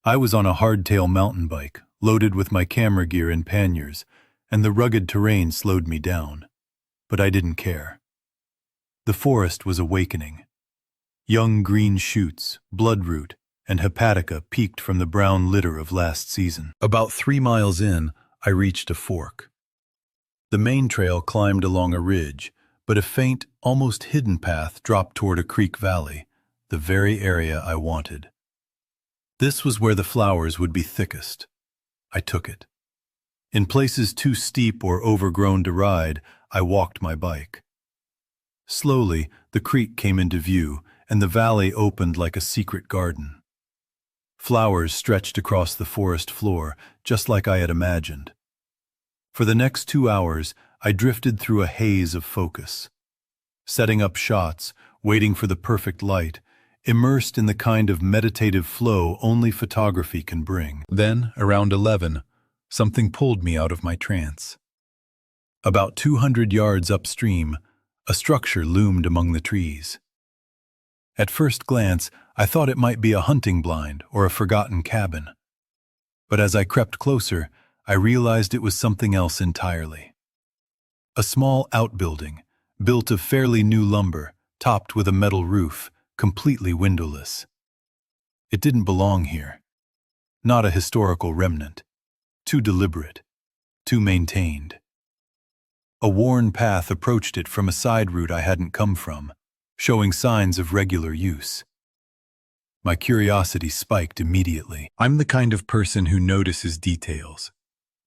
I was on a hardtail mountain bike, loaded with my camera gear and panniers, and the rugged terrain slowed me down. But I didn't care. The forest was awakening. Young green shoots, bloodroot, and hepatica peeked from the brown litter of last season. About 3 miles in, I reached a fork. The main trail climbed along a ridge, but a faint, almost hidden path dropped toward a creek valley, the very area I wanted. This was where the flowers would be thickest. I took it. In places too steep or overgrown to ride, I walked my bike. Slowly, the creek came into view, and the valley opened like a secret garden. Flowers stretched across the forest floor, just like I had imagined. For the next 2 hours, I drifted through a haze of focus, setting up shots, waiting for the perfect light, immersed in the kind of meditative flow only photography can bring. Then, around 11, something pulled me out of my trance. About 200 yards upstream, a structure loomed among the trees. At first glance, I thought it might be a hunting blind or a forgotten cabin. But as I crept closer, I realized it was something else entirely. A small outbuilding, built of fairly new lumber, topped with a metal roof, completely windowless. It didn't belong here. Not a historical remnant. Too deliberate. Too maintained. A worn path approached it from a side route I hadn't come from, showing signs of regular use. My curiosity spiked immediately. I'm the kind of person who notices details,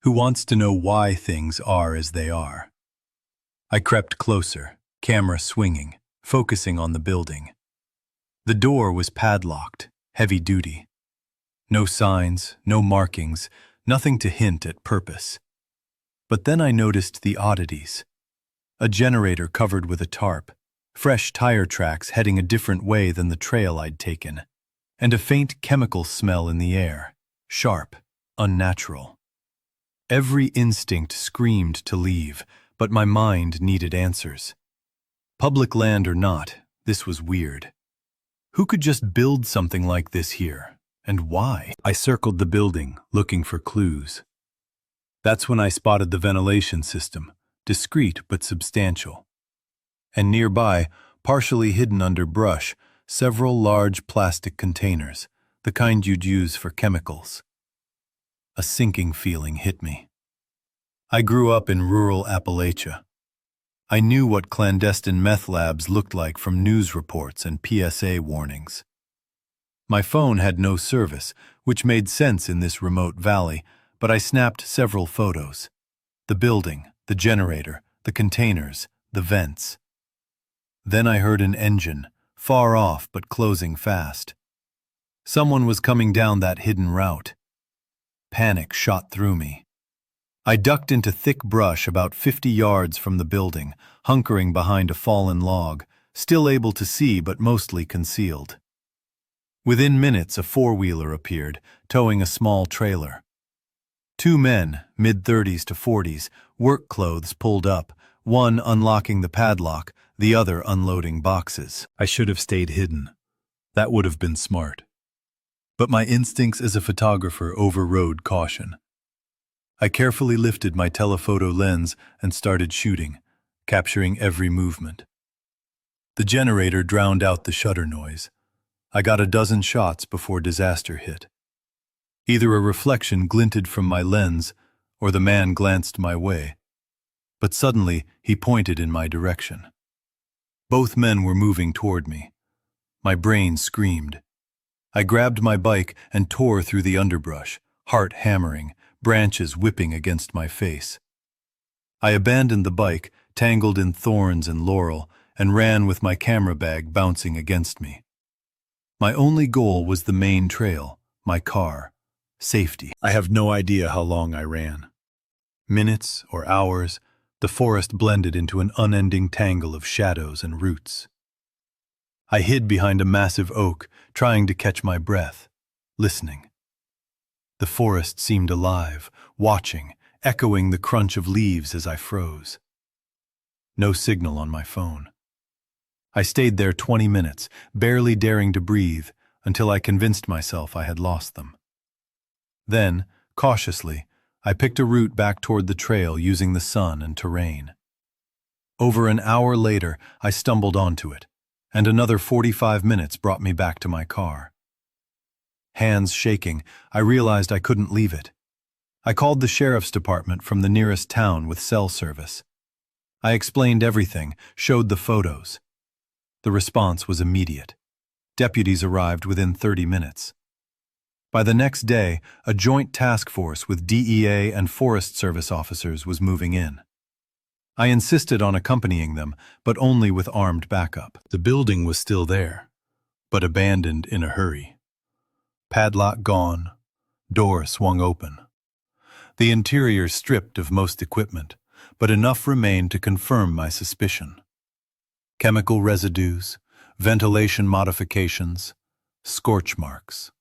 who wants to know why things are as they are. I crept closer, camera swinging, focusing on the building. The door was padlocked, heavy-duty. No signs, no markings, nothing to hint at purpose. But then I noticed the oddities. A generator covered with a tarp, fresh tire tracks heading a different way than the trail I'd taken, and a faint chemical smell in the air, sharp, unnatural. Every instinct screamed to leave, but my mind needed answers. Public land or not, this was weird. Who could just build something like this here, and why? I circled the building, looking for clues. That's when I spotted the ventilation system, discreet but substantial. And nearby, partially hidden under brush, several large plastic containers, the kind you'd use for chemicals. A sinking feeling hit me. I grew up in rural Appalachia. I knew what clandestine meth labs looked like from news reports and PSA warnings. My phone had no service, which made sense in this remote valley, but I snapped several photos. The building, the generator, the containers, the vents. Then I heard an engine, far off but closing fast. Someone was coming down that hidden route. Panic shot through me. I ducked into thick brush about 50 yards from the building, hunkering behind a fallen log, still able to see but mostly concealed. Within minutes, a four-wheeler appeared, towing a small trailer. 2 men, mid-30s to 40s, work clothes pulled up, one unlocking the padlock, the other unloading boxes. I should have stayed hidden. That would have been smart. But my instincts as a photographer overrode caution. I carefully lifted my telephoto lens and started shooting, capturing every movement. The generator drowned out the shutter noise. I got a dozen shots before disaster hit. Either a reflection glinted from my lens, or the man glanced my way. But suddenly, he pointed in my direction. Both men were moving toward me. My brain screamed. I grabbed my bike and tore through the underbrush, heart hammering, branches whipping against my face. I abandoned the bike, tangled in thorns and laurel, and ran with my camera bag bouncing against me. My only goal was the main trail, my car, safety. I have no idea how long I ran. Minutes or hours, the forest blended into an unending tangle of shadows and roots. I hid behind a massive oak, trying to catch my breath, listening. The forest seemed alive, watching, echoing the crunch of leaves as I froze. No signal on my phone. I stayed there 20 minutes, barely daring to breathe, until I convinced myself I had lost them. Then, cautiously, I picked a route back toward the trail using the sun and terrain. Over an hour later, I stumbled onto it, and another 45 minutes brought me back to my car. Hands shaking, I realized I couldn't leave it. I called the sheriff's department from the nearest town with cell service. I explained everything, showed the photos. The response was immediate. Deputies arrived within 30 minutes. By the next day, a joint task force with DEA and Forest Service officers was moving in. I insisted on accompanying them, but only with armed backup. The building was still there, but abandoned in a hurry. Padlock gone, door swung open. The interior stripped of most equipment, but enough remained to confirm my suspicion. Chemical residues, ventilation modifications, scorch marks.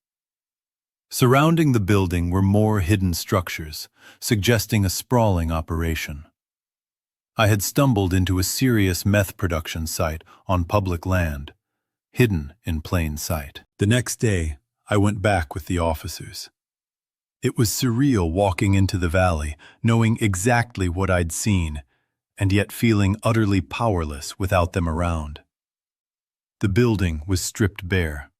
Surrounding the building were more hidden structures, suggesting a sprawling operation. I had stumbled into a serious meth production site on public land, hidden in plain sight. The next day, I went back with the officers. It was surreal walking into the valley, knowing exactly what I'd seen, and yet feeling utterly powerless without them around. The building was stripped bare.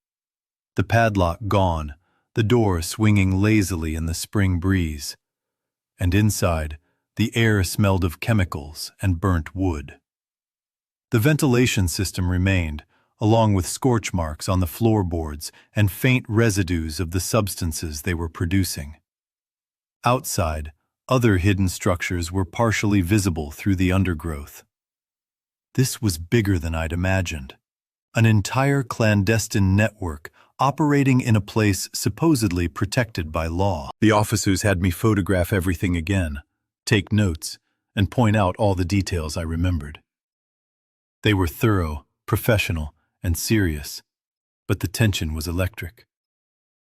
The padlock gone, the door swinging lazily in the spring breeze. And inside, the air smelled of chemicals and burnt wood. The ventilation system remained, along with scorch marks on the floorboards and faint residues of the substances they were producing. Outside, other hidden structures were partially visible through the undergrowth. This was bigger than I'd imagined. An entire clandestine network operating in a place supposedly protected by law. The officers had me photograph everything again, take notes, and point out all the details I remembered. They were thorough, professional, and serious, but the tension was electric.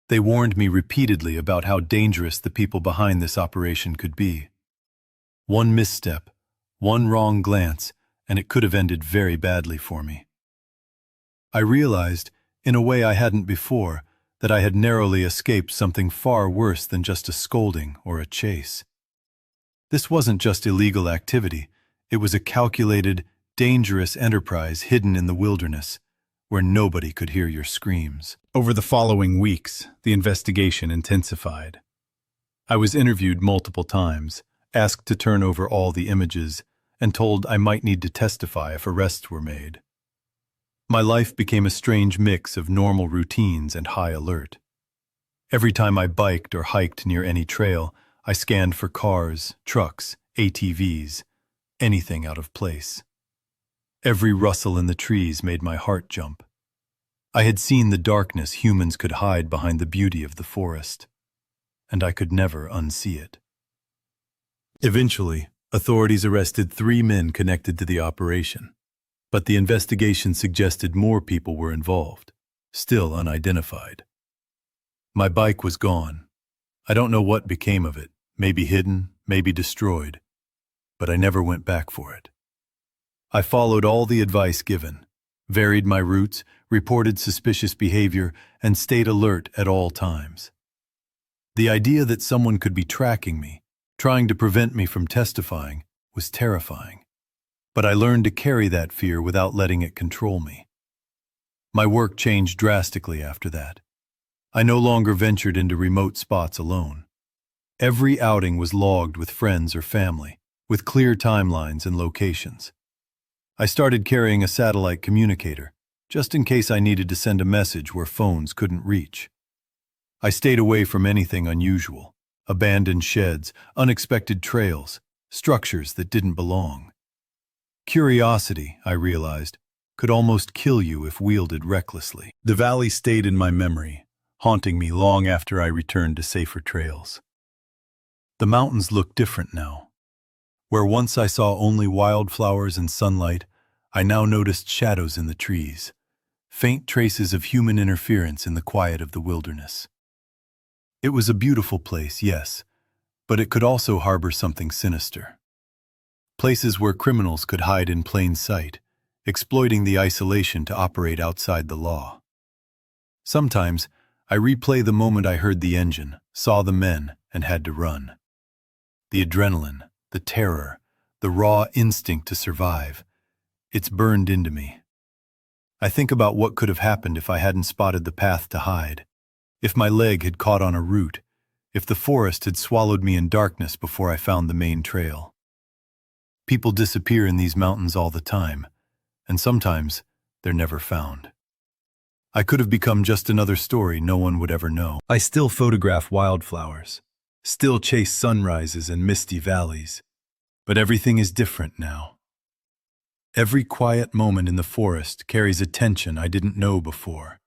They warned me repeatedly about how dangerous the people behind this operation could be. One misstep, one wrong glance, and it could have ended very badly for me. I realized, in a way I hadn't before, that I had narrowly escaped something far worse than just a scolding or a chase. This wasn't just illegal activity, it was a calculated, dangerous enterprise hidden in the wilderness, where nobody could hear your screams. Over the following weeks, the investigation intensified. I was interviewed multiple times, asked to turn over all the images, and told I might need to testify if arrests were made. My life became a strange mix of normal routines and high alert. Every time I biked or hiked near any trail, I scanned for cars, trucks, ATVs, anything out of place. Every rustle in the trees made my heart jump. I had seen the darkness humans could hide behind the beauty of the forest, and I could never unsee it. Eventually, authorities arrested 3 men connected to the operation, but the investigation suggested more people were involved, still unidentified. My bike was gone. I don't know what became of it, maybe hidden, maybe destroyed, but I never went back for it. I followed all the advice given, varied my routes, reported suspicious behavior, and stayed alert at all times. The idea that someone could be tracking me, trying to prevent me from testifying, was terrifying. But I learned to carry that fear without letting it control me. My work changed drastically after that. I no longer ventured into remote spots alone. Every outing was logged with friends or family, with clear timelines and locations. I started carrying a satellite communicator, just in case I needed to send a message where phones couldn't reach. I stayed away from anything unusual, abandoned sheds, unexpected trails, structures that didn't belong. Curiosity, I realized, could almost kill you if wielded recklessly. The valley stayed in my memory, haunting me long after I returned to safer trails. The mountains looked different now. Where once I saw only wildflowers and sunlight, I now noticed shadows in the trees, faint traces of human interference in the quiet of the wilderness. It was a beautiful place, yes, but it could also harbor something sinister. Places where criminals could hide in plain sight, exploiting the isolation to operate outside the law. Sometimes, I replay the moment I heard the engine, saw the men, and had to run. The adrenaline, the terror, the raw instinct to survive, it's burned into me. I think about what could have happened if I hadn't spotted the path to hide, if my leg had caught on a root, if the forest had swallowed me in darkness before I found the main trail. People disappear in these mountains all the time, and sometimes they're never found. I could have become just another story no one would ever know. I still photograph wildflowers, still chase sunrises and misty valleys, but everything is different now. Every quiet moment in the forest carries a tension I didn't know before.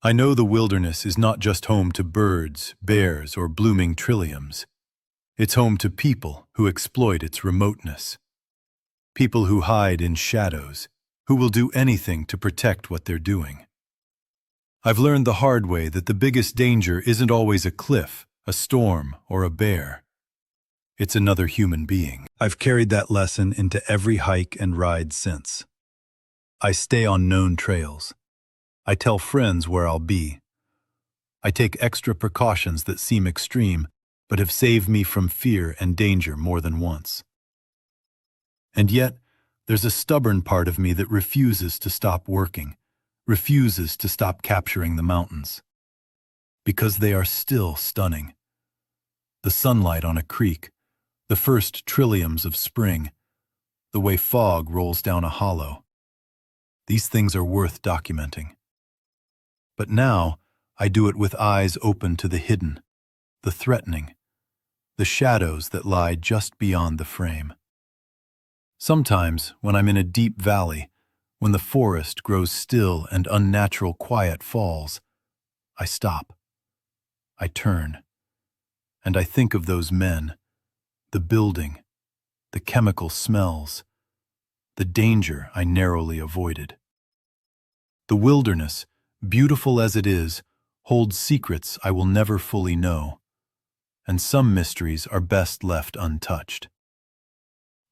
I know the wilderness is not just home to birds, bears, or blooming trilliums. It's home to people who exploit its remoteness. People who hide in shadows, who will do anything to protect what they're doing. I've learned the hard way that the biggest danger isn't always a cliff, a storm, or a bear. It's another human being. I've carried that lesson into every hike and ride since. I stay on known trails. I tell friends where I'll be. I take extra precautions that seem extreme, but have saved me from fear and danger more than once. And yet, there's a stubborn part of me that refuses to stop working, refuses to stop capturing the mountains. Because they are still stunning. The sunlight on a creek, the first trilliums of spring, the way fog rolls down a hollow. These things are worth documenting. But now, I do it with eyes open to the hidden, the threatening, the shadows that lie just beyond the frame. Sometimes, when I'm in a deep valley, when the forest grows still and unnatural quiet falls, I stop. I turn. And I think of those men, the building, the chemical smells, the danger I narrowly avoided. The wilderness, beautiful as it is, holds secrets I will never fully know, and some mysteries are best left untouched.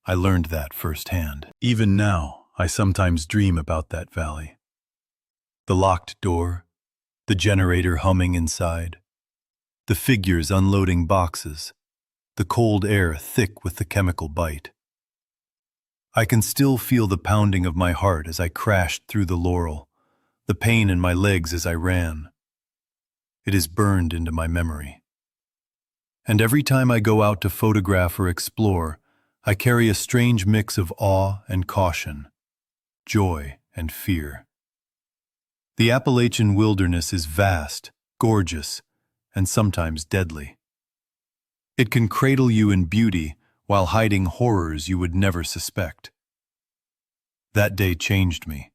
I learned that firsthand. Even now, I sometimes dream about that valley. The locked door, the generator humming inside, the figures unloading boxes, the cold air thick with the chemical bite. I can still feel the pounding of my heart as I crashed through the laurel, the pain in my legs as I ran. It is burned into my memory. And every time I go out to photograph or explore, I carry a strange mix of awe and caution, joy and fear. The Appalachian wilderness is vast, gorgeous, and sometimes deadly. It can cradle you in beauty while hiding horrors you would never suspect. That day changed me.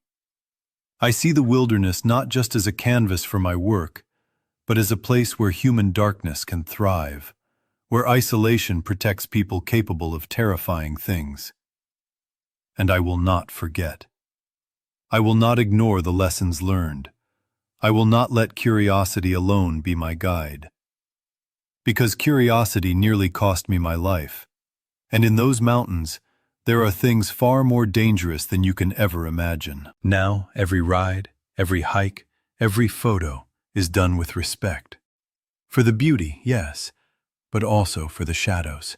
I see the wilderness not just as a canvas for my work, but as a place where human darkness can thrive, where isolation protects people capable of terrifying things. And I will not forget. I will not ignore the lessons learned. I will not let curiosity alone be my guide. Because curiosity nearly cost me my life. And in those mountains, there are things far more dangerous than you can ever imagine. Now, every ride, every hike, every photo is done with respect. For the beauty, yes, but also for the shadows,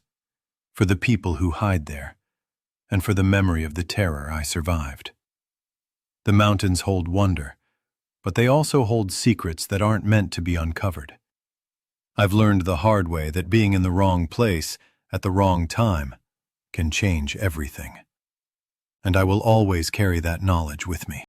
for the people who hide there, and for the memory of the terror I survived. The mountains hold wonder, but they also hold secrets that aren't meant to be uncovered. I've learned the hard way that being in the wrong place at the wrong time can change everything. And I will always carry that knowledge with me.